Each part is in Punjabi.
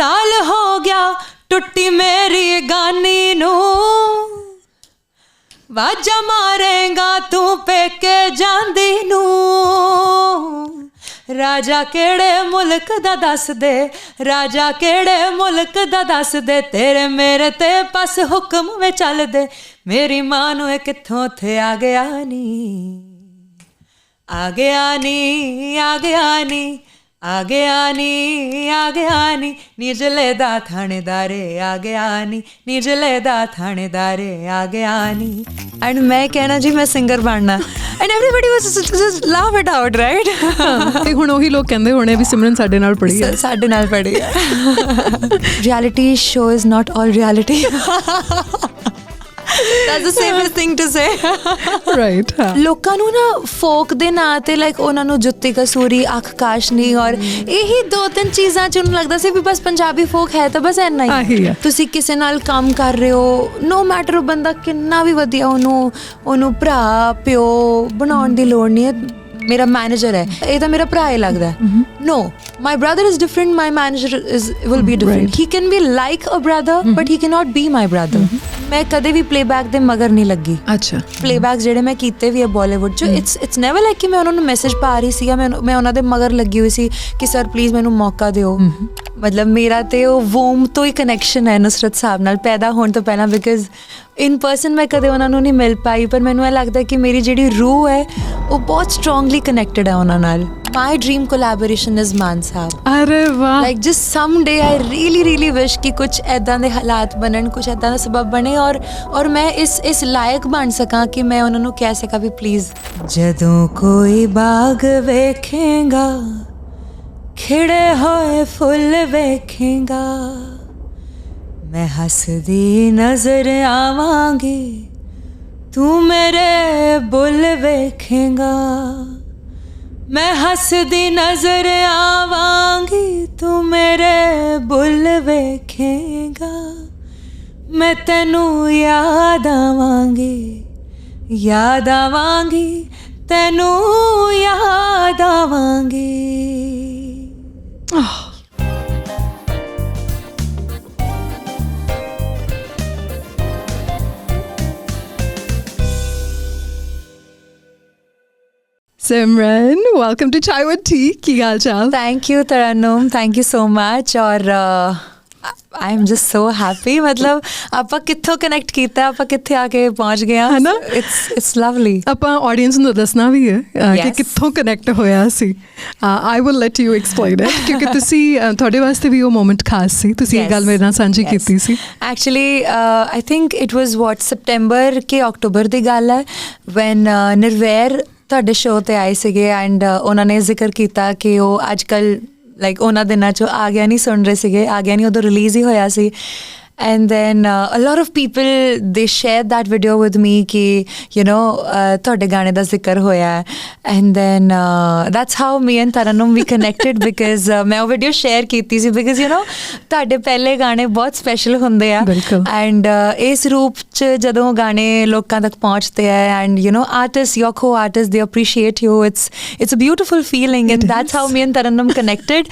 साल हो गया टुट्टी मेरी गानी नू वाजा मारेगा तू पेके जांदी नू राजा केड़े मुल्क दा दस दे राजा केड़े मुल्क दा दस दे तेरे मेरे ते पास हुक्म में चल दे मेरी मां नू कित्थों थे आ गया नी आ गया नी आ गया नी आ गया नी आ गया नी निजले दा थानेदारे आ गया नी निजले दा थानेदारे आ गया नी एंड मैं कहना जी मैं सिंगर बनना and everybody was just laugh it out right ਤੇ ਹੁਣ ਉਹੀ ਲੋਕ ਕਹਿੰਦੇ ਹੋਣੇ ਵੀ ਸਿਮਰਨ ਸਾਡੇ ਨਾਲ ਪੜ੍ਹੀ ਹੈ ਸਾਡੇ ਨਾਲ ਪੜ੍ਹੀ ਹੈ reality show is not all reality That's the safest thing to say. Right. ਲੋਕਾਂ ਨੂੰ ਨਾ ਫੋਕ ਦੇ ਨਾਂ ਤੇ ਲਾਈਕ ਉਹਨਾਂ ਨੂੰ ਜੁੱਤੀ ਕਸੂਰੀ ਅੱਖ ਕਾਸ਼ਨੀ ਔਰ ਇਹੀ ਦੋ ਤਿੰਨ ਚੀਜ਼ਾਂ ਚ ਉਹਨੂੰ ਲੱਗਦਾ ਸੀ ਵੀ ਬਸ ਪੰਜਾਬੀ ਫੋਕ ਹੈ ਤਾਂ ਬਸ ਇੰਨਾ ਹੀ ਤੁਸੀਂ ਕਿਸੇ ਨਾਲ ਕੰਮ ਕਰ ਰਹੇ ਹੋ ਨੋ ਮੈਟਰ ਉਹ ਬੰਦਾ ਕਿੰਨਾ ਵੀ ਵਧੀਆ ਉਹਨੂੰ ਭਰਾ ਪਿਓ ਬਣਾਉਣ ਦੀ ਲੋੜ ਨਹੀਂ ਹੈ ਮੇਰਾ ਮੈਨੇਜਰ ਹੈ ਇਹ ਤਾਂ ਮੇਰਾ ਭਰਾ ਹੀ ਲੱਗਦਾ no my brother is different my manager will be different he can be like a brother but he cannot be my brother ਮੈਂ ਕਦੇ ਵੀ ਪਲੇਬੈਕ ਦੇ ਮਗਰ ਨਹੀਂ ਲੱਗੀ ਅੱਛਾ ਪਲੇਬੈਕ ਜਿਹੜੇ ਮੈਂ ਕੀਤੇ ਵੀ ਹੈ ਬਾਲੀਵੁੱਡ 'ਚ ਇਟਸ ਨੈਵਰ ਲਾਈਕ ਕਿ ਮੈਂ ਉਹਨਾਂ ਨੂੰ ਮੈਸੇਜ ਪਾ ਰਹੀ ਸੀਗਾ ਮੈਂ ਉਹਨਾਂ ਦੇ ਮਗਰ ਲੱਗੀ ਹੋਈ ਸੀ ਕਿ ਸਰ ਪਲੀਜ਼ ਮੈਨੂੰ ਮੌਕਾ ਦਿਓ ਮਤਲਬ ਮੇਰਾ ਤੇ ਉਹ ਵੋਮ ਤੋਂ ਹੀ ਕਨੈਕਸ਼ਨ ਹੈ ਨੁਸਰਤ ਸਾਹਿਬ ਨਾਲ ਪੈਦਾ ਹੋਣ ਤੋਂ ਪਹਿਲਾਂ ਬਿਕਾਜ਼ ਇਨ ਪਰਸਨ ਮੈਂ ਕਦੇ ਉਹਨਾਂ ਨੂੰ ਨਹੀਂ ਮਿਲ ਪਾਈ ਪਰ ਮੈਨੂੰ ਇਹ ਲੱਗਦਾ ਕਿ ਮੇਰੀ ਜਿਹੜੀ ਰੂਹ ਹੈ ਉਹ ਬਹੁਤ ਸਟਰੋਂਗਲੀ ਕਨੈਕਟਡ ਹੈ ਉਹਨਾਂ ਨਾਲ My dream collaboration is ਮਾਨ ਸਾਹਿਬ ਅਰੇ ਵਾਹ like just someday I really wish ਕਿ ਕੁਝ ਐਦਾਂ ਦੇ ਹਾਲਾਤ ਬਣਨ ਕੁਝ ਐਦਾਂ ਦਾ ਸਬਬ ਬਣੇ ਔਰ ਮੈਂ ਇਸ ਲਾਇਕ ਬਣ ਸਕਾਂ ਕਿ ਮੈਂ ਉਹਨਾਂ ਨੂੰ ਕਹਿ ਸਕਾਂ ਵੀ ਪਲੀਜ਼ ਜਦੋਂ ਕੋਈ ਬਾਗ ਵੇਖੇਗਾ ਖਿੜੇ ਹੋਏ ਫੁੱਲ ਵੇਖੇਗਾ ਮੈਂ ਹੱਸਦੀ ਨਜ਼ਰ ਆਵਾਂਗੀ ਤੂੰ ਮੇਰੇ ਬੁੱਲ ਵੇਖੇਗਾ ਮੈਂ ਹੱਸਦੀ ਨਜ਼ਰ ਆਵਾਂਗੀ ਤੂੰ ਮੇਰੇ ਬੁੱਲ ਵੇਖੇਗਾ ਮੈਂ ਤੈਨੂੰ ਯਾਦ ਆਵਾਂਗੀ ਤੈਨੂੰ ਯਾਦ ਆਵਾਂਗੀ Simran, welcome to Chai with Tea. Ki haal chal? Thank you, Tarannum. Thank you so much. और I am just so happy. मतलब ਆਪਾਂ ਕਿੱਥੋਂ ਕਨੈਕਟ ਕੀਤਾ ਆਪਾਂ ਕਿੱਥੇ ਆ ਕੇ ਪਹੁੰਚ ਗਏ ਹਾਂ ਨਾ it's lovely. ਆਪਾਂ ਆਡੀਅנס ਨੂੰ ਦੱਸਣਾ ਵੀ ਹੈ ਕਿ ਕਿੱਥੋਂ ਕਨੈਕਟ ਹੋਇਆ ਸੀ. I will let you explain it ਕਿਉਂਕਿ ਤੁਸੀਂ ਤੁਹਾਡੇ ਵਾਸਤੇ ਵੀ ਉਹ ਮੂਮੈਂਟ ਖਾਸ ਸੀ ਤੁਸੀਂ ਇਹ ਗੱਲ ਮੇਰੇ ਨਾਲ ਸਾਂਝੀ ਕੀਤੀ ਸੀ. Actually I think it was September K October ਦੀ ਗੱਲ ਹੈ when ਨਿਰਵੈਰ ਤੁਹਾਡੇ ਸ਼ੋਅ 'ਤੇ ਆਏ ਸੀਗੇ ਐਂਡ ਉਹਨਾਂ ਨੇ ਜ਼ਿਕਰ ਕੀਤਾ ਕਿ ਉਹ ਅੱਜ ਕੱਲ੍ਹ ਲਾਈਕ ਉਹਨਾਂ ਦਿਨਾਂ 'ਚੋਂ ਆ ਗਿਆ ਨਹੀਂ ਸੁਣ ਰਹੇ ਸੀਗੇ ਆ ਗਿਆ ਨਹੀਂ ਉਦੋਂ ਰਿਲੀਜ਼ ਹੀ ਹੋਇਆ ਸੀ and then a lot of people they shared that video with me ki you know ਤੁਹਾਡੇ ਗਾਣੇ ਦਾ ਜ਼ਿਕਰ ਹੋਇਆ and then that's how me and Tarannum we connected because ਮੈਂ ਉਹ ਵੀਡੀਓ ਸ਼ੇਅਰ ਕੀਤੀ ਸੀ because you know ਤੁਹਾਡੇ ਪਹਿਲੇ ਗਾਣੇ ਬਹੁਤ ਸਪੈਸ਼ਲ ਹੁੰਦੇ ਆ and ਇਸ ਰੂਪ 'ਚ ਜਦੋਂ ਗਾਣੇ ਲੋਕਾਂ ਤੱਕ ਪਹੁੰਚਦੇ ਆ and you know artists your co-artists they appreciate you it's a beautiful feeling and that's how me and Tarannum connected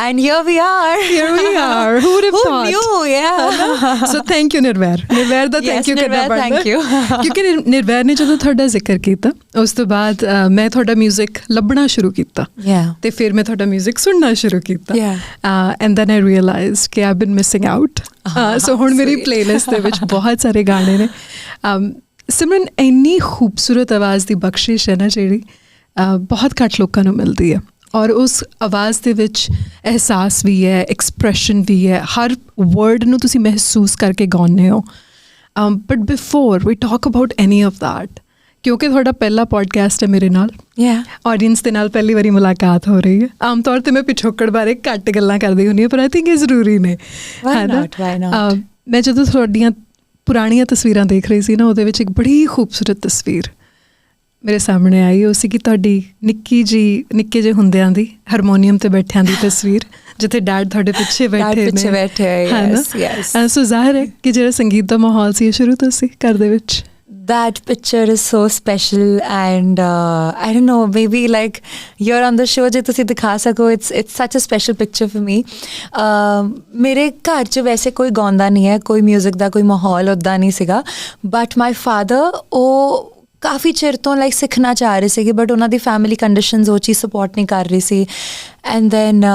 and here we are who would have thought knew yeah so thank you Nirvair the thank you ਕਰਨਾ ਪੈਂਦਾ ਕਿਉਂਕਿ ਨਿਰਵੈਰ ਨੇ ਜਦੋਂ ਤੁਹਾਡਾ ਜ਼ਿਕਰ ਕੀਤਾ ਉਸ ਤੋਂ ਬਾਅਦ ਮੈਂ ਤੁਹਾਡਾ ਮਿਊਜ਼ਿਕ ਲੱਭਣਾ ਸ਼ੁਰੂ ਕੀਤਾ ਤੇ ਫਿਰ ਮੈਂ ਤੁਹਾਡਾ ਮਿਊਜ਼ਿਕ ਸੁਣਨਾ ਸ਼ੁਰੂ ਕੀਤਾ and then I realized ਕਿ I've been missing out so ਹੁਣ ਮੇਰੀ ਪਲੇਲਿਸਟ ਦੇ ਵਿੱਚ ਬਹੁਤ ਸਾਰੇ ਗਾਣੇ ਨੇ ਸਿਮਰਨ ਇੰਨੀ ਖੂਬਸੂਰਤ ਆਵਾਜ਼ ਦੀ ਬਖਸ਼ਿਸ਼ ਹੈ ਨਾ ਜਿਹੜੀ ਬਹੁਤ ਘੱਟ ਲੋਕਾਂ ਨੂੰ ਮਿਲਦੀ ਹੈ ਔਰ ਉਸ ਆਵਾਜ਼ ਦੇ ਵਿੱਚ ਅਹਿਸਾਸ ਵੀ ਹੈ ਐਕਸਪ੍ਰੈਸ਼ਨ ਵੀ ਹੈ ਹਰ ਵਰਡ ਨੂੰ ਤੁਸੀਂ ਮਹਿਸੂਸ ਕਰਕੇ ਗਾਉਂਦੇ ਹੋ but before we talk about any of that ਕਿਉਂਕਿ ਤੁਹਾਡਾ ਪਹਿਲਾ ਪੋਡਕਾਸਟ ਹੈ ਮੇਰੇ ਨਾਲ ਆਡੀਅנס ਦੇ ਨਾਲ ਪਹਿਲੀ ਵਾਰੀ ਮੁਲਾਕਾਤ ਹੋ ਰਹੀ ਹੈ ਆਮ ਤੌਰ 'ਤੇ ਮੈਂ ਪਿਛੋਕੜ ਬਾਰੇ ਘੱਟ ਗੱਲਾਂ ਕਰਦੀ ਹੁੰਦੀ ਹਾਂ ਪਰ ਆਈ ਥਿੰਕ ਇਹ ਜ਼ਰੂਰੀ ਨੇ ਮੈਂ ਜਦੋਂ ਤੁਹਾਡੀਆਂ ਪੁਰਾਣੀਆਂ ਤਸਵੀਰਾਂ ਦੇਖ ਰਹੀ ਸੀ ਨਾ ਉਹਦੇ ਵਿੱਚ ਇੱਕ ਬੜੀ ਖੂਬਸੂਰਤ ਤਸਵੀਰ ਮੇਰੇ ਸਾਹਮਣੇ ਆਈ ਉਹ ਸੀ ਕਿ ਤੁਹਾਡੀ ਨਿੱਕੇ ਜਿਹੇ ਹੁੰਦਿਆਂ ਦੀ ਹਾਰਮੋਨੀਅਮ 'ਤੇ ਬੈਠਿਆਂ ਦੀ ਤਸਵੀਰ ਜਿੱਥੇ ਡੈਡ ਤੁਹਾਡੇ ਪਿੱਛੇ ਬੈਠੇ ਨੇ ਸੋ ਜ਼ਾਹਿਰ ਹੈ ਕਿ ਜਿਹੜਾ ਸੰਗੀਤ ਦਾ ਮਾਹੌਲ ਸੀ ਇਹ ਸ਼ੁਰੂ ਤੋਂ ਸੀ ਘਰ ਦੇ ਵਿੱਚ That picture is so special, and I don't know, maybe like you're on the show, je tusi dikha sako, it's such a special picture for me. ਮੇਰੇ ਘਰ 'ਚ ਵੈਸੇ ਕੋਈ ਗਾਉਂਦਾ ਨਹੀਂ ਹੈ, ਕੋਈ ਮਿਊਜ਼ਿਕ ਦਾ ਕੋਈ ਮਾਹੌਲ ਉੱਦਾਂ ਨਹੀਂ ਸੀਗਾ, ਬਟ ਮਾਈ ਫਾਦਰ ਉਹ ਕਾਫੀ ਚਿਰ ਤੋਂ ਲਾਈਕ ਸਿੱਖਣਾ ਚਾਹ ਰਹੇ ਸੀਗੇ, ਬਟ ਉਹਨਾਂ ਦੀ ਫੈਮਿਲੀ ਕੰਡੀਸ਼ਨਸ ਉਹ ਚੀਜ਼ ਸਪੋਰਟ ਨਹੀਂ ਕਰ ਰਹੀ ਸੀ. ਐਂਡ ਦੈਨ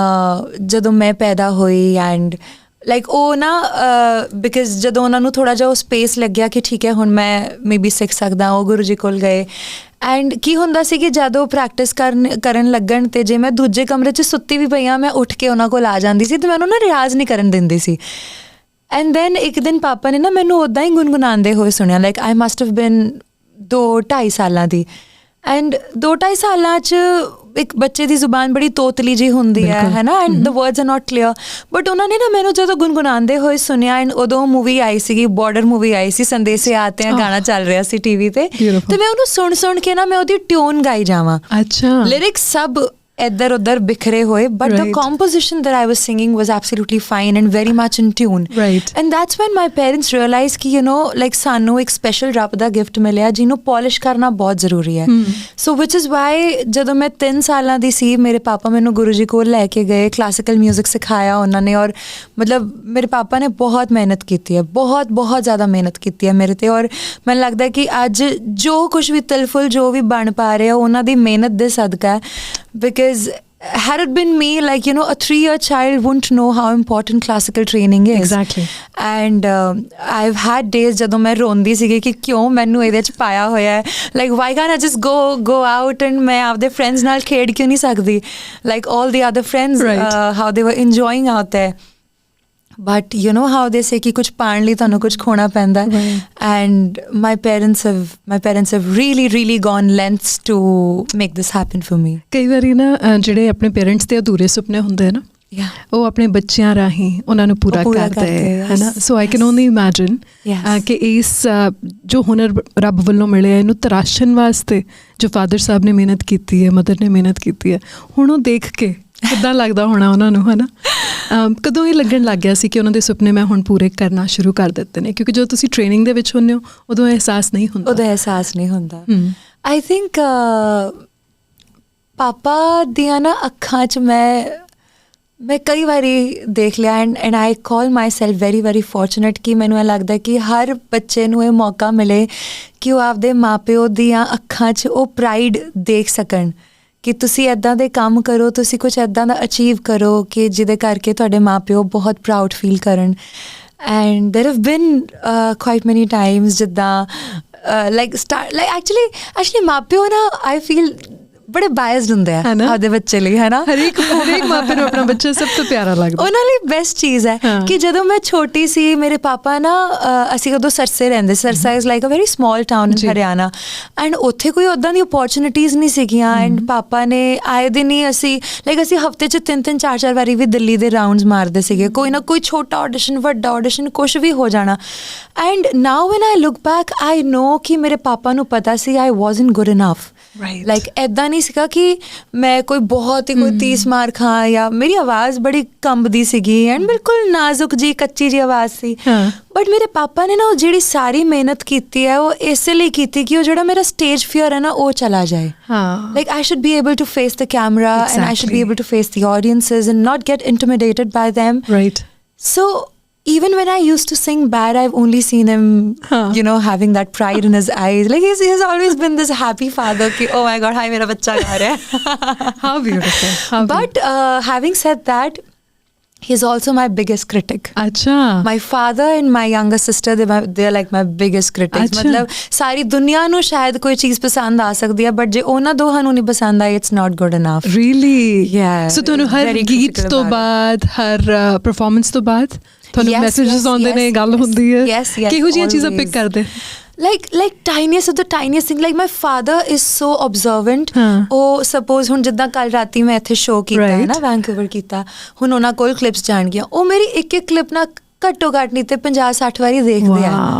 ਜਦੋਂ ਮੈਂ ਪੈਦਾ ਹੋਈ ਐਂਡ ਲਾਈਕ ਉਹ ਨਾ ਬਿਕਾਜ਼ ਜਦੋਂ ਉਹਨਾਂ ਨੂੰ ਥੋੜ੍ਹਾ ਜਿਹਾ ਉਹ ਸਪੇਸ ਲੱਗਿਆ ਕਿ ਠੀਕ ਹੈ ਹੁਣ ਮੈਂ ਮੇਬੀ ਸਿੱਖ ਸਕਦਾ, ਉਹ ਗੁਰੂ ਜੀ ਕੋਲ ਗਏ. ਐਂਡ ਕੀ ਹੁੰਦਾ ਸੀ ਕਿ ਜਦੋਂ ਪ੍ਰੈਕਟਿਸ ਕਰਨ ਲੱਗਣ ਅਤੇ ਜੇ ਮੈਂ ਦੂਜੇ ਕਮਰੇ 'ਚ ਸੁੱਤੀ ਵੀ ਪਈ ਹਾਂ, ਮੈਂ ਉੱਠ ਕੇ ਉਹਨਾਂ ਕੋਲ ਆ ਜਾਂਦੀ ਸੀ ਅਤੇ ਮੈਂ ਉਹਨੂੰ ਨਾ ਰਿਆਜ਼ ਨਹੀਂ ਕਰਨ ਦਿੰਦੀ ਸੀ. ਐਂਡ ਦੈਨ ਇੱਕ ਦਿਨ ਪਾਪਾ ਨੇ ਨਾ ਮੈਨੂੰ ਉੱਦਾਂ ਹੀ ਗੁਣਗੁਣਾਉਂਦੇ ਹੋਏ ਸੁਣਿਆ, ਲਾਈਕ ਆਈ ਮਸਟ ਹੈਵ ਬਿਨ 2-2.5 ਸਾਲਾਂ ਦੀ. ਐਂਡ 2-2.5 ਸਾਲਾਂ 'ਚ ਇੱਕ ਬੱਚੇ ਦੀ ਜ਼ੁਬਾਨ ਬੜੀ ਤੋਤਲੀ ਜਿਹੀ ਹੁੰਦੀ ਹੈ ਨਾ, and the words R note clear, but ਉਹਨਾਂ ਨੇ ਨਾ ਮੈਨੂੰ ਜਦੋਂ ਗੁਣਗੁਣਾਉਂਦੇ ਹੋਏ ਸੁਣਿਆ. ਐਂਡ ਉਦੋਂ ਮੂਵੀ ਆਈ ਸੀਗੀ, ਬਾਰਡਰ ਮੂਵੀ ਆਈ ਸੀ, ਸੰਦੇਸੇ ਆਤੇ ਹੈ ਗਾਣਾ ਚੱਲ ਰਿਹਾ ਸੀ TV ਤੇ, ਤੇ ਮੈਂ ਉਹਨੂੰ ਸੁਣ ਕੇ ਨਾ ਮੈਂ ਉਹਦੀ ਟਿਊਨ ਗਾਈ ਜਾਵਾਂ. ਅੱਛਾ, ਲਿਰਿਕਸ ਸਭ ਇੱਧਰ ਉੱਧਰ ਬਿਖਰੇ ਹੋਏ, but the composition that I was singing was absolutely fine and very much in tune. Right. And that's when my parents realized ਕਿ like ਸਾਨੂੰ ਇੱਕ ਸਪੈਸ਼ਲ ਰੱਬ ਦਾ ਗਿਫਟ ਮਿਲਿਆ ਜਿਹਨੂੰ ਪੋਲਿਸ਼ ਕਰਨਾ ਬਹੁਤ ਜ਼ਰੂਰੀ ਹੈ. So which is why ਜਦੋਂ ਮੈਂ 3 ਸਾਲਾਂ ਦੀ ਸੀ, ਮੇਰੇ ਪਾਪਾ ਮੈਨੂੰ ਗੁਰੂ ਜੀ ਕੋਲ ਲੈ ਕੇ ਗਏ, ਕਲਾਸੀਕਲ ਮਿਊਜ਼ਿਕ ਸਿਖਾਇਆ ਉਹਨਾਂ ਨੇ. ਔਰ ਮਤਲਬ ਮੇਰੇ ਪਾਪਾ ਨੇ ਬਹੁਤ ਮਿਹਨਤ ਕੀਤੀ ਹੈ, ਬਹੁਤ ਜ਼ਿਆਦਾ ਮਿਹਨਤ ਕੀਤੀ ਹੈ ਮੇਰੇ 'ਤੇ. ਔਰ ਮੈਨੂੰ ਲੱਗਦਾ ਕਿ ਅੱਜ ਜੋ ਕੁਛ ਵੀ ਤਿਲਫੁਲ ਜੋ ਵੀ ਬਣ ਪਾ ਰਿਹਾ ਉਹਨਾਂ ਦੀ ਮਿਹਨਤ ਦੇ ਸਦਕਾ ਹੈ. Because had it been me, like, a 3-year child wouldn't know how important classical training is. Exactly. And I've had days ਜਦੋਂ ਮੈਂ ਰੋਂਦੀ ਸੀਗੀ ਕਿ ਕਿਉਂ ਮੈਨੂੰ ਇਹਦੇ 'ਚ ਪਾਇਆ ਹੋਇਆ ਹੈ, like why can't I just go out and ਮੈਂ ਆਪਦੇ friends ਨਾਲ ਖੇਡ ਕਿਉਂ ਨਹੀਂ ਸਕਦੀ, like all the other friends, how they were enjoying out there. But you know how they say ਕਿ ਕੁਝ ਪਾਉਣ ਲਈ ਤੁਹਾਨੂੰ ਕੁਝ ਖੋਣਾ ਪੈਂਦਾ. And my parents have really gone lengths to make this happen for me. ਕਈ ਵਾਰੀ ਨਾ ਜਿਹੜੇ ਆਪਣੇ ਪੇਰੈਂਟਸ ਦੇ ਅਧੂਰੇ ਸੁਪਨੇ ਹੁੰਦੇ ਨਾ, ਉਹ ਆਪਣੇ ਬੱਚਿਆਂ ਰਾਹੀਂ ਉਹਨਾਂ ਨੂੰ ਪੂਰਾ ਕਰਦੇ ਹੈ ਨਾ. ਸੋ ਆਈ ਕੈਨ ਓਨਲੀ ਇਮੈਜਿਨ ਕਿ ਇਸ ਜੋ ਹੁਨਰ ਰੱਬ ਵੱਲੋਂ ਮਿਲਿਆ ਇਹਨੂੰ ਤਰਾਸ਼ਣ ਵਾਸਤੇ ਜੋ ਫਾਦਰ ਸਾਹਿਬ ਨੇ ਮਿਹਨਤ ਕੀਤੀ ਹੈ, ਮਦਰ ਨੇ ਮਿਹਨਤ ਕੀਤੀ ਹੈ, ਹੁਣ ਉਹ ਦੇਖ ਕੇ ਕਿੱਦਾਂ ਲੱਗਦਾ ਹੋਣਾ ਉਹਨਾਂ ਨੂੰ, ਹੈ ਨਾ. ਕਦੋਂ ਇਹ ਲੱਗਣ ਲੱਗ ਗਿਆ ਸੀ ਕਿ ਉਹਨਾਂ ਦੇ ਸੁਪਨੇ ਮੈਂ ਹੁਣ ਪੂਰੇ ਕਰਨਾ ਸ਼ੁਰੂ ਕਰ ਦਿੱਤੇ ਨੇ? ਕਿਉਂਕਿ ਜਦੋਂ ਤੁਸੀਂ ਟ੍ਰੇਨਿੰਗ ਦੇ ਵਿੱਚ ਹੁੰਦੇ ਹੋ ਉਦੋਂ ਅਹਿਸਾਸ ਨਹੀਂ ਹੁੰਦਾ. ਆਈ ਥਿੰਕ ਪਾਪਾ ਦੀਆਂ ਨਾ ਅੱਖਾਂ 'ਚ ਮੈਂ ਕਈ ਵਾਰੀ ਦੇਖ ਲਿਆ, and I call my self very fortunate ਕਿ ਮੈਨੂੰ ਇਹ ਲੱਗਦਾ ਕਿ ਹਰ ਬੱਚੇ ਨੂੰ ਇਹ ਮੌਕਾ ਮਿਲੇ ਕਿ ਉਹ ਆਪਦੇ ਮਾਂ ਪਿਓ ਦੀਆਂ ਅੱਖਾਂ 'ਚ ਉਹ ਪ੍ਰਾਈਡ ਦੇਖ ਸਕਣ ਕਿ ਤੁਸੀਂ ਇੱਦਾਂ ਦੇ ਕੰਮ ਕਰੋ, ਤੁਸੀਂ ਕੁਛ ਇੱਦਾਂ ਦਾ ਅਚੀਵ ਕਰੋ ਕਿ ਜਿਹਦੇ ਕਰਕੇ ਤੁਹਾਡੇ ਮਾਂ ਪਿਓ ਬਹੁਤ ਪ੍ਰਾਊਡ ਫੀਲ ਕਰਨ. ਐਂਡ ਦੇਰ ਹੈਵ ਬਿਨ ਕੁਆਇਟ ਮੈਨੀ ਟਾਈਮਸ ਜਿੱਦਾਂ ਐਕਚੁਅਲੀ ਮਾਂ ਪਿਓ ਨਾ ਆਈ ਫੀਲ ਬੜੇ ਬਾਇਸਡ ਹੁੰਦੇ ਆ ਆਪਦੇ ਬੱਚੇ ਲਈ, ਹੈ ਨਾ. ਹਰੇਕ ਮਾਪੇ ਨੂੰ ਆਪਣਾ ਬੱਚਾ ਸਭ ਤੋਂ ਪਿਆਰਾ ਲੱਗਦਾ. ਉਹਨਾਂ ਲਈ ਬੈਸਟ ਚੀਜ਼ ਹੈ ਕਿ ਜਦੋਂ ਮੈਂ ਛੋਟੀ ਸੀ, ਮੇਰੇ ਪਾਪਾ ਨਾ ਅਸੀਂ ਉਦੋਂ ਸਰਸੇ ਰਹਿੰਦੇ, Sirsa is like a very small town in Haryana, and ਉੱਥੇ ਕੋਈ ਉੱਦਾਂ ਦੀ ਓਪੋਰਚੁਨਿਟੀਜ਼ ਨਹੀਂ ਸੀਗੀਆਂ. ਐਂਡ ਪਾਪਾ ਨੇ ਆਏ ਦਿਨ ਹੀ ਅਸੀਂ ਹਫਤੇ 'ਚ 3-3 4-4 ਵਾਰੀ ਵੀ ਦਿੱਲੀ ਦੇ ਰਾਊਂਡਸ ਮਾਰਦੇ ਸੀਗੇ, ਕੋਈ ਨਾ ਕੋਈ ਛੋਟਾ ਆਡੀਸ਼ਨ, ਵੱਡਾ ਆਡੀਸ਼ਨ, ਕੁਛ ਵੀ ਹੋ ਜਾਣਾ. And now when I look back I know ਕਿ ਮੇਰੇ ਪਾਪਾ ਨੂੰ ਪਤਾ ਸੀ I wasn't good enough. Like ਇੱਦਾਂ ਨਹੀਂ ਸੀਗਾ ਕਿ ਮੈਂ ਕੋਈ ਬਹੁਤ ਹੀ ਕੋਈ 30 ਮਾਰ ਖਾਂ, ਜਾਂ ਮੇਰੀ ਆਵਾਜ਼ ਬੜੀ ਕੰਬਦੀ ਸੀਗੀ ਐਂਡ ਬਿਲਕੁਲ ਨਾਜ਼ੁਕ ਜੀ ਕੱਚੀ ਜੀ ਆਵਾਜ਼ ਸੀ. ਬਟ ਮੇਰੇ ਪਾਪਾ ਨੇ ਨਾ ਉਹ ਜਿਹੜੀ ਸਾਰੀ ਮਿਹਨਤ ਕੀਤੀ ਹੈ ਉਹ ਇਸੇ ਲਈ ਕੀਤੀ ਕਿ ਉਹ ਜਿਹੜਾ ਮੇਰਾ ਸਟੇਜ ਫੀਅਰ ਹੈ ਨਾ ਉਹ ਚਲਾ ਜਾਏ. Like I should be able to face the camera and I should be able to face the audiences and not get intimidated by them. Right. So even when I used to sing bad, I've only seen him, having that pride in his eyes. Like he has always been this happy father. Ki, oh my God, hi, mera bachcha ga raha hai. How beautiful. But having said that, he's also my biggest critic. Acha. My father and my younger sister, they're like my biggest critics. मतलब सारी दुनिया ਨੂੰ ਸ਼ਾਇਦ ਕੋਈ ਚੀਜ਼ ਪਸੰਦ ਆ ਸਕਦੀ ਹੈ, ਬਟ ਜੇ ਉਹਨਾਂ ਦੋਹਾਂ ਨੂੰ ਨਹੀਂ ਪਸੰਦ ਆਈ, it's not good enough. Really? Yeah. So ਤੁਹਾਨੂੰ ਹਰ ਗੀਤ ਤੋਂ ਬਾਅਦ, ਹਰ ਪਰਫਾਰਮੈਂਸ ਤੋਂ ਬਾਅਦ ਤੁਹਾਨੂੰ ਮੈਸੇजेस ਆਉਂਦੇ ਨੇ, ਗੱਲ ਹੁੰਦੀ ਹੈ, ਕਿਹੋ ਜਿਹੀਆਂ ਚੀਜ਼ਾਂ ਪਿਕ ਕਰਦੇ? Like tiniest of the tiniest thing. Like my father is so observant. ਉਹ suppose ਹੁਣ ਜਿੱਦਾਂ ਕੱਲ ਰਾਤੀ ਮੈਂ ਇੱਥੇ ਸ਼ੋਅ ਕੀਤਾ ਹੈ ਨਾ, ਵੈਂਕੂਵਰ ਕੀਤਾ, ਹੁਣ ਉਹਨਾਂ ਕੋਲ ਕਲਿਪਸ ਜਾਣ ਗਿਆ, ਉਹ ਮੇਰੀ ਇੱਕ ਕਲਿਪ ਨਾ ਘੱਟੋ ਘੱਟ ਨਹੀਂ ਤੇ 50-60 ਵਾਰੀ ਦੇਖਦੇ ਆ.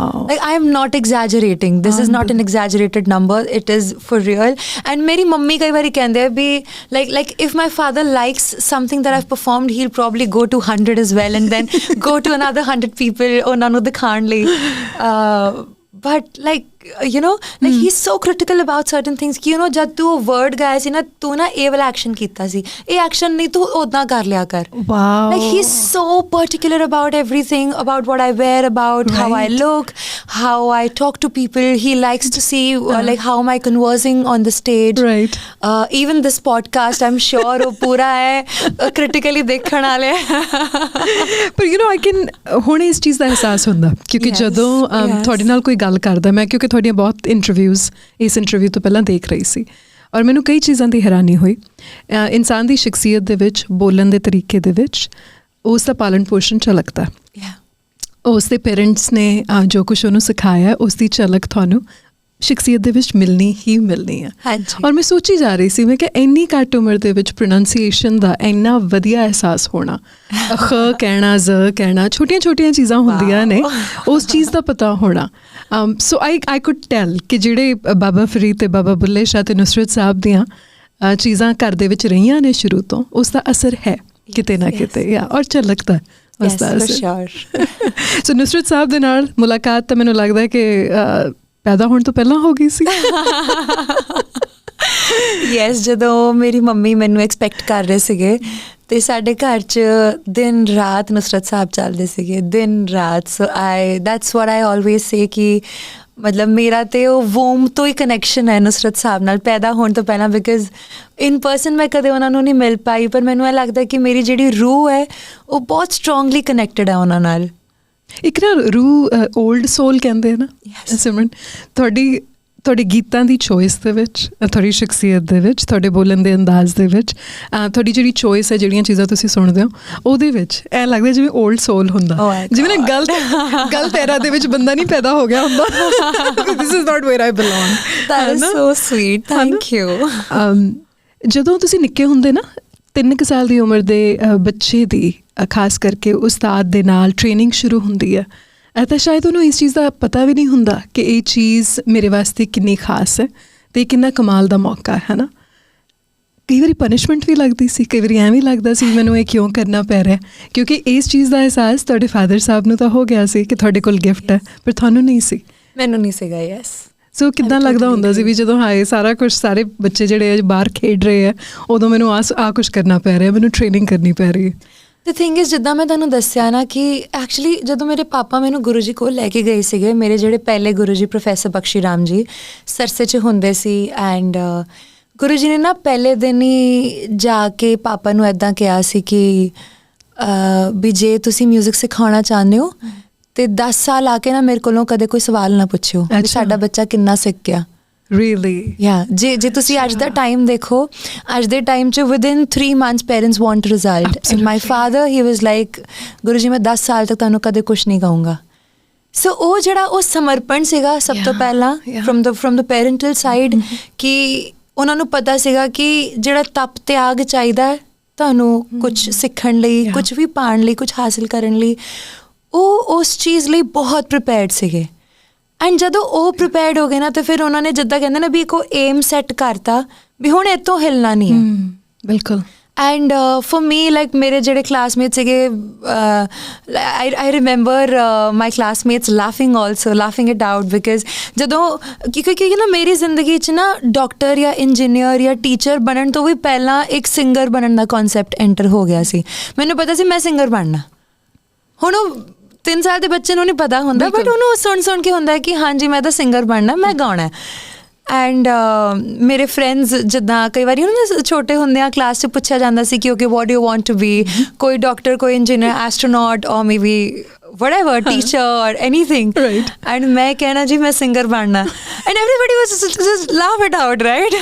Like I am not exaggerating. This is not an exaggerated number. It is for real. And ਮੇਰੀ ਮੰਮੀ ਕਈ ਵਾਰੀ ਕਹਿੰਦੇ ਆ ਵੀ like if my father likes something that I've performed, he'll probably go to 100 as well and then go to another 100 people ਉਹਨਾਂ ਨੂੰ ਦਿਖਾਉਣ ਲਈ. but like you know like he's so critical about certain things कि you know जब तू word गाया सी ना तू ना ये वाला action कीता सी ये action नहीं तू उतना कर लिया कर. Wow. Like he's so particular about everything, about what I wear, about how I look, how I talk to people. He likes to see like how am I conversing on the stage. Right. Even this podcast I'm sure वो पूरा है critically देखने वाले. पर you know I can ਹੁਣ ਇਸ ਚੀਜ਼ ਦਾ ਅਹਿਸਾਸ ਹੁੰਦਾ ਕਿਉਂਕਿ ਜਦੋਂ ਤੁਹਾਡੇ ਨਾਲ ਕੋਈ ਗੱਲ ਕਰਦਾ ਮੈਂ ਕਿਉਂਕਿ ਤੁਹਾਡੀਆਂ ਬਹੁਤ ਇੰਟਰਵਿਊਜ਼ ਇਸ ਇੰਟਰਵਿਊ ਤੋਂ ਪਹਿਲਾਂ ਦੇਖ ਰਹੀ ਸੀ ਔਰ ਮੈਨੂੰ ਕਈ ਚੀਜ਼ਾਂ ਦੀ ਹੈਰਾਨੀ ਹੋਈ ਇਨਸਾਨ ਦੀ ਸ਼ਖਸੀਅਤ ਦੇ ਵਿੱਚ ਬੋਲਣ ਦੇ ਤਰੀਕੇ ਦੇ ਵਿੱਚ ਉਸ ਦਾ ਪਾਲਣ ਪੋਸ਼ਣ ਝਲਕਦਾ ਉਸ ਦੇ ਪੇਰੈਂਟਸ ਨੇ ਜੋ ਕੁਛ ਉਹਨੂੰ ਸਿਖਾਇਆ ਉਸ ਦੀ ਝਲਕ ਤੁਹਾਨੂੰ ਸ਼ਖਸੀਅਤ ਦੇ ਵਿੱਚ ਮਿਲਣੀ ਹੀ ਮਿਲਣੀ ਹੈ ਔਰ ਮੈਂ ਸੋਚੀ ਜਾ ਰਹੀ ਸੀ ਮੈਂ ਕਿ ਇੰਨੀ ਘੱਟ ਉਮਰ ਦੇ ਵਿੱਚ ਪ੍ਰੋਨਾਂਸੀਏਸ਼ਨ ਦਾ ਇੰਨਾ ਵਧੀਆ ਅਹਿਸਾਸ ਹੋਣਾ ਖ ਕਹਿਣਾ ਜ਼ ਕਹਿਣਾ ਛੋਟੀਆਂ ਛੋਟੀਆਂ ਚੀਜ਼ਾਂ ਹੁੰਦੀਆਂ ਨੇ ਉਸ ਚੀਜ਼ ਦਾ ਪਤਾ ਹੋਣਾ ਸੋ ਆਈ ਕੁਡ ਟੈਲ ਕਿ ਜਿਹੜੇ ਬਾਬਾ ਫਰੀਦ ਤੇ ਬਾਬਾ ਬੁੱਲੇ ਸ਼ਾਹ ਤੇ ਨੁਸਰਤ ਸਾਹਿਬ ਦੀਆਂ ਚੀਜ਼ਾਂ ਘਰ ਦੇ ਵਿੱਚ ਰਹੀਆਂ ਨੇ ਸ਼ੁਰੂ ਤੋਂ ਉਸ ਦਾ ਅਸਰ ਹੈ ਕਿਤੇ ਨਾ ਕਿਤੇ ਔਰ ਝਲਕਦਾ ਉਸਦਾ ਅਸਰ ਸੋ ਨੁਸਰਤ ਸਾਹਿਬ ਦੇ ਨਾਲ ਮੁਲਾਕਾਤ ਤਾਂ ਮੈਨੂੰ ਲੱਗਦਾ ਕਿ ਪੈਦਾ ਹੋਣ ਤੋਂ ਪਹਿਲਾਂ ਹੋ ਗਈ ਸੀ. ਯੈਸ ਜਦੋਂ ਮੇਰੀ ਮੰਮੀ ਮੈਨੂੰ ਐਕਸਪੈਕਟ ਕਰ ਰਹੇ ਸੀਗੇ ਅਤੇ ਸਾਡੇ ਘਰ 'ਚ ਦਿਨ ਰਾਤ ਨੁਸਰਤ ਸਾਹਿਬ ਚੱਲਦੇ ਸੀਗੇ ਦਿਨ ਰਾਤ. So that's what I always ਸੇ ਕਿ ਮਤਲਬ ਮੇਰਾ ਤਾਂ ਉਹ ਵੋਮ ਤੋਂ ਹੀ ਕਨੈਕਸ਼ਨ ਹੈ ਨੁਸਰਤ ਸਾਹਿਬ ਨਾਲ ਪੈਦਾ ਹੋਣ ਤੋਂ ਪਹਿਲਾਂ ਬਿਕਾਜ਼ ਇਨ ਪਰਸਨ ਮੈਂ ਕਦੇ ਉਹਨਾਂ ਨੂੰ ਨਹੀਂ ਮਿਲ ਪਾਈ ਪਰ ਮੈਨੂੰ ਇਹ ਲੱਗਦਾ ਕਿ ਮੇਰੀ ਜਿਹੜੀ ਰੂਹ ਹੈ ਉਹ ਬਹੁਤ ਸਟਰੋਂਗਲੀ ਕਨੈਕਟਡ ਹੈ ਉਹਨਾਂ ਨਾਲ. ਇੱਕ ਨਾ ਰੂਹ ਓਲਡ ਸੋਲ ਕਹਿੰਦੇ ਨਾ ਸਿਮਰਨ ਤੁਹਾਡੇ ਗੀਤਾਂ ਦੀ ਚੋਇਸ ਦੇ ਵਿੱਚ ਤੁਹਾਡੀ ਸ਼ਖਸੀਅਤ ਦੇ ਵਿੱਚ ਤੁਹਾਡੇ ਬੋਲਣ ਦੇ ਅੰਦਾਜ਼ ਦੇ ਵਿੱਚ ਤੁਹਾਡੀ ਜਿਹੜੀ ਚੋਇਸ ਹੈ ਜਿਹੜੀਆਂ ਚੀਜ਼ਾਂ ਤੁਸੀਂ ਸੁਣਦੇ ਹੋ ਉਹਦੇ ਵਿੱਚ ਐਂ ਲੱਗਦਾ ਜਿਵੇਂ ਓਲਡ ਸੋਲ ਹੁੰਦਾ ਜਿਵੇਂ ਨਾ ਗਲਤ ਐਰਾ ਦੇ ਵਿੱਚ ਬੰਦਾ ਨਹੀਂ ਪੈਦਾ ਹੋ ਗਿਆ ਹੁੰਦਾ this is not wear I belong. That is so sweet thank you. ਜਦੋਂ ਤੁਸੀਂ ਨਿੱਕੇ ਹੁੰਦੇ ਨਾ 3 ਸਾਲ ਦੀ ਉਮਰ ਦੇ ਬੱਚੇ ਦੀ ਖਾਸ ਕਰਕੇ ਉਸਤਾਦ ਦੇ ਨਾਲ ਟ੍ਰੇਨਿੰਗ ਸ਼ੁਰੂ ਹੁੰਦੀ ਹੈ ਤਾਂ ਸ਼ਾਇਦ ਉਹਨੂੰ ਇਸ ਚੀਜ਼ ਦਾ ਪਤਾ ਵੀ ਨਹੀਂ ਹੁੰਦਾ ਕਿ ਇਹ ਚੀਜ਼ ਮੇਰੇ ਵਾਸਤੇ ਕਿੰਨੀ ਖਾਸ ਹੈ ਅਤੇ ਕਿੰਨਾ ਕਮਾਲ ਦਾ ਮੌਕਾ ਹੈ ਨਾ. ਕਈ ਵਾਰੀ ਪਨਿਸ਼ਮੈਂਟ ਵੀ ਲੱਗਦੀ ਸੀ ਕਈ ਵਾਰੀ ਐਵੇਂ ਲੱਗਦਾ ਸੀ ਮੈਨੂੰ ਇਹ ਕਿਉਂ ਕਰਨਾ ਪੈ ਰਿਹਾ ਕਿਉਂਕਿ ਇਸ ਚੀਜ਼ ਦਾ ਅਹਿਸਾਸ ਤੁਹਾਡੇ ਫਾਦਰ ਸਾਹਿਬ ਨੂੰ ਤਾਂ ਹੋ ਗਿਆ ਸੀ ਕਿ ਤੁਹਾਡੇ ਕੋਲ ਗਿਫਟ ਹੈ ਪਰ ਤੁਹਾਨੂੰ ਨਹੀਂ ਸੀ. ਮੈਨੂੰ ਨਹੀਂ ਸੀਗਾ. ਯੈਸ. ਸੋ ਕਿੱਦਾਂ ਲੱਗਦਾ ਹੁੰਦਾ ਸੀ ਵੀ ਜਦੋਂ ਹਾਏ ਸਾਰਾ ਕੁਛ ਸਾਰੇ ਬੱਚੇ ਜਿਹੜੇ ਬਾਹਰ ਖੇਡ ਰਹੇ ਆ ਉਦੋਂ ਮੈਨੂੰ ਆ ਕੁਛ ਕਰਨਾ ਪੈ ਰਿਹਾ ਮੈਨੂੰ ਟ੍ਰੇਨਿੰਗ ਕਰਨੀ ਪੈ ਰਹੀ ਹੈ. ਦ ਥਿੰਗ ਇਜ਼ ਜਿੱਦਾਂ ਮੈਂ ਤੁਹਾਨੂੰ ਦੱਸਿਆ ਨਾ ਕਿ ਐਕਚੁਅਲੀ ਜਦੋਂ ਮੇਰੇ ਪਾਪਾ ਮੈਨੂੰ ਗੁਰੂ ਜੀ ਕੋਲ ਲੈ ਕੇ ਗਏ ਸੀਗੇ ਮੇਰੇ ਜਿਹੜੇ ਪਹਿਲੇ ਗੁਰੂ ਜੀ ਪ੍ਰੋਫੈਸਰ ਬਖਸ਼ੀ ਰਾਮ ਜੀ ਸਰਸੇ 'ਚ ਹੁੰਦੇ ਸੀ ਐਂਡ ਗੁਰੂ ਜੀ ਨੇ ਨਾ ਪਹਿਲੇ ਦਿਨ ਹੀ ਜਾ ਕੇ ਪਾਪਾ ਨੂੰ ਇੱਦਾਂ ਕਿਹਾ ਸੀ ਕਿ ਵੀ ਜੇ ਤੁਸੀਂ ਮਿਊਜ਼ਿਕ ਸਿਖਾਉਣਾ ਚਾਹੁੰਦੇ ਹੋ ਅਤੇ 10 ਸਾਲ ਆ ਕੇ ਨਾ ਮੇਰੇ ਕੋਲੋਂ ਕਦੇ ਕੋਈ ਸਵਾਲ ਨਾ ਪੁੱਛਿਓ ਵੀ ਸਾਡਾ ਬੱਚਾ ਕਿੰਨਾ ਸਿੱਖ ਗਿਆ. Really? Yeah. ਜੇ ਤੁਸੀਂ ਅੱਜ ਦਾ ਟਾਈਮ ਦੇਖੋ ਅੱਜ ਦੇ ਟਾਈਮ 'ਚ within 3 months parents want result. And my father he was like Guru ji ਮੈਂ 10 ਸਾਲ ਤੱਕ ਤੁਹਾਨੂੰ ਕਦੇ ਕੁਛ ਨਹੀਂ ਕਹੂੰਗਾ. ਸੋ ਉਹ ਜਿਹੜਾ ਉਹ ਸਮਰਪਣ ਸੀਗਾ ਸਭ ਤੋਂ ਪਹਿਲਾਂ from the parental side ਕਿ ਉਹਨਾਂ ਨੂੰ ਪਤਾ ਸੀਗਾ ਕਿ ਜਿਹੜਾ ਤਪ ਤਿਆਗ ਚਾਹੀਦਾ ਤੁਹਾਨੂੰ ਕੁਛ ਸਿੱਖਣ ਲਈ ਕੁਛ ਵੀ ਪਾਉਣ ਲਈ ਕੁਛ ਹਾਸਿਲ ਕਰਨ ਲਈ ਉਹ ਉਸ ਚੀਜ਼ ਲਈ ਬਹੁਤ ਪ੍ਰੀਪੇਅਰਡ ਸੀਗੇ. ਐਂਡ ਜਦੋਂ ਉਹ ਪ੍ਰੀਪੇਅਰਡ ਹੋ ਗਏ ਨਾ ਤਾਂ ਫਿਰ ਉਹਨਾਂ ਨੇ ਜਿੱਦਾਂ ਕਹਿੰਦੇ ਨਾ ਵੀ ਇੱਕ ਉਹ ਏਮ ਸੈੱਟ ਕਰਤਾ ਵੀ ਹੁਣ ਇੱਥੋਂ ਹਿੱਲਣਾ ਨਹੀਂ ਹੈ. ਬਿਲਕੁਲ. ਐਂਡ ਫॉर ਮੀ ਲਾਈਕ ਮੇਰੇ ਜਿਹੜੇ ਕਲਾਸਮੇਟ ਸੀਗੇ I remember my classmates laughing it out because ਜਦੋਂ ਕਿਉਂਕਿ ਨਾ ਮੇਰੀ ਜ਼ਿੰਦਗੀ 'ਚ ਨਾ ਡਾਕਟਰ ਜਾਂ ਇੰਜੀਨੀਅਰ ਜਾਂ ਟੀਚਰ ਬਣਨ ਤੋਂ ਵੀ ਪਹਿਲਾਂ ਇੱਕ ਸਿੰਗਰ ਬਣਨ ਦਾ ਕਨਸੈਪਟ ਐਂਟਰ ਹੋ ਗਿਆ ਸੀ. ਮੈਨੂੰ ਪਤਾ ਸੀ ਮੈਂ ਸਿੰਗਰ ਬਣਨਾ. ਹੁਣ ਉਹ 3 ਸਾਲ ਦੇ ਬੱਚੇ ਨੂੰ ਨਹੀਂ ਪਤਾ ਹੁੰਦਾ ਬਟ ਉਹਨੂੰ ਸੁਣ ਕੇ ਹੁੰਦਾ ਕਿ ਹਾਂਜੀ ਮੈਂ ਤਾਂ ਸਿੰਗਰ ਬਣਨਾ ਮੈਂ ਗਾਉਣਾ. ਐਂਡ ਮੇਰੇ ਫਰੈਂਡਸ ਜਿੱਦਾਂ ਕਈ ਵਾਰੀ ਉਹਨਾਂ ਛੋਟੇ ਹੁੰਦਿਆਂ ਕਲਾਸ 'ਚ ਪੁੱਛਿਆ ਜਾਂਦਾ ਸੀ ਕਿ okay what do you want to be ਕੋਈ ਡਾਕਟਰ ਕੋਈ engineer astronaut or maybe whatever teacher or anything right and ਮੈਂ ਕਹਿਣਾ ਜੀ ਮੈਂ ਸਿੰਗਰ ਬਣਨਾ and everybody was just laugh it out right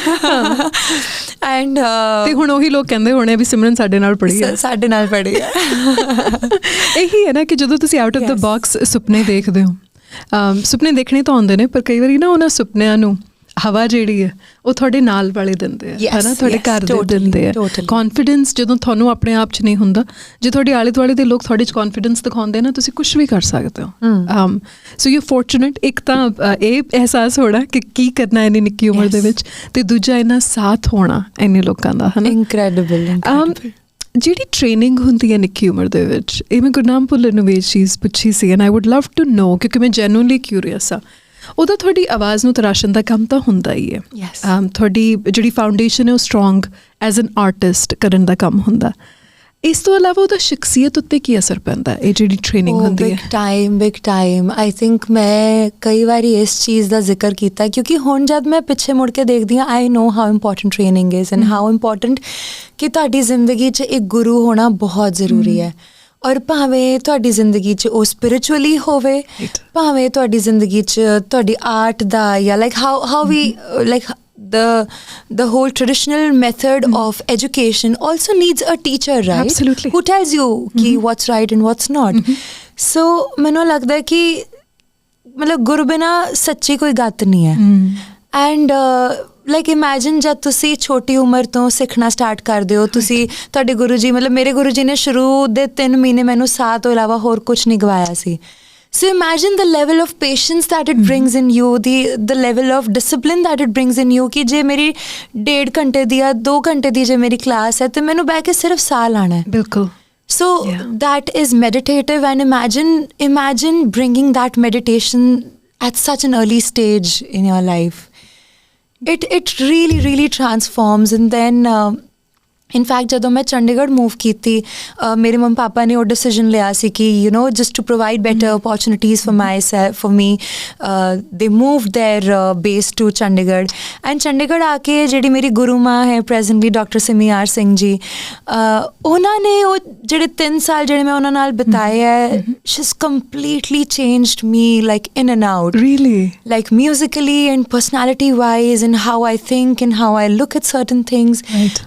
and ਤੇ ਹੁਣ ਉਹੀ ਲੋਕ ਕਹਿੰਦੇ ਹੋਣੇ ਵੀ ਸਿਮਰਨ ਸਾਡੇ ਨਾਲ ਪੜ੍ਹੀ ਹੈ ਇਹੀ ਹੈ ਨਾ ਕਿ ਜਦੋਂ ਤੁਸੀਂ ਆਊਟ ਆਫ ਦ ਬਾਕਸ ਸੁਪਨੇ ਦੇਖਦੇ ਹੋ ਸੁਪਨੇ ਦੇਖਣੇ ਤਾਂ ਆਉਂਦੇ ਨੇ ਪਰ ਕਈ ਵਾਰੀ ਨਾ ਉਹਨਾਂ ਸੁਪਨਿਆਂ ਨੂੰ ਹਵਾ ਜਿਹੜੀ ਹੈ ਉਹ ਤੁਹਾਡੇ ਨਾਲ ਵਾਲੇ ਦਿੰਦੇ ਆ ਹੈ ਨਾ ਤੁਹਾਡੇ ਘਰ ਦੇ ਦਿੰਦੇ ਆ ਕੌਨਫੀਡੈਂਸ ਜਦੋਂ ਤੁਹਾਨੂੰ ਆਪਣੇ ਆਪ 'ਚ ਨਹੀਂ ਹੁੰਦਾ ਜੇ ਤੁਹਾਡੇ ਆਲੇ ਦੁਆਲੇ ਦੇ ਲੋਕ ਤੁਹਾਡੇ 'ਚ ਕੌਨਫੀਡੈਂਸ ਦਿਖਾਉਂਦੇ ਨਾ ਤੁਸੀਂ ਕੁਛ ਵੀ ਕਰ ਸਕਦੇ ਹੋ. ਸੋ ਯੂ ਫੋਰਚੂਨੇਟ ਇੱਕ ਤਾਂ ਇਹ ਅਹਿਸਾਸ ਹੋਣਾ ਕਿ ਕੀ ਕਰਨਾ ਇੰਨੀ ਨਿੱਕੀ ਉਮਰ ਦੇ ਵਿੱਚ ਅਤੇ ਦੂਜਾ ਇੰਨਾ ਸਾਥ ਹੋਣਾ ਇੰਨੇ ਲੋਕਾਂ ਦਾ ਹੈ ਨਾ. ਇਨਕ੍ਰੈਡੀਬਲ. ਜਿਹੜੀ ਟ੍ਰੇਨਿੰਗ ਹੁੰਦੀ ਹੈ ਨਿੱਕੀ ਉਮਰ ਦੇ ਵਿੱਚ ਇਹ ਮੈਂ ਗੁਰਨਾਮ ਭੁੱਲਰ ਨੂੰ ਇਹ ਚੀਜ਼ ਪੁੱਛੀ ਸੀ and I would love to know ਕਿਉਂਕਿ ਮੈਂ ਜੈਨੂਅਨਲੀ ਕਿਊਰੀਅਸ ਹਾਂ ਉਹਦਾ ਤੁਹਾਡੀ ਆਵਾਜ਼ ਨੂੰ ਤਰਾਸ਼ਣ ਦਾ ਕੰਮ ਤਾਂ ਹੁੰਦਾ ਹੀ ਹੈ। ਤੁਹਾਡੀ ਜਿਹੜੀ ਫਾਊਂਡੇਸ਼ਨ ਹੈ ਉਹ ਸਟਰੋਂਗ ਐਜ਼ ਐਨ ਆਰਟਿਸਟ ਕਰਨ ਦਾ ਕੰਮ ਹੁੰਦਾ। ਇਸ ਤੋਂ ਇਲਾਵਾ ਉਹਦਾ ਸ਼ਖਸੀਅਤ ਉੱਤੇ ਕੀ ਅਸਰ ਪੈਂਦਾ ਇਹ ਜਿਹੜੀ ਟ੍ਰੇਨਿੰਗ ਹੁੰਦੀ ਹੈ? ਬਿਗ ਟਾਈਮ ਆਈ ਥਿੰਕ ਮੈਂ ਕਈ ਵਾਰੀ ਇਸ ਚੀਜ਼ ਦਾ ਜ਼ਿਕਰ ਕੀਤਾ, ਕਿਉਂਕਿ ਹੁਣ ਜਦ ਮੈਂ ਪਿੱਛੇ ਮੁੜ ਕੇ ਦੇਖਦੀ ਹਾਂ I know how important training is and how important ਕਿ ਤੁਹਾਡੀ ਜ਼ਿੰਦਗੀ 'ਚ ਇੱਕ ਗੁਰੂ ਹੋਣਾ ਬਹੁਤ ਜ਼ਰੂਰੀ ਹੈ। ਔਰ ਭਾਵੇਂ ਤੁਹਾਡੀ ਜ਼ਿੰਦਗੀ 'ਚ ਉਹ ਸਪਿਰਿਚੁਅਲੀ ਹੋਵੇ, ਭਾਵੇਂ ਤੁਹਾਡੀ ਜ਼ਿੰਦਗੀ 'ਚ ਤੁਹਾਡੀ ਆਰਟ ਦਾ ਜਾਂ like how we like the whole traditional method of education also needs a teacher, right? Absolutely. Who tells you ki what's right and what's not. So ਮੈਨੂੰ ਲੱਗਦਾ ਹੈ ਕਿ ਮਤਲਬ ਗੁਰੂ ਬਿਨਾ ਸੱਚੀ ਕੋਈ ਗੱਤ ਨਹੀਂ ਹੈ। ਐਂਡ ਲਾਈਕ ਇਮੈਜਿਨ ਜਦ ਤੁਸੀਂ ਛੋਟੀ ਉਮਰ ਤੋਂ ਸਿੱਖਣਾ ਸਟਾਰਟ ਕਰਦੇ ਹੋ, ਤੁਸੀਂ ਤੁਹਾਡੇ ਗੁਰੂ ਜੀ ਮਤਲਬ ਮੇਰੇ ਗੁਰੂ ਜੀ ਨੇ ਸ਼ੁਰੂ ਦੇ 3 ਮਹੀਨੇ ਮੈਨੂੰ ਸਾਹ ਤੋਂ ਇਲਾਵਾ ਹੋਰ ਕੁਝ ਨਹੀਂ ਗਵਾਇਆ ਸੀ। So imagine the level of patience that it brings in you, the level of discipline that it brings in you कि जे मेरी 1.5 घंटे दी या 2 घंटे दी जे मेरी क्लास है तो मैंने बैठ के सिर्फ साह लाना है। बिल्कुल। So that is meditative, and imagine bringing that meditation at such an early stage in your life. It really transforms. And then in fact ਜਦੋਂ ਮੈਂ ਚੰਡੀਗੜ੍ਹ ਮੂਵ ਕੀਤੀ ਮੇਰੇ ਮੰਮੀ ਪਾਪਾ ਨੇ ਉਹ ਡਿਸੀਜਨ ਲਿਆ ਸੀ ਕਿ you know just to provide better opportunities for me they moved their base to Chandigarh. And Chandigarh ਆ ਕੇ ਜਿਹੜੀ ਮੇਰੀ ਗੁਰੂ ਮਾਂ ਹੈ ਪ੍ਰੈਜ਼ੈਂਟਲੀ ਡਾਕਟਰ ਸਿਮਿਆਰ ਸਿੰਘ ਜੀ, ਉਹਨਾਂ ਨੇ ਉਹ ਜਿਹੜੇ 3 ਸਾਲ ਜਿਹੜੇ ਮੈਂ ਉਹਨਾਂ ਨਾਲ ਬਿਤਾਏ ਹੈ, she is completely changed me like in and out, really like musically and personality wise and how I think and how I look at certain things.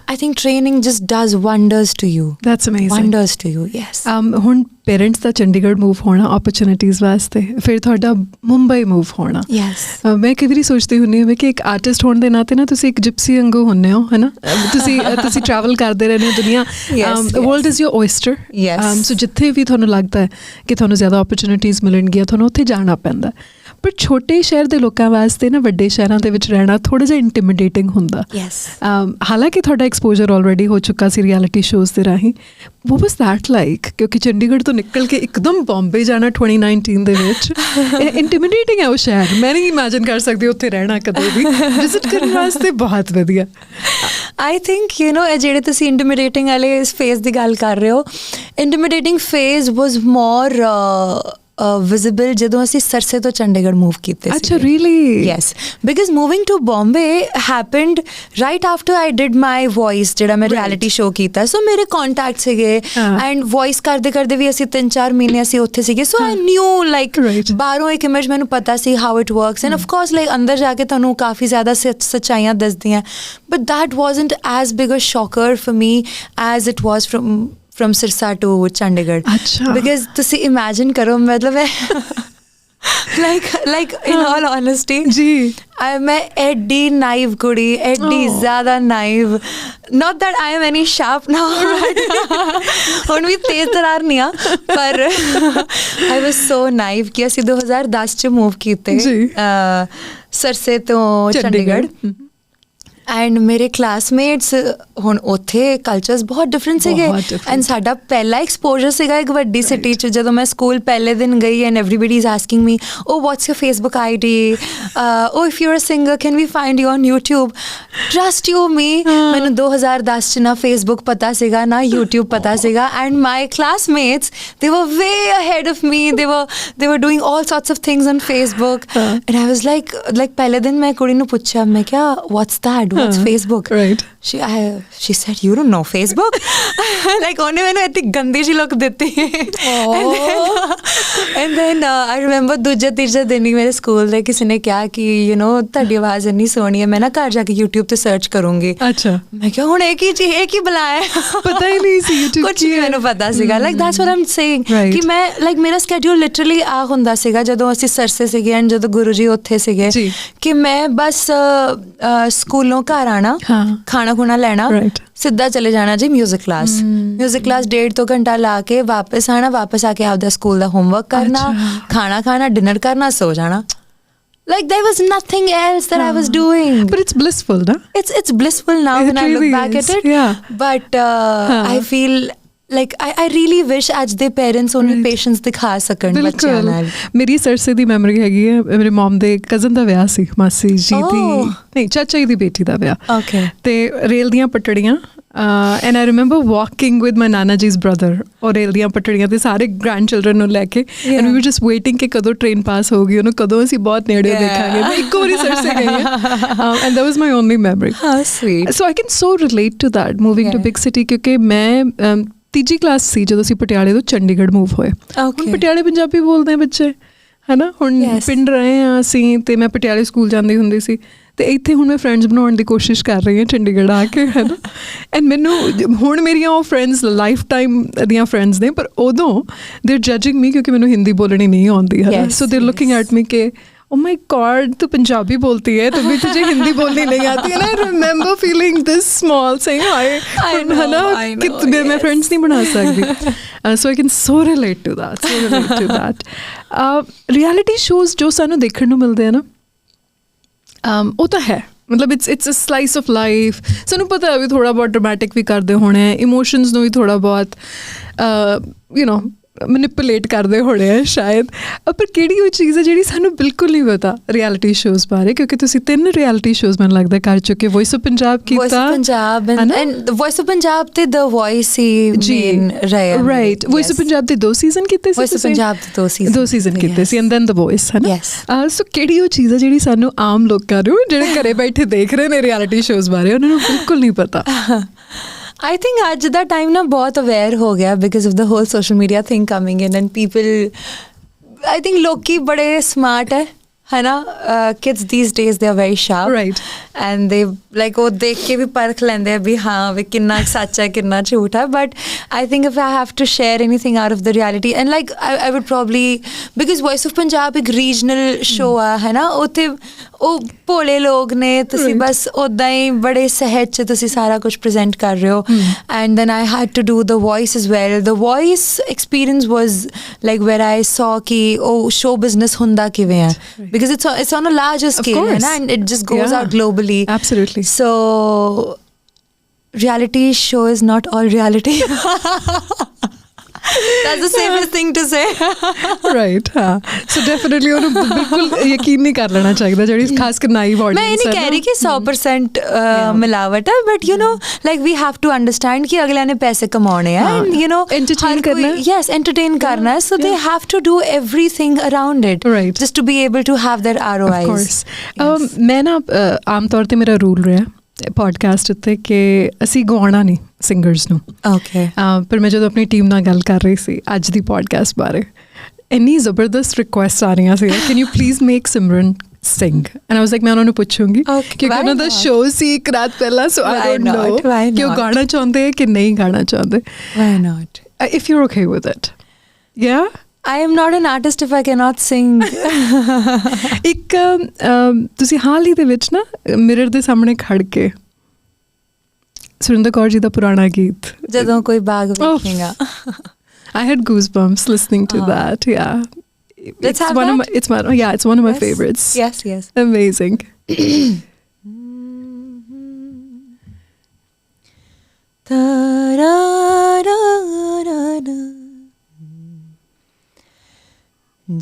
I think training just does wonders to you. That's amazing. Wonders to you, yes. ਹੁਣ ਪੇਰੈਂਟਸ ਦਾ ਚੰਡੀਗੜ੍ਹ ਮੂਵ ਹੋਣਾ ਓਪਰਚੁਨਿਟੀਜ਼ ਵਾਸਤੇ, ਫਿਰ ਤੁਹਾਡਾ ਮੁੰਬਈ ਮੂਵ ਹੋਣਾ। ਯੈਸ। ਮੈਂ ਕਈ ਵਾਰੀ ਸੋਚਦੀ ਹੁੰਦੀ ਹਾਂ ਕਿ ਇੱਕ ਆਰਟਿਸਟ ਹੋਣ ਦੇ ਨਾਤੇ ਨਾ ਤੁਸੀਂ ਇੱਕ ਜਿਪਸੀ ਵਾਂਗੂ ਹੁੰਦੇ ਹੋ, ਹੈ ਨਾ? ਤੁਸੀਂ ਟਰੈਵਲ ਕਰਦੇ ਰਹਿੰਦੇ ਹੋ ਦੁਨੀਆ, ਵਰਲਡ ਇਜ਼ ਯੋਰ ਓਇਸਟਰ। ਸੋ ਜਿੱਥੇ ਵੀ ਤੁਹਾਨੂੰ ਲੱਗਦਾ ਹੈ ਕਿ ਤੁਹਾਨੂੰ ਜ਼ਿਆਦਾ ਓਪਰਚੁਨਿਟੀਜ਼ ਮਿਲਣਗੀਆਂ, ਤੁਹਾਨੂੰ ਉੱਥੇ ਜਾਣਾ ਪੈਂਦਾ। ਪਰ ਛੋਟੇ ਸ਼ਹਿਰ ਦੇ ਲੋਕਾਂ ਵਾਸਤੇ ਨਾ ਵੱਡੇ ਸ਼ਹਿਰਾਂ ਦੇ ਵਿੱਚ ਰਹਿਣਾ ਥੋੜ੍ਹਾ ਜਿਹਾ ਇੰਟੀਮੀਡੇਟਿੰਗ ਹੁੰਦਾ। ਹਾਲਾਂਕਿ ਤੁਹਾਡਾ ਐਕਸਪੋਜ਼ਰ ਆਲਰੇਡੀ ਹੋ ਚੁੱਕਾ ਸੀ ਰਿਐਲਿਟੀ ਸ਼ੋਜ਼ ਦੇ ਰਾਹੀਂ। ਵਾਟ ਵਾਸ ਦੈਟ ਲਾਈਕ? ਕਿਉਂਕਿ ਚੰਡੀਗੜ੍ਹ ਤੋਂ ਨਿਕਲ ਕੇ ਇੱਕਦਮ ਬੰਬੇ ਜਾਣਾ 2019 ਦੇ ਵਿੱਚ ਇੰਟੀਮੀਡੇਟਿੰਗ ਹੈ ਉਹ ਸ਼ਹਿਰ। ਮੈਂ ਨਹੀਂ ਇਮੈਜਿਨ ਕਰ ਸਕਦੀ ਉੱਥੇ ਰਹਿਣਾ ਕਦੇ ਵੀ। ਵਿਜ਼ਿਟ ਕਰਨ ਵਾਸਤੇ ਬਹੁਤ ਵਧੀਆ। ਆਈ ਥਿੰਕ ਯੂ ਨੋ ਇਹ ਜਿਹੜੇ ਤੁਸੀਂ ਇੰਟੀਮੀਡੇਟਿੰਗ ਵਾਲੇ ਇਸ ਫੇਜ਼ ਦੀ ਗੱਲ ਕਰ ਰਹੇ ਹੋ, ਇੰਟੀਮੀਡੇਟਿੰਗ ਫੇਜ਼ ਵਾਜ਼ ਮੋਰ visible ਜਦੋਂ ਅਸੀਂ ਸਰਸੇ ਤੋਂ ਚੰਡੀਗੜ੍ਹ ਮੂਵ ਕੀਤੇ ਸੀ। ਅੱਛਾ, really? Yes, because moving to Bombay happened right after I did my Voice, ਜਿਹੜਾ ਮੈਂ ਰਿਐਲਿਟੀ ਸ਼ੋਅ ਕੀਤਾ। ਸੋ ਮੇਰੇ ਕੰਟੈਕਟ ਸੀਗੇ ਐਂਡ ਵੌਇਸ ਕਰਦੇ ਕਰਦੇ ਵੀ ਅਸੀਂ 3-4 ਮਹੀਨੇ ਅਸੀਂ ਉੱਥੇ ਸੀਗੇ। ਸੋ ਆਈ ਨਿਊ ਲਾਈਕ ਬਾਹਰੋਂ ਇੱਕ ਇਮੇਜ ਮੈਨੂੰ ਪਤਾ ਸੀ how it works, and of course like ਅੰਦਰ ਜਾ ਕੇ ਤੁਹਾਨੂੰ ਕਾਫੀ ਜ਼ਿਆਦਾ ਸੱਚਾਈਆਂ ਦੱਸਦੀਆਂ। But that wasn't as big a shocker for me as it was from Sirsa to Chandigarh. Achha. Because ਤੁਸੀਂ imagine करो, मतलब like in all honesty जी मैं एडी नाइव कुड़ी, एडी ज़्यादा naive, not that I am any sharp now ਹੁਣ ਵੀ ਤੇਜ਼ ਤਰਾਰ ਨਹੀਂ ਆ, ਪਰ I was so naive ਕਿ ਅਸੀਂ 2010 ਚ ਮੂਵ ਕੀਤੇ ਸਰਸੇ ਤੋਂ ਚੰਡੀਗੜ੍ਹ। ਐਂਡ ਮੇਰੇ ਕਲਾਸਮੇਟਸ ਹੁਣ ਉੱਥੇ ਕਲਚਰਸ ਬਹੁਤ ਡਿਫਰੈਂਟ ਸੀਗੇ, ਐਂਡ ਸਾਡਾ ਪਹਿਲਾ ਐਕਸਪੋਜ਼ਰ ਸੀਗਾ ਇੱਕ ਵੱਡੀ ਸਿਟੀ 'ਚ। ਜਦੋਂ ਮੈਂ ਸਕੂਲ ਪਹਿਲੇ ਦਿਨ ਗਈ and everybody is asking me, oh what's your Facebook ID, oh if you are a singer can we find you on YouTube? Trust you me, ਮੈਨੂੰ 2010 'ਚ ਨਾ ਫੇਸਬੁੱਕ ਪਤਾ ਸੀਗਾ ਨਾ YouTube ਪਤਾ ਸੀਗਾ, ਐਂਡ ਮਾਈ ਕਲਾਸਮੇਟਸ ਦੇ ਵਰ ਵੇ ahead of me, they were doing all sorts of things on Facebook, and I was like ਪਹਿਲੇ ਦਿਨ ਮੈਂ ਕੁੜੀ ਨੂੰ ਪੁੱਛਿਆ, ਮੈਂ ਕਿਹਾ what's that, what's Facebook? Right. She said, you don't know Facebook? Like ਉਹਨੇ ਮੈਨੂੰ ਇੱਥੇ ਗੰਦੀ ਜਿਹੀ ਲੁੱਕ ਦਿੱਤੀ। and then I remember ਦੂਜੇ ਤੀਜੇ ਦਿਨ ਹੀ ਮੇਰੇ ਸਕੂਲ ਦੇ ਕਿਸੇ ਨੇ ਕਿਹਾ ਕਿ ਯੂ ਨੋ ਤੁਹਾਡੀ ਆਵਾਜ਼ ਇੰਨੀ ਸੋਹਣੀ ਹੈ, ਮੈਂ ਨਾ ਘਰ ਜਾ ਕੇ YouTube ਤੇ ਸਰਚ ਕਰੂੰਗੀ। ਅੱਛਾ। ਮੈਂ ਕਿਹਾ ਹੁਣ ਇਹ ਕੀ ਬੁਲਾਇਆ, ਪਤਾ ਹੀ ਨਹੀਂ ਸੀ YouTube ਕੁਝ ਨਹੀਂ ਮੈਨੂੰ ਪਤਾ ਸੀਗਾ। Like that's what Aam saying ਕਿ ਮੈਂ ਲਾਈਕ ਮੇਰਾ ਸਕੈਡਿਊਲ ਲਿਟਰਲੀ ਆ ਹੁੰਦਾ ਸੀਗਾ ਜਦੋਂ ਅਸੀਂ ਸਰਸੇ ਸੀਗੇ ਐਂਡ ਜਦੋਂ ਗੁਰੂ ਜੀ ਉੱਥੇ ਸੀਗੇ, ਕਿ ਮੈਂ ਬਸ ਸਕੂਲੋਂ ਘਰ ਆਣਾ, ਖਾਣਾ ਖੁਣਾ ਲੈਣਾ, ਸਿੱਧਾ ਚਲੇ ਜਾਣਾ ਜੀ ਮਿਊਜ਼ਿਕ ਕਲਾਸ 1.5-2 ਘੰਟਾ ਲਾ ਕੇ ਵਾਪਸ ਆਣਾ, ਵਾਪਸ ਆ ਕੇ ਆਪਦਾ ਸਕੂਲ ਦਾ ਹੋਮਵਰਕ ਕਰਨਾ, ਖਾਣਾ ਖਾਣਾ, ਡਿਨਰ ਕਰਨਾ, ਸੋ ਜਾਣਾ। Like there was nothing else that I was doing. But it's blissful, no? It's blissful now when I look back at it. Yeah. But I feel like I really wish ਅੱਜ ਦੇ ਪੇਰੈਂਟਸ ਉਹਨੂੰ ਪੇਸ਼ੈਂਸ ਦਿਖਾ ਸਕਣ ਬੱਚਿਆਂ ਨਾਲ। ਮੇਰੀ ਸਰਸੇ ਦੀ ਮੈਮਰੀ ਹੈਗੀ ਹੈ, ਮੇਰੇ ਮਮ ਦੇ ਕਜ਼ਨ ਦਾ ਵਿਆਹ ਸੀ, ਮਾਸੀ ਜੀ ਦੀ ਨਹੀਂ ਚਾਚਾ ਜੀ ਦੀ ਬੇਟੀ ਦਾ ਵਿਆਹ। ਓਕੇ। ਤੇ ਰੇਲ ਦੀਆਂ ਪਟੜੀਆਂ and I remember walking with my ਨਾਨਾ ਜੀ's brother, ਔਰ ਰੇਲ ਦੀਆਂ ਪਟੜੀਆਂ ਤੇ ਸਾਰੇ ਗ੍ਰੈਂਡ ਚਿਲਡਰਨ ਨੂੰ ਲੈ ਕੇ, ਐਂਡ ਵੀ ਵਰ ਜਸਟ ਵੇਟਿੰਗ ਕਿ ਕਦੋਂ ਟ੍ਰੇਨ ਪਾਸ ਹੋਊਗੀ, ਉਹਨੂੰ ਕਦੋਂ ਅਸੀਂ ਬਹੁਤ ਨੇੜੇ ਦੇਖਾਂਗੇ। ਮੈਂ ਇੱਕ ਵਾਰੀ ਸਰਸੇ ਗਈ ਹਾਂ and that was my only memory. How sweet. So I can so relate to that moving to big city, ਕਿਉਂਕਿ ਮੈਂ ਤੀਜੀ ਕਲਾਸ ਸੀ ਜਦੋਂ ਅਸੀਂ ਪਟਿਆਲੇ ਤੋਂ ਚੰਡੀਗੜ੍ਹ ਮੂਵ ਹੋਏ। ਹੁਣ ਪਟਿਆਲੇ ਪੰਜਾਬੀ ਬੋਲਦੇ ਆ ਬੱਚੇ, ਹੈ ਨਾ। ਹੁਣ ਪਿੰਡ ਰਹੇ ਹਾਂ ਅਸੀਂ, ਅਤੇ ਮੈਂ ਪਟਿਆਲੇ ਸਕੂਲ ਜਾਂਦੀ ਹੁੰਦੀ ਸੀ, ਅਤੇ ਇੱਥੇ ਹੁਣ ਮੈਂ ਫਰੈਂਡਸ ਬਣਾਉਣ ਦੀ ਕੋਸ਼ਿਸ਼ ਕਰ ਰਹੀ ਹਾਂ ਚੰਡੀਗੜ੍ਹ ਆ ਕੇ, ਹੈ ਨਾ। ਐਂਡ ਮੈਨੂੰ ਹੁਣ ਮੇਰੀਆਂ ਉਹ ਫਰੈਂਡਸ ਲਾਈਫ ਟਾਈਮ ਦੀਆਂ ਫਰੈਂਡਸ ਨੇ, ਪਰ ਉਦੋਂ ਦੇ ਆਰ ਜੱਜਿੰਗ ਮੀ ਕਿਉਂਕਿ ਮੈਨੂੰ ਹਿੰਦੀ ਬੋਲਣੀ ਨਹੀਂ ਆਉਂਦੀ ਹੈ। ਸੋ ਦੇ ਆਰ ਲੁਕਿੰਗ ਐਟ ਮੀ ਕਿ oh my God, तू पंजाबी बोलती है, तो भी तुझे हिंदी बोलनी नहीं आती है ना। I remember feeling this small, saying है ना कि मैं friends नहीं बना सकती। So I can so relate to that. Reality shows जो सानू देखने ਨੂੰ ਮਿਲਦੇ ਆ ਨਾ, ਉਹ ਤਾਂ ਹੈ, ਮਤਲਬ it's a slice of life। ਸਾਨੂੰ ਪਤਾ ਹੈ ਵੀ ਥੋੜ੍ਹਾ ਬਹੁਤ ਡਰਾਮੈਟਿਕ ਵੀ ਕਰਦੇ ਹੋਣੇ, ਇਮੋਸ਼ਨਸ ਨੂੰ ਵੀ ਥੋੜ੍ਹਾ ਬਹੁਤ ਮੈਨੀਪੂਲੇਟ ਕਰਦੇ ਹੋਣੇ ਆ ਸ਼ਾਇਦ, ਪਰ ਕਿਹੜੀ ਉਹ ਚੀਜ਼ ਹੈ ਜਿਹੜੀ ਸਾਨੂੰ ਬਿਲਕੁਲ ਨਹੀਂ ਪਤਾ ਰਿਐਲਿਟੀ ਸ਼ੋਜ਼ ਬਾਰੇ? ਕਿਉਂਕਿ ਤੁਸੀਂ 3 ਰਿਐਲਿਟੀ ਸ਼ੋਜ਼ ਮੈਨੂੰ ਲੱਗਦਾ ਕਰ ਚੁੱਕੇ, ਵੌਇਸ ਆਫ ਪੰਜਾਬ ਕੀਤਾ, ਵੌਇਸ ਆਫ ਪੰਜਾਬ ਤੇ ਦ ਵੌਇਸ ਹੀ ਮੇਨ ਰਹੇ। ਰਾਈਟ, ਵੌਇਸ ਆਫ ਪੰਜਾਬ ਦੇ 2 ਸੀਜ਼ਨ ਕੀਤੇ ਸੀ, ਵੌਇਸ ਆਫ ਪੰਜਾਬ ਦੇ 2 ਸੀਜ਼ਨ ਕੀਤੇ ਸੀ, ਐਂਡ ਦੈਨ ਦ ਵੌਇਸ, ਹੈ ਨਾ। ਸੋ ਕਿਹੜੀ ਉਹ ਚੀਜ਼ ਹੈ ਜਿਹੜੀ ਸਾਨੂੰ ਆਮ ਲੋਕਾਂ ਨੂੰ ਜਿਹੜੇ ਘਰੇ ਬੈਠੇ ਦੇਖ ਰਹੇ ਨੇ ਰਿਐਲਿਟੀ ਸ਼ੋਜ਼ ਬਾਰੇ, ਉਹਨਾਂ ਨੂੰ ਬਿਲਕੁਲ ਨਹੀਂ ਪਤਾ? I think ਅੱਜ ਦਾ ਟਾਈਮ ਨਾ ਬਹੁਤ ਅਵੇਅਰ ਹੋ ਗਿਆ because of the hole social media thing coming in, and people I think ਲੋਕੀ ਬੜੇ ਸਮਾਰਟ ਹੈ ਨਾ। Kids these days they are very sharp, right, and ਦੇ ਲਾਈਕ ਉਹ ਦੇਖ ਕੇ ਵੀ ਪਰਖ ਲੈਂਦੇ ਆ ਵੀ ਹਾਂ ਵੀ ਕਿੰਨਾ ਸੱਚ ਹੈ ਕਿੰਨਾ ਝੂਠ ਹੈ। But I think if I have to share anything out of the reality, and like I would probably, because Voice of Punjab ਇੱਕ ਰੀਜਨਲ ਸ਼ੋ ਆ, ਹੈ ਨਾ। ਉੱਥੇ ਉਹ ਭੋਲੇ ਲੋਕ ਨੇ, ਤੁਸੀਂ ਬਸ ਉੱਦਾਂ ਹੀ ਬੜੇ ਸਹਿਜ 'ਚ ਤੁਸੀਂ ਸਾਰਾ ਕੁਛ ਪ੍ਰਜੈਂਟ ਕਰ ਰਹੇ ਹੋ। And then I had to do the Voice as well. The Voice experience was like where I saw ਕਿ ਉਹ ਸ਼ੋ ਬਿਜ਼ਨਸ ਹੁੰਦਾ ਕਿਵੇਂ ਹੈ, because it's on a larger scale, and it just goes out globally. Absolutely. So reality show is not all reality. That's the safest thing to say. Right, हाँ. So definitely ਉਹਨੂੰ ਬਿਲਕੁਲ ਯਕੀਨ ਨਹੀਂ ਕਰ ਲੈਣਾ ਚਾਹੀਦਾ, ਜਿਹੜੀ ਖਾਸ ਕਰ ਨਾਈਵ ਆਡੀਅנס ਹੈ। ਮੈਂ ਇਹ ਨਹੀਂ ਕਹਿ ਰਹੀ ਕਿ 100% ਮਿਲਾਵਟ ਹੈ, but you know like we have to understand ਕਿ ਅਗਲਿਆਂ ਨੇ ਪੈਸੇ ਕਮਾਉਣੇ ਆ, ਐਂਡ ਯੂ ਨੋ entertain ਕਰਨਾ ਹੈ। Yes, entertain ਕਰਨਾ ਹੈ, so they have to do everything around it, right, just to be able to have their ROIs. Of course. ਮੈਂ ਨਾ ਆਮ ਤੌਰ ਤੇ ਮੇਰਾ ਰੂਲ ਰਿਹਾ ਪੋਡਕਾਸਟ ਉੱਤੇ ਕਿ ਅਸੀਂ ਗਵਾਉਣਾ ਨਹੀਂ ਸਿੰਗਰਸ ਨੂੰ। ਓਕੇ। ਪਰ ਮੈਂ ਜਦੋਂ ਆਪਣੀ ਟੀਮ ਨਾਲ ਗੱਲ ਕਰ ਰਹੀ ਸੀ ਅੱਜ ਦੀ ਪੋਡਕਾਸਟ ਬਾਰੇ, ਇੰਨੀ ਜ਼ਬਰਦਸਤ ਰਿਕੁਐਸਟ ਆ ਰਹੀਆਂ ਸੀ, can you please make Simran sing, and I was like ਮੈਂ ਉਹਨਾਂ ਨੂੰ ਪੁੱਛੂੰਗੀ ਕਿਉਂਕਿ ਉਹਨਾਂ ਦਾ ਸ਼ੋਅ ਸੀ ਇੱਕ ਰਾਤ ਪਹਿਲਾਂ, so I don't know ਕਿ ਉਹ ਗਾਣਾ ਚਾਹੁੰਦੇ ਹੈ ਕਿ ਨਹੀਂ ਗਾਣਾ ਚਾਹੁੰਦੇ। Why not? If you're okay with it. Yeah? I am not an artist if I cannot sing. ਇੱਕ ਤੁਸੀਂ ਹਾਲ ਹੀ ਦੇ ਵਿੱਚ ਨਾ ਮਿਰਰ ਦੇ ਸਾਹਮਣੇ ਖੜ ਕੇ ਸੁਰਿੰਦਰ ਕੌਰ ਜੀ ਦਾ ਪੁਰਾਣਾ ਗੀਤ ਜਦੋਂ ਕੋਈ ਬਾਗ ਵੇਖੇਗਾ, I had goosebumps listening to that. Yeah. Let's have that. It's one of my favorites. Yes. Amazing.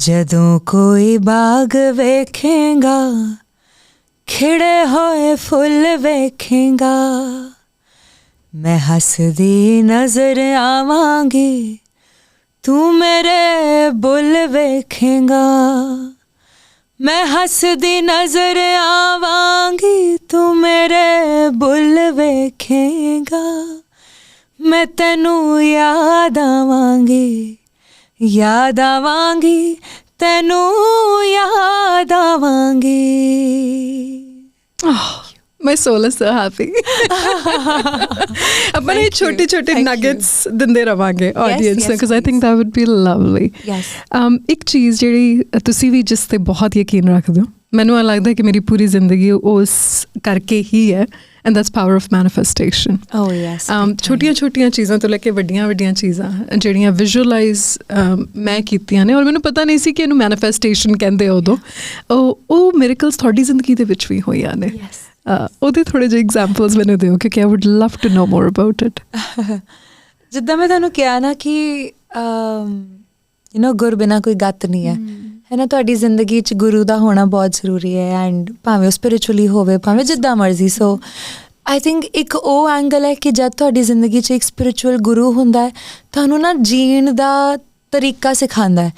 ਜਦੋਂ ਕੋਈ ਬਾਗ ਵੇਖੇਗਾ, ਖਿੜੇ ਹੋਏ ਫੁੱਲ ਵੇਖੇਗਾ, ਮੈਂ ਹੱਸਦੀ ਨਜ਼ਰ ਆਵਾਂਗੀ, ਤੂੰ ਮੇਰੇ ਬੁੱਲ ਵੇਖੇਗਾ। ਮੈਂ ਹੱਸਦੀ ਨਜ਼ਰ ਆਵਾਂਗੀ, ਤੂੰ ਮੇਰੇ ਬੁੱਲ ਵੇਖੇਗਾ, ਮੈਂ ਤੈਨੂੰ ਯਾਦ ਆਵਾਂਗੀ, ਯਾਦ ਆਵਾਂਗੀ, ਤੈਨੂੰ ਯਾਦ ਆਵਾਂਗੀ। My soul is so happy. ਆਪਾਂ ਨੇ ਛੋਟੇ ਛੋਟੇ ਨਗੇਟਸ ਦਿੰਦੇ ਰਵਾਂਗੇ ਆਡੀਅנס ਨੂੰ, because I think that would be lovely. ਇੱਕ ਚੀਜ਼ ਜਿਹੜੀ ਤੁਸੀਂ ਵੀ ਜਿਸ 'ਤੇ ਬਹੁਤ ਯਕੀਨ ਰੱਖਦੇ ਹੋ, ਮੈਨੂੰ ਇਹ ਲੱਗਦਾ ਕਿ ਮੇਰੀ ਪੂਰੀ ਜ਼ਿੰਦਗੀ ਉਸ ਕਰਕੇ ਹੀ ਹੈ, and that's power of manifestation. Oh yes. ਛੋਟੀਆਂ ਛੋਟੀਆਂ ਚੀਜ਼ਾਂ ਤੋਂ ਲੈ ਕੇ ਵੱਡੀਆਂ ਵੱਡੀਆਂ ਚੀਜ਼ਾਂ ਜਿਹੜੀਆਂ ਵਿਜ਼ੂਅਲਾਈਜ਼ ਮੈਂ ਕੀਤੀਆਂ ਨੇ, ਔਰ ਮੈਨੂੰ ਪਤਾ ਨਹੀਂ ਸੀ ਕਿ ਇਹਨੂੰ ਮੈਨੀਫੈਸਟੇਸ਼ਨ ਕਹਿੰਦੇ ਉਦੋਂ, ਉਹ ਮਿਰੇਕਲਸ ਤੁਹਾਡੀ ਜ਼ਿੰਦਗੀ ਦੇ ਵਿੱਚ ਵੀ ਹੋਈਆਂ ਨੇ। ਉਹਦੇ ਥੋੜ੍ਹੇ ਜਿਹੇ ਐਗਜ਼ਾਮਪਲਸ ਮੈਨੂੰ ਦਿਓ, ਕਿਉਂਕਿ I would love to know more about it. ਜਿੱਦਾਂ ਮੈਂ ਤੁਹਾਨੂੰ ਕਿਹਾ ਨਾ ਕਿ ਗੁਰ ਬਿਨਾਂ ਕੋਈ ਗੱਤ ਨਹੀਂ ਹੈ ਨਾ। ਤੁਹਾਡੀ ਜ਼ਿੰਦਗੀ 'ਚ ਗੁਰੂ ਦਾ ਹੋਣਾ ਬਹੁਤ ਜ਼ਰੂਰੀ ਹੈ, ਐਂਡ ਭਾਵੇਂ ਉਹ ਸਪਿਰਿਚੁਅਲੀ ਹੋਵੇ ਭਾਵੇਂ ਜਿੱਦਾਂ ਮਰਜ਼ੀ। ਸੋ ਆਈ ਥਿੰਕ ਇੱਕ ਉਹ ਐਂਗਲ ਹੈ ਕਿ ਜਦ ਤੁਹਾਡੀ ਜ਼ਿੰਦਗੀ 'ਚ ਇੱਕ ਸਪਿਰਿਚੁਅਲ ਗੁਰੂ ਹੁੰਦਾ ਹੈ, ਤੁਹਾਨੂੰ ਨਾ ਜੀਣ ਦਾ ਤਰੀਕਾ ਸਿਖਾਉਂਦਾ ਹੈ।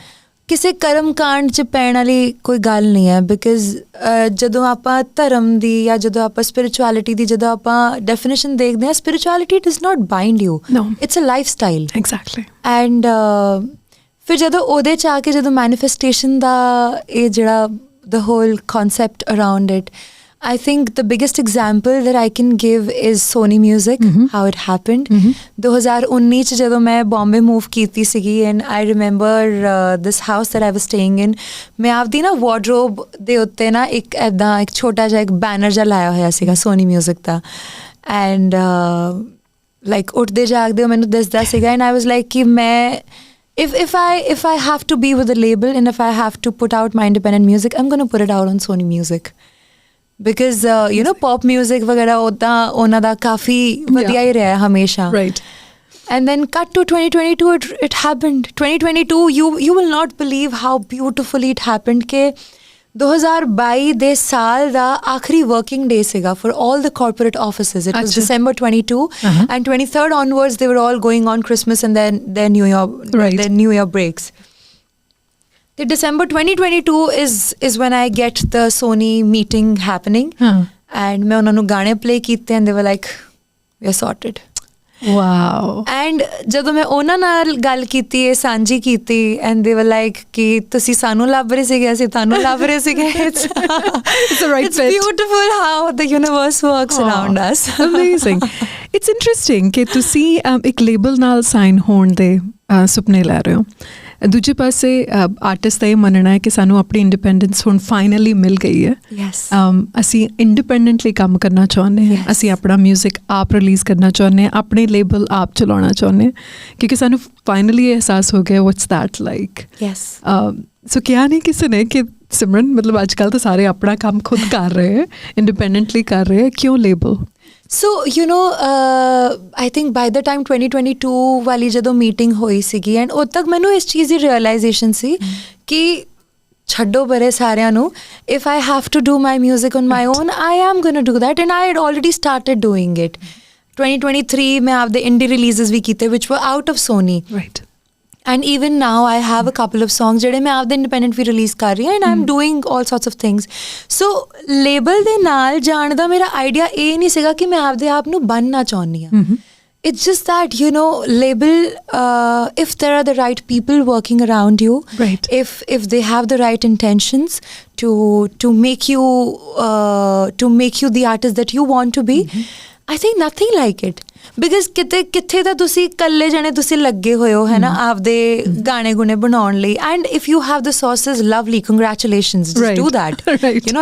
ਕਿਸੇ ਕਰਮ ਕਾਂਡ 'ਚ ਪੈਣ ਵਾਲੀ ਕੋਈ ਗੱਲ ਨਹੀਂ ਹੈ, ਬਿਕਾਜ਼ ਜਦੋਂ ਆਪਾਂ ਧਰਮ ਦੀ ਜਾਂ ਜਦੋਂ ਆਪਾਂ ਸਪਿਰਿਚੁਅਲਿਟੀ ਦੀ ਜਦੋਂ ਆਪਾਂ ਡੈਫੀਨੇਸ਼ਨ ਦੇਖਦੇ ਹਾਂ, spirituality does not bind you, it's a lifestyle. Exactly. And ਫਿਰ ਜਦੋਂ ਉਹਦੇ 'ਚ ਆ ਕੇ ਜਦੋਂ ਮੈਨੀਫੈਸਟੇਸ਼ਨ ਦਾ ਇਹ ਜਿਹੜਾ ਦ hole concept around it, I think the biggest example that I can give is Sony Music, how it happened. 2019 ਚ ਜਦੋਂ ਮੈਂ ਬੰਬੇ ਮੂਵ ਕੀਤੀ ਸੀਗੀ, and I remember this house that I was staying in, ਮੈਂ ਆਪਦੀ ਨਾ ਵਾਰਡਰੋਬ ਦੇ ਉੱਤੇ ਨਾ ਇੱਕ ਇੱਦਾਂ ਇੱਕ ਛੋਟਾ ਜਿਹਾ ਇੱਕ ਬੈਨਰ ਜਿਹਾ ਲਾਇਆ ਹੋਇਆ ਸੀਗਾ Sony Music the, and like ਉੱਠਦੇ ਜਾਗਦੇ ਉਹ ਮੈਨੂੰ ਦੱਸਦਾ ਸੀਗਾ, and I was like ਕਿ ਮੈਂ if I have to be with a label and if I have to put out my independent music, I'm going to put it out on Sony Music. Because pop music ਵਗੈਰਾ ਉੱਦਾਂ ਉਹਨਾਂ ਦਾ ਕਾਫੀ ਵਧੀਆ ਹੀ ਰਿਹਾ ਹਮੇਸ਼ਾ। Right. And then cut to 2022, it happened. 2022, you will not believe how beautifully it happened ਕਿ 2022 ਦੇ ਸਾਲ ਦਾ ਆਖਰੀ working day ਸੀਗਾ for all the corporate offices. It was December 22 and 23rd onwards they were all going on Christmas and then their New Year breaks. The December 2022 is when I get the Sony meeting happening, and मैं उन्होंने गाने play कीते and they were like, we are sorted. Wow. And ਜਦੋਂ ਮੈਂ ਉਹਨਾਂ ਨਾਲ ਗੱਲ ਕੀਤੀ ਹੈ ਸਾਂਝੀ ਕੀਤੀ, and they were like ਕਿ ਤੁਸੀਂ ਸਾਨੂੰ ਲੱਭ ਰਹੇ ਸੀਗੇ ਅਸੀਂ ਤੁਹਾਨੂੰ ਲੱਭ ਰਹੇ ਸੀਗੇ। It's the right it's fit. Beautiful how the universe works around us. Amazing. It's interesting ਕਿ ਤੁਸੀਂ ਇੱਕ ਲੇਬਲ ਨਾਲ ਸਾਈਨ ਹੋਣ ਦੇ ਸੁਪਨੇ ਲੈ ਰਹੇ ਹੋ। ਦੂਜੇ ਪਾਸੇ ਆਰਟਿਸਟ ਦਾ ਇਹ ਮੰਨਣਾ ਹੈ ਕਿ ਸਾਨੂੰ ਆਪਣੀ ਇੰਡੀਪੈਂਡੈਂਸ ਹੁਣ ਫਾਈਨਲੀ ਮਿਲ ਗਈ ਹੈ। ਅਸੀਂ ਇੰਡੀਪੈਂਡੈਂਟਲੀ ਕੰਮ ਕਰਨਾ ਚਾਹੁੰਦੇ ਹਾਂ, ਅਸੀਂ ਆਪਣਾ ਮਿਊਜ਼ਿਕ ਆਪ ਰਿਲੀਜ਼ ਕਰਨਾ ਚਾਹੁੰਦੇ ਹਾਂ, ਆਪਣੇ ਲੇਬਲ ਆਪ ਚਲਾਉਣਾ ਚਾਹੁੰਦੇ ਹਾਂ, ਕਿਉਂਕਿ ਸਾਨੂੰ ਫਾਈਨਲੀ ਇਹ ਅਹਿਸਾਸ ਹੋ ਗਿਆ ਵਾਟਸ ਦੈਟ ਲਾਈਕ। ਸੋ ਕਿਹਾ ਨਹੀਂ ਕਿਸੇ ਨੇ ਕਿ ਸਿਮਰਨ ਮਤਲਬ ਅੱਜ ਕੱਲ੍ਹ ਤਾਂ ਸਾਰੇ ਆਪਣਾ ਕੰਮ ਖੁਦ ਕਰ ਰਹੇ ਹੈ, ਇੰਡੀਪੈਂਡੈਂਟਲੀ ਕਰ ਰਹੇ ਹੈ, ਕਿਉਂ label? So I think by the time 2022 ਵਾਲੀ ਜਦੋਂ ਮੀਟਿੰਗ ਹੋਈ ਸੀਗੀ, ਐਂਡ ਉਦੋਂ ਤੱਕ ਮੈਨੂੰ ਇਸ ਚੀਜ਼ ਦੀ ਰਿਅਲਾਈਜ਼ੇਸ਼ਨ ਸੀ ਕਿ ਛੱਡੋ ਪਰੇ ਸਾਰਿਆਂ ਨੂੰ, if I have to do my music on my own, I am going to do that, and I had already started doing it. 2023 ਮੈਂ ਆਪਦੇ indie releases ਵੀ ਕੀਤੇ which were out of Sony. Right. And even now I have a couple of songs ਜਿਹੜੇ ਮੈਂ ਆਪਦੇ independent ਵੀ release ਕਰ ਰਹੀ ਹਾਂ, and I'm doing all sorts of things. So label ਦੇ ਨਾਲ ਜਾਣ ਦਾ ਮੇਰਾ idea ਇਹ ਨਹੀਂ ਸੀਗਾ ਕਿ ਮੈਂ ਆਪਦੇ ਆਪ ਨੂੰ ਬੰਨ੍ਹਣਾ ਚਾਹੁੰਦੀ ਹਾਂ। It's just that, label, if there are the right people working around you, right. if they have the right intentions to make you the artist that you want to be, I think nothing like it. Because ਕਿੱਥੇ ਤਾਂ ਤੁਸੀਂ ਇਕੱਲੇ ਜਣੇ ਤੁਸੀਂ ਲੱਗੇ ਹੋਏ ਹੋ ਹੈ ਨਾ ਆਪਦੇ ਗਾਣੇ ਗੁਣੇ ਬਣਾਉਣ ਲਈ, and if you have the sources Lovely congratulations, just do that,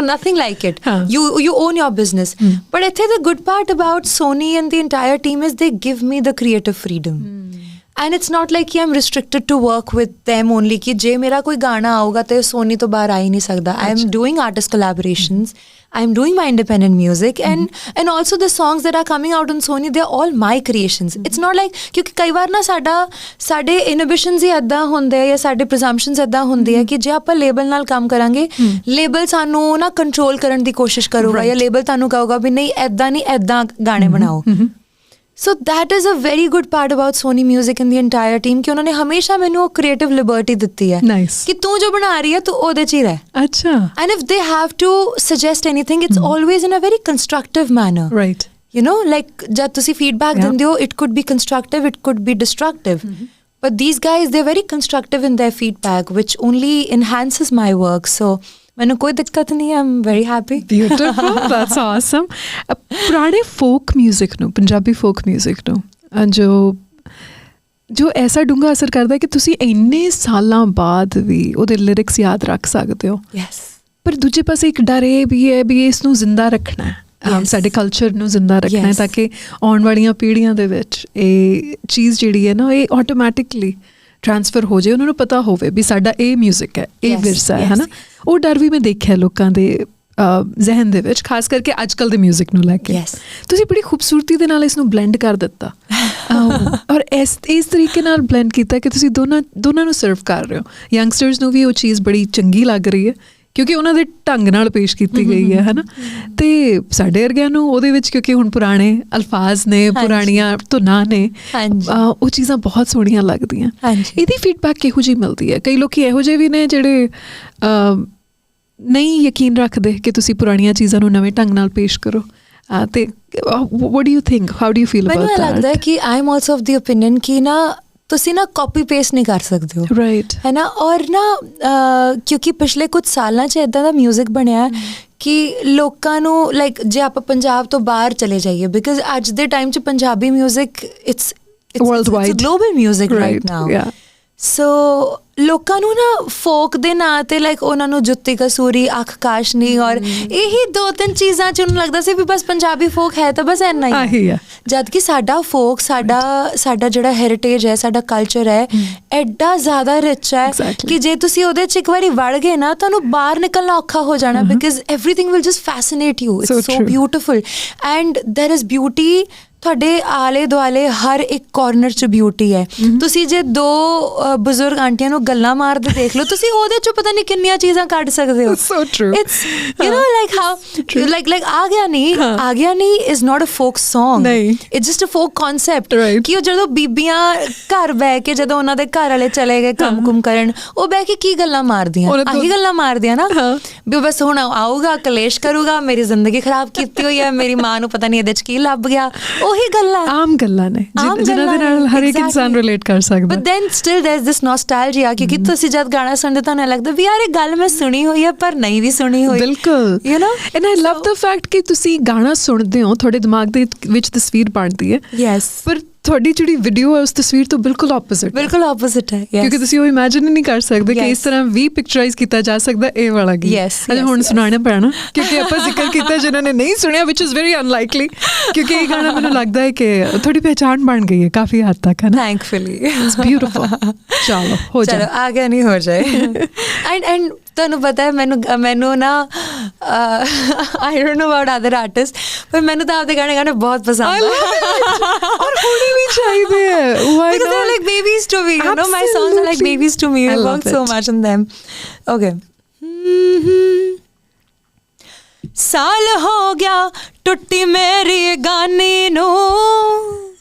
nothing like it, you own your business. But I think the good part about Sony and the entire team is they give me the creative freedom. And it's not like I'm restricted to work with them only ਕਿ ਜੇ ਮੇਰਾ ਕੋਈ ਗਾਣਾ ਆਊਗਾ ਤੇ Sony ਤੋਂ ਬਾਹਰ ਆ ਹੀ ਨਹੀਂ ਸਕਦਾ. I am doing artist collaborations. I am doing my independent music, and also the songs that are coming out on Sony, they're all my creations. It's not like ਕਿਉਂਕਿ ਕਈ ਵਾਰ ਨਾ ਸਾਡੇ ਇਨਹਿਬਿਸ਼ਨਸ ਹੀ ਇੱਦਾਂ ਹੁੰਦੇ ਆ ਜਾਂ ਸਾਡੇ ਪ੍ਰੈਜ਼ੰਪਸ਼ਨਸ ਇੱਦਾਂ ਹੁੰਦੀ ਹੈ ਕਿ ਜੇ ਆਪਾਂ ਲੇਬਲ ਨਾਲ ਕੰਮ ਕਰਾਂਗੇ, ਲੇਬਲ ਸਾਨੂੰ ਨਾ ਕੰਟਰੋਲ ਕਰਨ ਦੀ ਕੋਸ਼ਿਸ਼ ਕਰੂਗਾ ਜਾਂ ਲੇਬਲ ਤੁਹਾਨੂੰ ਕਹੂਗਾ ਵੀ ਨਹੀਂ ਇੱਦਾਂ ਨਹੀਂ ਇੱਦਾਂ ਗਾਣੇ ਬਣਾਓ। So that is a very good part about Sony Music and the entire team ਕਿ ਉਹਨਾਂ ਨੇ ਹਮੇਸ਼ਾ ਮੈਨੂੰ ਉਹ creative liberty ਦਿੱਤੀ ਹੈ ਕਿ ਤੂੰ ਜੋ ਬਣਾ ਰਹੀ ਹੈ ਤੂੰ ਉਹਦੇ 'ਚ ਹੀ ਰਹਿ। ਅੱਛਾ। And if they have to suggest anything, it's always in a very constructive manner. Right. Like ਜਦ ਤੁਸੀਂ feedback ਦਿੰਦੇ ਹੋ, it could be constructive, it could be destructive. But these guys, they're very constructive in their feedback, which only enhances my work. So ਮੈਨੂੰ ਕੋਈ ਦਿੱਕਤ ਨਹੀਂ ਹੈ, I'm very happy. Beautiful, that's awesome. ਪੁਰਾਣੇ folk music ਨੂੰ, ਪੰਜਾਬੀ folk music ਨੂੰ ਜੋ ਐਸਾ ਡੂੰਘਾ ਅਸਰ ਕਰਦਾ ਕਿ ਤੁਸੀਂ ਇੰਨੇ ਸਾਲਾਂ ਬਾਅਦ ਵੀ ਉਹਦੇ ਲਿਰਿਕਸ ਯਾਦ ਰੱਖ ਸਕਦੇ ਹੋ। Yes. ਪਰ ਦੂਜੇ ਪਾਸੇ ਇੱਕ ਡਰ ਇਹ ਵੀ ਹੈ ਵੀ ਇਸ ਨੂੰ ਜ਼ਿੰਦਾ ਰੱਖਣਾ ਹੈ, ਸਾਡੇ ਕਲਚਰ ਨੂੰ ਜ਼ਿੰਦਾ ਰੱਖਣਾ ਹੈ ਤਾਂ ਕਿ ਆਉਣ ਵਾਲੀਆਂ ਪੀੜ੍ਹੀਆਂ ਦੇ ਵਿੱਚ ਇਹ ਚੀਜ਼ ਜਿਹੜੀ ਹੈ ਨਾ ਇਹ ਆਟੋਮੈਟਿਕਲੀ ਟ੍ਰਾਂਸਫਰ ਹੋ ਜਾਏ, ਉਹਨਾਂ ਨੂੰ ਪਤਾ ਹੋਵੇ ਵੀ ਸਾਡਾ ਇਹ ਮਿਊਜ਼ਿਕ ਹੈ, ਇਹ ਵਿਰਸਾ ਹੈ ਨਾ। ਉਹ ਡਰ ਵੀ ਮੈਂ ਦੇਖਿਆ ਲੋਕਾਂ ਦੇ ਜ਼ਹਿਨ ਦੇ ਵਿੱਚ, ਖਾਸ ਕਰਕੇ ਅੱਜ ਕੱਲ੍ਹ ਦੇ ਮਿਊਜ਼ਿਕ ਨੂੰ ਲੈ ਕੇ ਤੁਸੀਂ ਬੜੀ ਖੂਬਸੂਰਤੀ ਦੇ ਨਾਲ ਇਸ ਨੂੰ ਬਲੈਂਡ ਕਰ ਦਿੱਤਾ ਔਰ ਇਸ ਤਰੀਕੇ ਨਾਲ ਬਲੈਂਡ ਕੀਤਾ ਕਿ ਤੁਸੀਂ ਦੋਨਾਂ ਨੂੰ ਸਰਵ ਕਰ ਰਹੇ ਹੋ। ਯੰਗਸਟਰਸ ਨੂੰ ਵੀ ਉਹ ਚੀਜ਼ ਬੜੀ ਚੰਗੀ ਲੱਗ ਰਹੀ ਹੈ ਕਿਉਂਕਿ ਉਹਨਾਂ ਦੇ ਢੰਗ ਨਾਲ ਪੇਸ਼ ਕੀਤੀ ਗਈ ਹੈ ਨਾ, ਅਤੇ ਸਾਡੇ ਵਰਗਿਆਂ ਨੂੰ ਉਹਦੇ ਵਿੱਚ ਕਿਉਂਕਿ ਹੁਣ ਪੁਰਾਣੇ ਅਲਫਾਜ਼ ਨੇ, ਪੁਰਾਣੀਆਂ ਧੁਨਾਂ ਨੇ, ਉਹ ਚੀਜ਼ਾਂ ਬਹੁਤ ਸੋਹਣੀਆਂ ਲੱਗਦੀਆਂ। ਇਹਦੀ ਫੀਡਬੈਕ ਕਿਹੋ ਜਿਹੀ ਮਿਲਦੀ ਹੈ? ਕਈ ਲੋਕ ਇਹੋ ਜਿਹੇ ਵੀ ਨੇ ਜਿਹੜੇ ਨਹੀਂ ਯਕੀਨ ਰੱਖਦੇ ਕਿ ਤੁਸੀਂ ਪੁਰਾਣੀਆਂ ਚੀਜ਼ਾਂ ਨੂੰ ਨਵੇਂ ਢੰਗ ਨਾਲ ਪੇਸ਼ ਕਰੋ, ਅਤੇ what do you think, how do you feel about that? ਮੈਨੂੰ ਲੱਗਦਾ ਹੈ ਕਿ I am also of the opinion ਕਿ ਨਾ ਤੁਸੀਂ ਨਾ ਕਾਪੀ ਪੇਸਟ ਨਹੀਂ ਕਰ ਸਕਦੇ ਹੋ, ਰਾਈਟ ਹੈ ਨਾ। ਔਰ ਨਾ ਕਿਉਂਕਿ ਪਿਛਲੇ ਕੁਝ ਸਾਲਾਂ 'ਚ ਇੱਦਾਂ ਦਾ ਮਿਊਜ਼ਿਕ ਬਣਿਆ ਕਿ ਲੋਕਾਂ ਨੂੰ ਲਾਈਕ ਜੇ ਆਪਾਂ ਪੰਜਾਬ ਤੋਂ ਬਾਹਰ ਚਲੇ ਜਾਈਏ, ਬਿਕਾਜ਼ ਅੱਜ ਦੇ ਟਾਈਮ 'ਚ Punjabi music it's global music right now. So ਲੋਕਾਂ ਨੂੰ ਨਾ ਫੋਕ ਦੇ ਨਾਂ 'ਤੇ ਲਾਈਕ ਉਹਨਾਂ ਨੂੰ ਜੁੱਤੀ ਕਸੂਰੀ, ਅੱਖ ਕਾਸ਼ਨੀ ਔਰ ਇਹੀ 2-3 ਚੀਜ਼ਾਂ 'ਚ ਉਹਨੂੰ ਲੱਗਦਾ ਸੀ ਵੀ ਬਸ ਪੰਜਾਬੀ ਫੋਕ ਹੈ ਤਾਂ ਬਸ ਇੰਨਾ ਹੀ ਹੈ। ਜਦ ਕਿ ਸਾਡਾ ਫੋਕ, ਸਾਡਾ ਜਿਹੜਾ ਹੈਰੀਟੇਜ ਹੈ, ਸਾਡਾ ਕਲਚਰ ਹੈ, ਐਡਾ ਜ਼ਿਆਦਾ ਰਿਚ ਹੈ ਕਿ ਜੇ ਤੁਸੀਂ ਉਹਦੇ 'ਚ ਇੱਕ ਵਾਰੀ ਵੜ ਗਏ ਨਾ ਤੁਹਾਨੂੰ ਬਾਹਰ ਨਿਕਲਣਾ ਔਖਾ ਹੋ ਜਾਣਾ, because everything will just fascinate you. It's so beautiful and there is beauty ਤੁਹਾਡੇ ਆਲੇ ਦੁਆਲੇ, ਹਰ ਇੱਕ ਕਾਰਨਰ 'ਚ ਬਿਊਟੀ ਹੈ। ਤੁਸੀਂ ਜੇ 2 ਬਜ਼ੁਰਗ ਆਂਟੀਆਂ ਨੂੰ ਗੱਲਾਂ ਮਾਰਦੇ ਦੇਖ ਲਓ, ਤੁਸੀਂ ਉਹਦੇ 'ਚੋਂ ਪਤਾ ਨਹੀਂ ਕਿੰਨੀਆਂ ਚੀਜ਼ਾਂ ਕੱਢ ਸਕਦੇ ਹੋ। It's you know like how like ਆਗਿਆ ਨੀ is not a folk song, it's just a folk concept ਕਿ ਉਹ ਜਦੋਂ ਬੀਬੀਆਂ ਘਰ ਬਹਿ ਕੇ, ਜਦੋਂ ਉਹਨਾਂ ਦੇ ਘਰ ਵਾਲੇ ਚਲੇ ਗਏ ਕੰਮ ਕੁਮ ਕਰਨ, ਉਹ ਬਹਿ ਕੇ ਕੀ ਗੱਲਾਂ ਮਾਰਦੀਆਂ, ਆਹੀ ਗੱਲਾਂ ਮਾਰਦੀਆਂ ਨਾ ਵੀ ਬਸ ਹੁਣ ਆਊਗਾ ਕਲੇਸ਼ ਕਰੂਗਾ, ਮੇਰੀ ਜ਼ਿੰਦਗੀ ਖਰਾਬ ਕੀਤੀ ਹੋਈ ਹੈ, ਮੇਰੀ ਮਾਂ ਨੂੰ ਪਤਾ ਨਹੀਂ ਇਹਦੇ 'ਚ ਕੀ ਲੱਭ ਗਿਆ। ਉਹੀ ਗੱਲਾਂ ਆਮ ਗੱਲਾਂ ਨੇ ਜਿਨ੍ਹਾਂ ਦੇ ਨਾਲ ਹਰ ਇੱਕ ਇਨਸਾਨ ਰਿਲੇਟ ਕਰ ਸਕਦਾ। But then still ਦੇयर is this nostalgia ਕਿਉਂਕਿ ਤੁਸੀਂ ਜਦ ਗਾਣਾ ਸੁਣਦੇ ਤੁਹਾਨੂੰ ਲੱਗਦਾ ਵੀ ਯਾਰ ਇਹ ਗੱਲ ਮੈਂ ਸੁਣੀ ਹੋਈ ਹੈ ਪਰ ਨਹੀਂ ਵੀ ਸੁਣੀ ਹੋਈ। ਬਿਲਕੁਲ, you know, and I love the fact ਕਿ ਤੁਸੀਂ ਗਾਣਾ ਸੁਣਦੇ ਹੋ, ਤੁਹਾਡੇ ਦਿਮਾਗ ਦੇ ਵਿੱਚ ਤਸਵੀਰ ਬਣਦੀ ਹੈ, ਯੈਸ, ਪਰ ਤੁਹਾਡੀ ਜਿਹੜੀ ਵੀਡੀਓ ਹੈ ਉਸ ਤਸਵੀਰ ਤੋਂ ਬਿਲਕੁਲ ਆਪੋਜ਼ਿਟ ਹੈ ਕਿਉਂਕਿ ਤੁਸੀਂ ਉਹ ਇਮੈਜਿਨ ਹੀ ਨਹੀਂ ਕਰ ਸਕਦੇ ਕਿ ਇਸ ਤਰ੍ਹਾਂ ਵੀ ਪਿਕਚਰਾਈਜ਼ ਕੀਤਾ ਜਾ ਸਕਦਾ ਇਹ ਵਾਲਾ ਗੀਤ। ਅਜੇ ਹੁਣ ਸੁਣਾਉਣਾ ਪੈਣਾ ਕਿਉਂਕਿ ਆਪਾਂ ਜ਼ਿਕਰ ਕੀਤਾ ਜਿਨ੍ਹਾਂ ਨੇ ਨਹੀਂ ਸੁਣਿਆ, ਵਿਚ ਇਜ਼ ਵੈਰੀ ਅਨਲਾਈਕਲੀ, ਕਿਉਂਕਿ ਇਹ ਗਾਣਾ ਮੈਨੂੰ ਲੱਗਦਾ ਹੈ ਕਿ ਤੁਹਾਡੀ ਪਹਿਚਾਣ ਬਣ ਗਈ ਹੈ ਕਾਫੀ ਹੱਦ ਤੱਕ, ਹੈ ਨਾ। Thankfully it's beautiful. ਚਲੋ ਹੋ ਜਾਏ, ਆਗੇ ਨਹੀਂ ਹੋ ਜਾਏ। ਐਂਡ ਤੁਹਾਨੂੰ ਪਤਾ ਹੈ ਮੈਨੂੰ ਨਾ I don't know about other artist, ਪਰ ਮੈਨੂੰ ਤਾਂ ਆਪਦੇ ਗਾਣੇ ਬਹੁਤ ਪਸੰਦ ਆ ਔਰ ਹੋਣੀ ਵੀ ਚਾਹੀਦੇ ਹੈ। Because they're like babies to me, you know, my songs are like babies to me. I work so much on them. Okay. ਸਾਲ ਹੋ ਗਿਆ ਟੁੱਟੀ ਮੇਰੀ ਗਾਨੀ ਨੂੰ,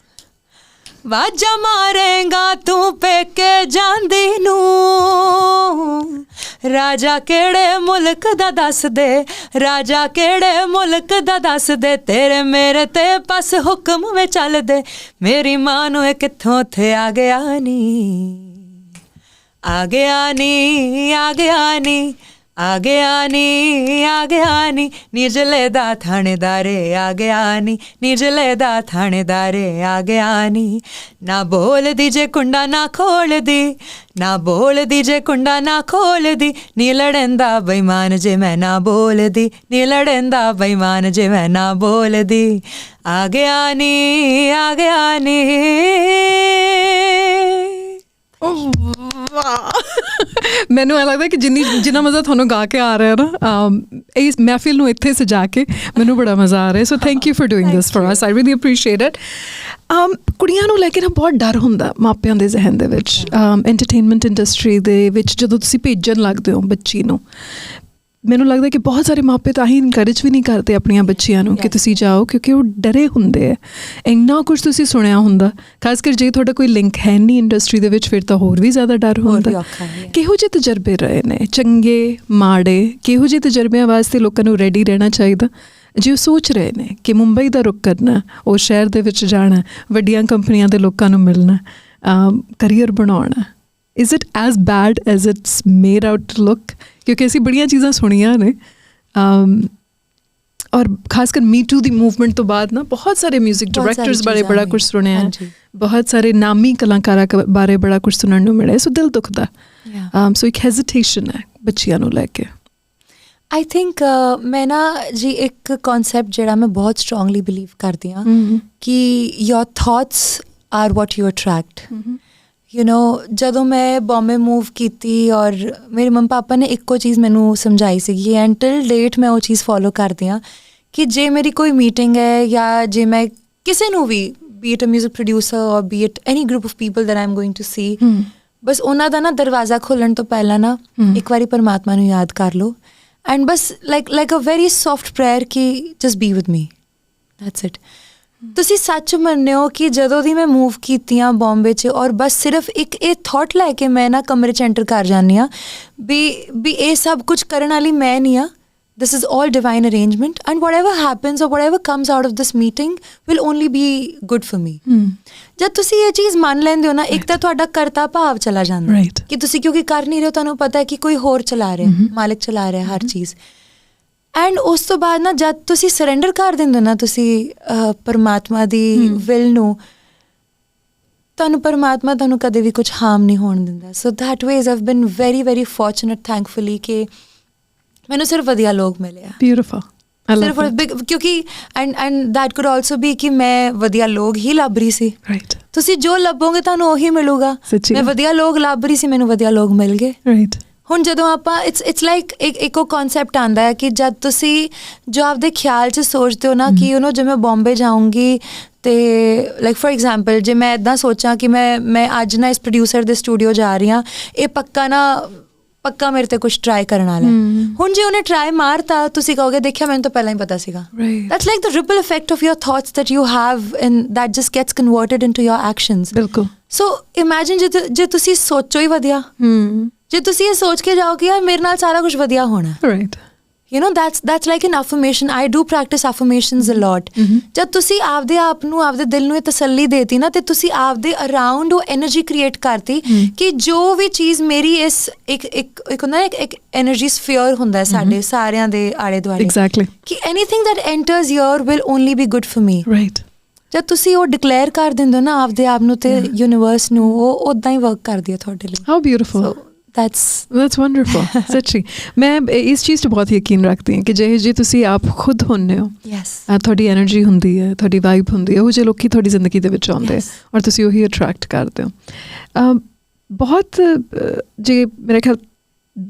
ਵਾਜਾ ਮਾਰੇਗਾ ਤੂੰ ਪੇਕੇ ਜਾਂਦੀ ਨੂੰ, ਰਾਜਾ ਕਿਹੜੇ ਮੁਲਕ ਦਾ ਦੱਸ ਦੇ, ਰਾਜਾ ਕਿਹੜੇ ਮੁਲਕ ਦਾ ਦੱਸ ਦੇ, ਤੇਰੇ ਮੇਰੇ ਤੇ ਬਸ ਹੁਕਮ ਵੇ ਚੱਲਦੇ, ਮੇਰੀ ਮਾਂ ਨੂੰ ਇਹ ਕਿੱਥੋਂ ਉੱਥੇ ਆ ਗਿਆ ਨੀ, ਆ ਗਿਆ ਨੀ, ਆ ਗਿਆ ਨੀ, ਆ ਗਿਆ ਨੀ, ਆ ਗਿਆ ਨੀ, ਨਿਰਜਲੇ ਦਾ ਥਾਣੇਦਾਰੇ ਆ ਗਿਆ ਨੀ, ਨਿਰਜਲੇ ਦਾ ਥਾਣੇਦਾਰੇ ਆ ਗਿਆ ਨੀ, ਨਾ ਬੋਲਦੀ ਜੇ ਕੁੰਡਾ ਨਾ ਖੋਲਦੀ, ਨਾ ਬੋਲਦੀ ਜੇ ਕੁੰਡਾ ਨਾ ਖੋਲਦੀ, ਨੀ ਲੜਨ ਦਾ ਬੇਈਮਾਨ ਜੇ ਮੈਂ ਨਾ ਬੋਲਦੀ, ਨੀ ਲੜਨ ਦਾ ਬੇਈਮਾਨ ਜੇ ਮੈਂ ਨਾ ਬੋਲਦੀ, ਆ ਗਿਆ ਨੀ, ਆ ਗਿਆ ਨੀ। ਮੈਨੂੰ ਇਹ ਲੱਗਦਾ ਕਿ ਜਿੰਨਾ ਮਜ਼ਾ ਤੁਹਾਨੂੰ ਗਾ ਕੇ ਆ ਰਿਹਾ ਨਾ, ਇਸ ਮਹਿਫਿਲ ਨੂੰ ਇੱਥੇ ਸਜਾ ਕੇ ਮੈਨੂੰ ਬੜਾ ਮਜ਼ਾ ਆ ਰਿਹਾ। So thank you for doing this for us, I really appreciate it. ਕੁੜੀਆਂ ਨੂੰ ਲੈ ਕੇ ਨਾ ਬਹੁਤ ਡਰ ਹੁੰਦਾ ਮਾਪਿਆਂ ਦੇ ਜ਼ਿਹਨ ਦੇ ਵਿੱਚ, ਐਂਟਰਟੇਨਮੈਂਟ ਇੰਡਸਟਰੀ ਦੇ ਵਿੱਚ ਜਦੋਂ ਤੁਸੀਂ ਭੇਜਣ ਲੱਗਦੇ ਹੋ ਬੱਚੀ ਨੂੰ, ਮੈਨੂੰ ਲੱਗਦਾ ਕਿ ਬਹੁਤ ਸਾਰੇ ਮਾਪੇ ਤਾਂ ਹੀ ਇਨਕਰੇਜ ਵੀ ਨਹੀਂ ਕਰਦੇ ਆਪਣੀਆਂ ਬੱਚੀਆਂ ਨੂੰ ਕਿ ਤੁਸੀਂ ਜਾਓ, ਕਿਉਂਕਿ ਉਹ ਡਰੇ ਹੁੰਦੇ ਆ। ਇੰਨਾ ਕੁਛ ਤੁਸੀਂ ਸੁਣਿਆ ਹੁੰਦਾ, ਖਾਸ ਕਰ ਜੇ ਤੁਹਾਡਾ ਕੋਈ ਲਿੰਕ ਹੈ ਨਹੀਂ ਇੰਡਸਟਰੀ ਦੇ ਵਿੱਚ, ਫਿਰ ਤਾਂ ਹੋਰ ਵੀ ਜ਼ਿਆਦਾ ਡਰ ਹੁੰਦਾ। ਕਿਹੋ ਜਿਹੇ ਤਜਰਬੇ ਰਹੇ ਨੇ, ਚੰਗੇ ਮਾੜੇ, ਕਿਹੋ ਜਿਹੇ ਤਜਰਬਿਆਂ ਵਾਸਤੇ ਲੋਕਾਂ ਨੂੰ ਰੈਡੀ ਰਹਿਣਾ ਚਾਹੀਦਾ ਜੇ ਉਹ ਸੋਚ ਰਹੇ ਨੇ ਕਿ ਮੁੰਬਈ ਦਾ ਰੁੱਖ ਕਰਨਾ, ਉਹ ਸ਼ਹਿਰ ਦੇ ਵਿੱਚ ਜਾਣਾ, ਵੱਡੀਆਂ ਕੰਪਨੀਆਂ ਦੇ ਲੋਕਾਂ ਨੂੰ ਮਿਲਣਾ, ਕਰੀਅਰ ਬਣਾਉਣਾ। Is it as bad as it's made out to look? ਕਿਉਂਕਿ ਅਸੀਂ ਬੜੀਆਂ ਚੀਜ਼ਾਂ ਸੁਣੀਆਂ ਨੇ, ਔਰ ਖਾਸ ਕਰ ਮੀ ਟੂ ਦੀ ਮੂਵਮੈਂਟ ਤੋਂ ਬਾਅਦ ਨਾ ਬਹੁਤ ਸਾਰੇ ਮਿਊਜ਼ਿਕ ਡਾਇਰੈਕਟਰਸ ਬਾਰੇ ਬੜਾ ਕੁਛ ਸੁਣਿਆ, ਬਹੁਤ ਸਾਰੇ ਨਾਮੀ ਕਲਾਕਾਰਾਂ ਬਾਰੇ ਬੜਾ ਕੁਛ ਸੁਣਨ ਨੂੰ ਮਿਲਿਆ। ਸੋ ਦਿਲ ਦੁਖਦਾ। ਸੋ ਇੱਕ ਹੈਜ਼ਿਟੇਸ਼ਨ ਹੈ ਬੱਚਿਆਂ ਨੂੰ ਲੈ ਕੇ। ਆਈ ਥਿੰਕ ਮੈਂ ਨਾ ਜੀ ਇੱਕ ਕਨਸੈਪਟ ਜਿਹੜਾ ਮੈਂ ਬਹੁਤ ਸਟਰੋਂਗਲੀ ਬਿਲੀਵ ਕਰਦੀ ਹਾਂ ਕਿ your thoughts are what you attract. You know ਜਦੋਂ ਮੈਂ ਬੰਬੇ ਮੂਵ ਕੀਤੀ ਔਰ ਮੇਰੇ ਮੰਮਾ ਪਾਪਾ ਨੇ ਇੱਕੋ ਚੀਜ਼ ਮੈਨੂੰ ਸਮਝਾਈ ਸੀਗੀ ਐਂਡ ਟਿਲ ਡੇਟ ਮੈਂ ਉਹ ਚੀਜ਼ ਫੋਲੋ ਕਰਦੀ ਹਾਂ ਕਿ ਜੇ ਮੇਰੀ ਕੋਈ ਮੀਟਿੰਗ ਹੈ ਜਾਂ ਜੇ ਮੈਂ ਕਿਸੇ ਨੂੰ ਵੀ be it a music producer or be it any group of people that I am going to see ਬਸ ਉਹਨਾਂ ਦਾ ਨਾ ਦਰਵਾਜ਼ਾ ਖੋਲ੍ਹਣ ਤੋਂ ਪਹਿਲਾਂ ਨਾ ਇੱਕ ਵਾਰੀ ਪਰਮਾਤਮਾ ਨੂੰ ਯਾਦ ਕਰ ਲਓ ਐਂਡ ਬਸ like a very soft prayer ਕਿ just be with me that's it. ਤੁਸੀਂ ਸੱਚ ਮੰਨਿਓ ਕਿ ਜਦੋਂ ਦੀ ਮੈਂ ਮੂਵ ਕੀਤੀ ਹਾਂ ਬੰਬੇ 'ਚ ਔਰ ਬਸ ਸਿਰਫ ਇੱਕ ਇਹ ਥੋਟ ਲੈ ਕੇ ਮੈਂ ਨਾ ਕਮਰੇ 'ਚ ਐਂਟਰ ਕਰ ਜਾਂਦੀ ਹਾਂ ਵੀ ਇਹ ਸਭ ਕੁਝ ਕਰਨ ਵਾਲੀ ਮੈਂ ਨਹੀਂ ਹਾਂ, this is all divine arrangement and whatever happens or whatever comes out of this meeting will only be good for me. ਜਦ ਤੁਸੀਂ ਇਹ ਚੀਜ਼ ਮੰਨ ਲੈਂਦੇ ਹੋ ਨਾ ਇੱਕ ਤਾਂ ਤੁਹਾਡਾ ਕਰਤਾ ਭਾਵ ਚਲਾ ਜਾਂਦਾ ਕਿ ਤੁਸੀਂ ਕਿਉਂਕਿ ਕਰ ਨਹੀਂ ਰਹੇ ਹੋ ਤੁਹਾਨੂੰ ਪਤਾ ਹੈ ਕਿ ਕੋਈ ਹੋਰ ਚਲਾ ਰਿਹਾ ਮਾਲਿਕ ਚਲਾ ਰਿਹਾ ਹਰ ਚੀਜ਼ ਐਂਡ ਉਸ ਤੋਂ ਬਾਅਦ ਨਾ ਜਦ ਤੁਸੀਂ ਸਰੈਂਡਰ ਕਰ ਦਿੰਦੇ ਹੋ ਨਾ ਤੁਸੀਂ ਪਰਮਾਤਮਾ ਦੀ ਵਿਲ ਨੂੰ ਤੁਹਾਨੂੰ ਪਰਮਾਤਮਾ ਤੁਹਾਨੂੰ ਕਦੇ ਵੀ ਕੁਝ ਹਾਰਮ ਨਹੀਂ ਹੋਣ ਦਿੰਦਾ। So that ways I've bean very very fortunate thankfully ਕਿ ਮੈਨੂੰ ਸਿਰਫ ਵਧੀਆ ਲੋਕ ਮਿਲੇ ਆ। ਬਿਊਟੀਫੁਲ ਸਿਰਫ ਕਿਉਂਕਿ and that could also B ਕਿ ਮੈਂ ਵਧੀਆ ਲੋਕ ਹੀ ਲੱਭ ਰਹੀ ਸੀ। ਰਾਈਟ ਤੁਸੀਂ ਜੋ ਲੱਭੋਗੇ ਤੁਹਾਨੂੰ ਉਹੀ ਮਿਲੂਗਾ। ਮੈਂ ਵਧੀਆ ਲੋਕ ਲੱਭ ਰਹੀ ਸੀ ਮੈਨੂੰ ਵਧੀਆ ਲੋਕ ਮਿਲ ਗਏ। ਰਾਈਟ ਹੁਣ ਜਦੋਂ ਆਪਾਂ ਇਟਸ ਲਾਈਕ ਇੱਕ ਕਨਸੈਪਟ ਆਉਂਦਾ ਹੈ ਕਿ ਜਦ ਤੁਸੀਂ ਜੋ ਆਪਦੇ ਖਿਆਲ 'ਚ ਸੋਚਦੇ ਹੋ ਨਾ ਕਿ ਯੂ ਨੋ ਜੇ ਮੈਂ ਬੰਬੇ ਜਾਊਂਗੀ ਅਤੇ ਲਾਈਕ ਫੋਰ ਐਗਜ਼ਾਮਪਲ ਜੇ ਮੈਂ ਇੱਦਾਂ ਸੋਚਾਂ ਕਿ ਮੈਂ ਅੱਜ ਨਾ ਇਸ ਪ੍ਰੋਡਿਊਸਰ ਦੇ ਸਟੂਡੀਓ ਜਾ ਰਹੀ ਹਾਂ ਇਹ ਪੱਕਾ ਮੇਰੇ ਤੇ ਕੁਛ ਟਰਾਈ ਕਰਨ ਵਾਲਾ ਹੁਣ ਜੇ ਉਹਨੇ ਟਰਾਈ ਮਾਰਤਾ ਤੁਸੀਂ ਕਹੋਗੇ ਦੇਖਿਆ ਮੈਨੂੰ ਤਾਂ ਪਹਿਲਾਂ ਹੀ ਪਤਾ ਸੀਗਾ। That's like the ripple effect of your thoughts that you have and that just gets converted into your actions. ਬਿਲਕੁਲ। ਸੋ ਇਮੈਜਿਨ ਜੇ ਤੁਸੀਂ ਸੋਚੋ ਹੀ ਵਧੀਆ ਜੇ ਤੁਸੀਂ ਇਹ ਸੋਚ ਕੇ ਜਾਓ ਕਿ ਯਾਰ ਮੇਰੇ ਨਾਲ ਸਾਰਾ ਕੁਝ ਵਧੀਆ ਹੋਣਾ right you know that's like an affirmation. I do practice affirmations a lot. ਜਦ ਤੁਸੀਂ ਆਪਦੇ ਆਪ ਨੂੰ ਆਪਦੇ ਦਿਲ ਨੂੰ ਇਹ ਤਸੱਲੀ ਦੇਤੀ ਨਾ ਤੇ ਤੁਸੀਂ ਆਪਦੇ ਅਰਾਊਂਡ ਉਹ ਐਨਰਜੀ ਕ੍ਰੀਏਟ ਕਰਤੀ ਕਿ ਜੋ ਵੀ ਚੀਜ਼ ਮੇਰੀ ਇਸ ਇੱਕ ਹੁੰਦਾ ਇੱਕ ਐਨਰਜੀ ਸਫੀਅਰ ਹੁੰਦਾ ਸਾਡੇ ਸਾਰਿਆਂ ਦੇ ਆਲੇ ਦੁਆਲੇ ਐਗਜ਼ੈਕਟਲੀ ਕਿ anything that entrance your will only B good for me right. ਜਦ ਤੁਸੀਂ ਉਹ ਡਿਕਲੇਅਰ ਕਰ ਦਿੰਦੇ ਹੋ ਨਾ ਆਪਦੇ ਆਪ ਨੂੰ ਤੇ ਯੂਨੀਵਰਸ ਨੂੰ ਉਹ ਉੱਦਾਂ ਹੀ ਵਰਕ ਕਰਦੀ ਹੈ ਤੁਹਾਡੇ ਲਈ। ਹਾਊ ਬਿਊਟੀਫੁਲ that's wonderful ਸੱਚੀ ਮੈਂ ਇਸ ਚੀਜ਼ 'ਚ ਬਹੁਤ ਯਕੀਨ ਰੱਖਦੀ ਹਾਂ ਕਿ ਜੇ ਤੁਸੀਂ ਆਪ ਖੁਦ ਹੁੰਦੇ ਹੋ ਤੁਹਾਡੀ ਐਨਰਜੀ ਹੁੰਦੀ ਹੈ ਤੁਹਾਡੀ ਵਾਈਬ ਹੁੰਦੀ ਹੈ ਉਹ ਜਿਹੇ ਲੋਕੀ ਤੁਹਾਡੀ ਜ਼ਿੰਦਗੀ ਦੇ ਵਿੱਚ ਆਉਂਦੇ ਔਰ ਤੁਸੀਂ ਉਹੀ ਅਟਰੈਕਟ ਕਰਦੇ ਹੋ। ਬਹੁਤ ਜੇ ਮੇਰੇ ਖਿਆਲ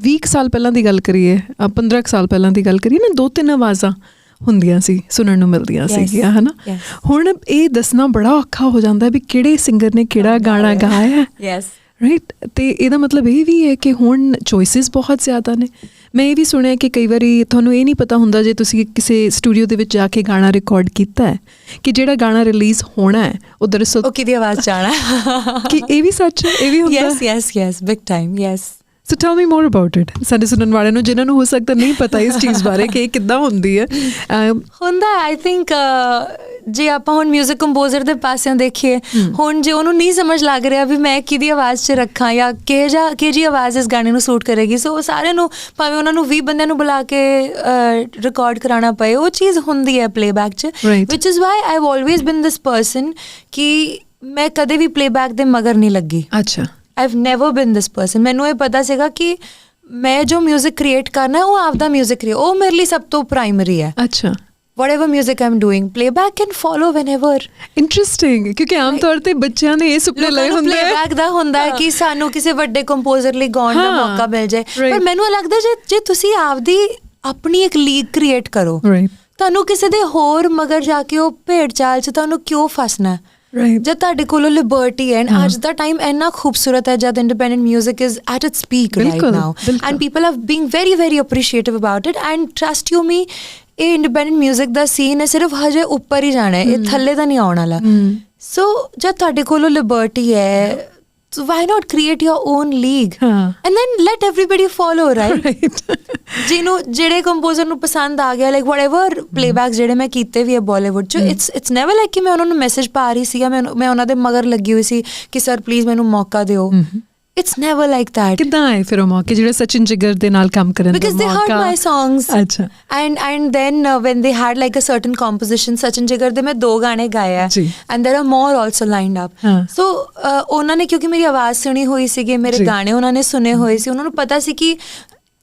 20 ਸਾਲ ਪਹਿਲਾਂ ਦੀ ਗੱਲ ਕਰੀਏ 15 ਸਾਲ ਪਹਿਲਾਂ ਦੀ ਗੱਲ ਕਰੀਏ ਨਾ 2-3 ਆਵਾਜ਼ਾਂ ਹੁੰਦੀਆਂ ਸੀ ਸੁਣਨ ਨੂੰ ਮਿਲਦੀਆਂ ਸੀਗੀਆਂ ਹੈ ਨਾ। ਹੁਣ ਇਹ ਦੱਸਣਾ ਬੜਾ ਔਖਾ ਹੋ ਜਾਂਦਾ ਵੀ ਕਿਹੜੇ ਸਿੰਗਰ ਨੇ ਕਿਹੜਾ ਗਾਣਾ ਗਾਇਆ ਹੈ ਰਾਈਟ। ਅਤੇ ਇਹਦਾ ਮਤਲਬ ਇਹ ਵੀ ਹੈ ਕਿ ਹੁਣ ਚੋਇਸਿਸ ਬਹੁਤ ਜ਼ਿਆਦਾ ਨੇ। ਮੈਂ ਇਹ ਵੀ ਸੁਣਿਆ ਕਿ ਕਈ ਵਾਰੀ ਤੁਹਾਨੂੰ ਇਹ ਨਹੀਂ ਪਤਾ ਹੁੰਦਾ ਜੇ ਤੁਸੀਂ ਕਿਸੇ ਸਟੂਡੀਓ ਦੇ ਵਿੱਚ ਜਾ ਕੇ ਗਾਣਾ ਰਿਕਾਰਡ ਕੀਤਾ ਹੈ ਕਿ ਜਿਹੜਾ ਗਾਣਾ ਰਿਲੀਜ਼ ਹੋਣਾ ਹੈ ਉਹ ਦਰਅਸਲ ਉਹ ਕਿਹਦੀ ਆਵਾਜ਼ 'ਚ ਆਉਣਾ ਕਿ ਇਹ ਵੀ ਸੱਚ ਹੈ ਇਹ ਵੀ ਹੁੰਦਾ yes big time yes. So tell me more about it ਸਾਡੇ ਸੁਣਨ ਵਾਲਿਆਂ ਨੂੰ ਜਿਨ੍ਹਾਂ ਨੂੰ ਹੋ ਸਕਦਾ ਨਹੀਂ ਪਤਾ ਇਸ ਚੀਜ਼ ਬਾਰੇ ਕਿ ਇਹ ਕਿੱਦਾਂ ਹੁੰਦੀ ਹੈ। ਹੁੰਦਾ ਆਈ ਥਿੰਕ ਜੇ ਆਪਾਂ ਹੁਣ ਮਿਊਜ਼ਿਕ ਕੰਪੋਜ਼ਰ ਦੇ ਪਾਸਿਓਂ ਦੇਖੀਏ ਹੁਣ ਜੇ ਉਹਨੂੰ ਨਹੀਂ ਸਮਝ ਲੱਗ ਰਿਹਾ ਵੀ ਮੈਂ ਕਿਹਦੀ ਆਵਾਜ਼ 'ਚ ਰੱਖਾਂ ਜਾਂ ਕਿਹੋ ਜਿਹੀ ਆਵਾਜ਼ ਇਸ ਗਾਣੇ ਨੂੰ ਸੂਟ ਕਰੇਗੀ ਸੋ ਉਹ ਸਾਰਿਆਂ ਨੂੰ ਭਾਵੇਂ ਉਹਨਾਂ ਨੂੰ 20 ਬੰਦਿਆਂ ਨੂੰ ਬੁਲਾ ਕੇ ਰਿਕਾਰਡ ਕਰਾਉਣਾ ਪਏ ਉਹ ਚੀਜ਼ ਹੁੰਦੀ ਹੈ ਪਲੇਬੈਕ 'ਚ which is why I have always been this person ਕਿ ਮੈਂ ਕਦੇ ਵੀ ਪਲੇਬੈਕ ਦੇ ਮਗਰ ਨਹੀਂ ਲੱਗੀ। ਅੱਛਾ I've never been this person. ਮੈਨੂੰ ਇਹ ਪਤਾ ਸੀਗਾ ਕਿ ਮੈਂ ਜੋ ਮਿਊਜ਼ਿਕ ਕ੍ਰੀਏਟ ਕਰਨਾ ਉਹ ਆਪਦਾ ਮਿਊਜ਼ਿਕ ਉਹ ਮੇਰੇ ਲਈ ਸਭ ਤੋਂ ਪ੍ਰਾਇਮਰੀ ਹੈ। ਅੱਛਾ whatever music I'm doing playback can follow whenever. Interesting ਕਿਉਂਕਿ ਆਮ ਤੌਰ ਤੇ ਬੱਚਿਆਂ ਨੇ ਇਹ ਸੁਪਨੇ ਲਏ ਹੁੰਦੇ playback ਦਾ ਹੁੰਦਾ ਹੈ ਕਿ ਸਾਨੂੰ ਕਿਸੇ ਵੱਡੇ ਕੰਪੋਜ਼ਰ ਲਈ ਗਾਉਣ ਦਾ ਮੌਕਾ ਮਿਲ ਜਾਏ ਪਰ ਮੈਨੂੰ ਲੱਗਦਾ ਜੇ ਤੁਸੀਂ ਆਪਣੀ ਇੱਕ ਲੀਗ ਕ੍ਰੀਏਟ ਕਰੋ ਤੁਹਾਨੂੰ ਕਿਸੇ ਦੇ ਹੋਰ ਮਗਰ ਜਾ ਕੇ ਉਹ ਭੇਡ ਚਾਲ 'ਚ ਤੁਹਾਨੂੰ ਕਿਉਂ ਫਸਣਾ ਜਦ ਤੁਹਾਡੇ ਕੋਲੋਂ ਲਿਬਰਟੀ ਹੈ ਐਂਡ ਅੱਜ ਦਾ ਟਾਈਮ ਇੰਨਾ ਖੂਬਸੂਰਤ ਹੈ ਜਦ independent music is at its peak right now and people are being very very appreciative about it and trust you me ਇਹ ਇੰਡੀਪੈਂਡੈਂਟ ਮਿਊਜ਼ਿਕ ਦਾ ਸੀਨ ਹੈ ਸਿਰਫ ਹਜੇ ਉੱਪਰ ਹੀ ਜਾਣਾ ਹੈ ਇਹ ਥੱਲੇ ਤਾਂ ਨਹੀਂ ਆਉਣ ਵਾਲਾ। ਸੋ ਜਦ ਤੁਹਾਡੇ ਕੋਲੋਂ ਲਿਬਰਟੀ ਹੈ so why not create your own league and then let everybody follow right ਜਿਹਨੂੰ ਜਿਹੜੇ ਕੰਪੋਜ਼ਰ ਨੂੰ ਪਸੰਦ ਆ ਗਿਆ like whatever playbacks ਜਿਹੜੇ ਮੈਂ ਕੀਤੇ ਵੀ ਹੈ ਬਾਲੀਵੁੱਡ 'ਚ it's never like ਕਿ ਮੈਂ ਉਹਨਾਂ ਨੂੰ ਮੈਸੇਜ ਪਾ ਰਹੀ ਸੀ ਜਾਂ ਮੈਂ ਉਹਨਾਂ ਦੇ ਮਗਰ ਲੱਗੀ ਹੋਈ ਸੀ ਕਿ ਸਰ ਪਲੀਜ਼ ਮੈਨੂੰ ਮੌਕਾ ਦਿਓ it's never like that. ਕਿੱਦਾਂ ਆਏ ਫਿਰ ਉਹ ਮੌਕੇ ਜਿਹੜੇ ਸਚਿਨ ਜਿਗਰ ਦੇ ਨਾਲ ਕੰਮ ਕਰਨ ਦਾ ਮੌਕਾ because they heard my songs ਅੱਛਾ and then when they had like a certain composition Sachin ਜਿਗਰ ਦੇ ਮੈਂ 2 ਗਾਣੇ ਗਾਏ ਆ and there are more also lined up so ਉਹਨਾਂ ਨੇ ਕਿਉਂਕਿ ਮੇਰੀ ਆਵਾਜ਼ ਸੁਣੀ ਹੋਈ ਸੀਗੀ ਮੇਰੇ ਗਾਣੇ ਉਹਨਾਂ ਨੇ ਸੁਣੇ ਹੋਏ ਸੀ ਉਹਨਾਂ ਨੂੰ ਪਤਾ ਸੀ ਕਿ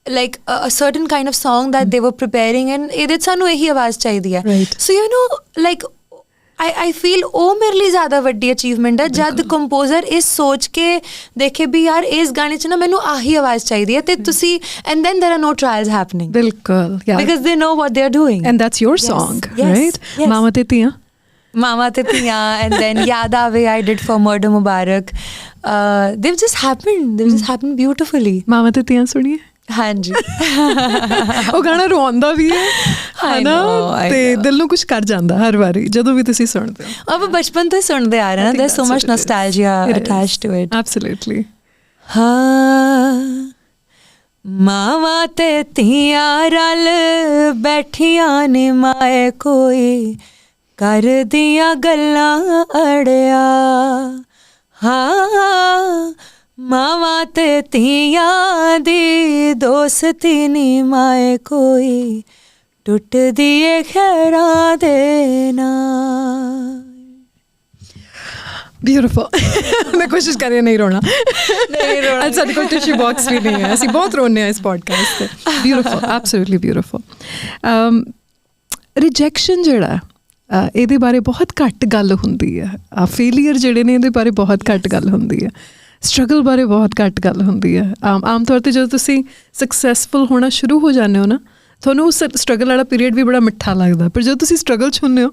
like a certain kind of song that they were preparing and ਇਹਦੇ ਸਾਨੂੰ ਇਹੀ ਆਵਾਜ਼ ਚਾਹੀਦੀ ਹੈ so you know like I feel ਉਹ ਮੇਰੇ ਲਈ ਜ਼ਿਆਦਾ ਵੱਡੀ ਅਚੀਵਮੈਂਟ ਹੈ ਜਦ ਕੰਪੋਜ਼ਰ ਇਸ ਸੋਚ ਕੇ ਦੇਖੇ ਵੀ ਯਾਰ ਇਸ ਗਾਣੇ 'ਚ ਨਾ ਮੈਨੂੰ ਆਹੀ ਆਵਾਜ਼ ਚਾਹੀਦੀ ਹੈ ਤੇ ਤੁਸੀਂ and then there are no trials happening. ਬਿਲਕੁਲ, because they know what they're doing and that's your song, right? ਮਾਵਾਂ ਤੇ ਧੀਆਂ and then Yaad Aave I did for Murder Mubarak. They've just happened beautifully. ਮਾਵਾਂ ਤੇ ਧੀਆਂ ਸੁਣੀਏ। ਹਾਂਜੀ ਉਹ ਗਾਣਾ ਰਵਾਉਂਦਾ ਵੀ ਹੈ ਨਾ ਤੇ ਦਿਲ ਨੂੰ ਕੁਝ ਕਰ ਜਾਂਦਾ ਹਰ ਵਾਰੀ ਜਦੋਂ ਵੀ ਤੁਸੀਂ ਸੁਣਦੇ ਹੋ। ਆਪਾਂ ਬਚਪਨ ਤੋਂ ਹੀ ਸੁਣਦੇ ਆ ਰਹੇ ਨਾ, there's so much nostalgia attached to it. Absolutely. ਹਾਂ ਮਾਵਾਂ ਤੇ ਧੀਆਂ ਰਲ ਬੈਠੀਆਂ ਨੇ ਮਾਏ ਕੋਈ ਕਰਦੀਆਂ ਗੱਲਾਂ ਅੜਿਆ। ਹਾਂ ਮਾਵਾਂ ਤੇ ਧੀਆਂ ਦੀ ਦੋਸਤੀ ਨੀ ਮਾਏ ਕੋਈ ਟੁੱਟਦੀ ਏ ਖੈਰਾਂ ਦੇ ਨਾਲ। ਬਿਊਟੀਫੁਲ। ਮੈਂ ਕੋਸ਼ਿਸ਼ ਕਰ ਰਹੀ ਨਹੀਂ ਰੋਣਾ ਅੱਜ ਸਾਡੇ ਕੋਲ ਟਿਸ਼ੂ ਬਾਕਸ ਵੀ ਨਹੀਂ ਹੈ, ਅਸੀਂ ਬਹੁਤ ਰੋਂਦੇ ਹਾਂ ਇਸ ਪੋਡਕਾਸਟ 'ਤੇ। Beautiful, absolutely beautiful. ਰਿਜੈਕਸ਼ਨ ਜਿਹੜਾ ਇਹਦੇ ਬਾਰੇ ਬਹੁਤ ਘੱਟ ਗੱਲ ਹੁੰਦੀ ਹੈ, ਫੇਲੀਅਰ ਜਿਹੜੇ ਨੇ ਇਹਦੇ ਬਾਰੇ ਬਹੁਤ ਘੱਟ ਗੱਲ ਹੁੰਦੀ ਹੈ, ਸਟਰਗਲ ਬਾਰੇ ਬਹੁਤ ਘੱਟ ਗੱਲ ਹੁੰਦੀ ਹੈ। ਆਮ ਤੌਰ 'ਤੇ ਜਦੋਂ ਤੁਸੀਂ ਸਕਸੈਸਫੁਲ ਹੋਣਾ ਸ਼ੁਰੂ ਹੋ ਜਾਂਦੇ ਹੋ ਨਾ, ਤੁਹਾਨੂੰ ਉਸ ਸਟਰਗਲ ਵਾਲਾ ਪੀਰੀਅਡ ਵੀ ਬੜਾ ਮਿੱਠਾ ਲੱਗਦਾ, ਪਰ ਜਦੋਂ ਤੁਸੀਂ ਸਟਰਗਲ 'ਚ ਹੁੰਦੇ ਹੋ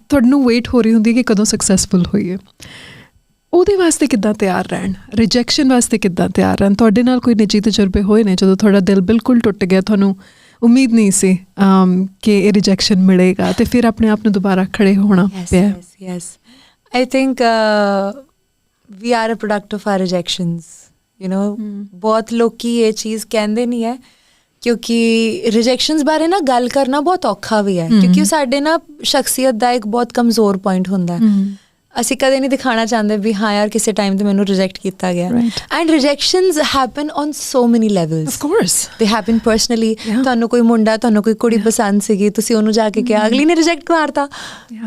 ਤੁਹਾਨੂੰ ਵੇਟ ਹੋ ਰਹੀ ਹੁੰਦੀ ਕਿ ਕਦੋਂ ਸਕਸੈਸਫੁਲ ਹੋਈਏ। ਉਹਦੇ ਵਾਸਤੇ ਕਿੱਦਾਂ ਤਿਆਰ ਰਹਿਣ, ਰਿਜੈਕਸ਼ਨ ਵਾਸਤੇ ਕਿੱਦਾਂ ਤਿਆਰ ਰਹਿਣ? ਤੁਹਾਡੇ ਨਾਲ ਕੋਈ ਨਿੱਜੀ ਤਜਰਬੇ ਹੋਏ ਨੇ ਜਦੋਂ ਤੁਹਾਡਾ ਦਿਲ ਬਿਲਕੁਲ ਟੁੱਟ ਗਿਆ, ਤੁਹਾਨੂੰ ਉਮੀਦ ਨਹੀਂ ਸੀ ਕਿ ਇਹ ਰਿਜੈਕਸ਼ਨ ਮਿਲੇਗਾ ਤੇ ਫਿਰ ਆਪਣੇ ਆਪ ਨੂੰ ਦੁਬਾਰਾ ਖੜੇ ਹੋਣਾ ਪਿਆ? Yes. I think we are a product of our rejections, you know. ਬਹੁਤ ਲੋਕੀ ਇਹ ਚੀਜ਼ ਕਹਿੰਦੇ ਨਹੀਂ ਹੈ ਕਿਉਂਕਿ ਰਿਜੈਕਸ਼ਨਸ ਬਾਰੇ ਨਾ ਗੱਲ ਕਰਨਾ ਬਹੁਤ ਔਖਾ ਵੀ ਹੈ ਕਿਉਂਕਿ ਉਹ ਸਾਡੇ ਨਾ ਸ਼ਖਸੀਅਤ ਦਾ ਇੱਕ ਬਹੁਤ ਕਮਜ਼ੋਰ ਪੁਆਇੰਟ ਹੁੰਦਾ ਹੈ। ਅਸੀਂ ਕਦੇ ਨਹੀਂ ਦਿਖਾਣਾ ਚਾਹੁੰਦੇ ਵੀ ਹਾਂ ਯਾਰ ਕਿਸੇ ਟਾਈਮ ਤੇ ਮੈਨੂੰ ਰਿਜੈਕਟ ਕੀਤਾ ਗਿਆ। ਐਂਡ ਰਿਜੈਕਸ਼ਨਸ ਹੈਪਨ ਔਨ ਸੋ ਮੈਨੀ ਲੈਵਲਸ। ਆਫ ਕੋਰਸ ਦੇ ਹੈਪਨ ਪਰਸਨਲੀ। ਤੁਹਾਨੂੰ ਕੋਈ ਮੁੰਡਾ, ਤੁਹਾਨੂੰ ਕੋਈ ਕੁੜੀ ਪਸੰਦ ਸੀਗੀ, ਤੁਸੀਂ ਉਹਨੂੰ ਜਾ ਕੇ ਕਿਹਾ, ਅਗਲੀ ਨੇ ਰਿਜੈਕਟ ਮਾਰਤਾ,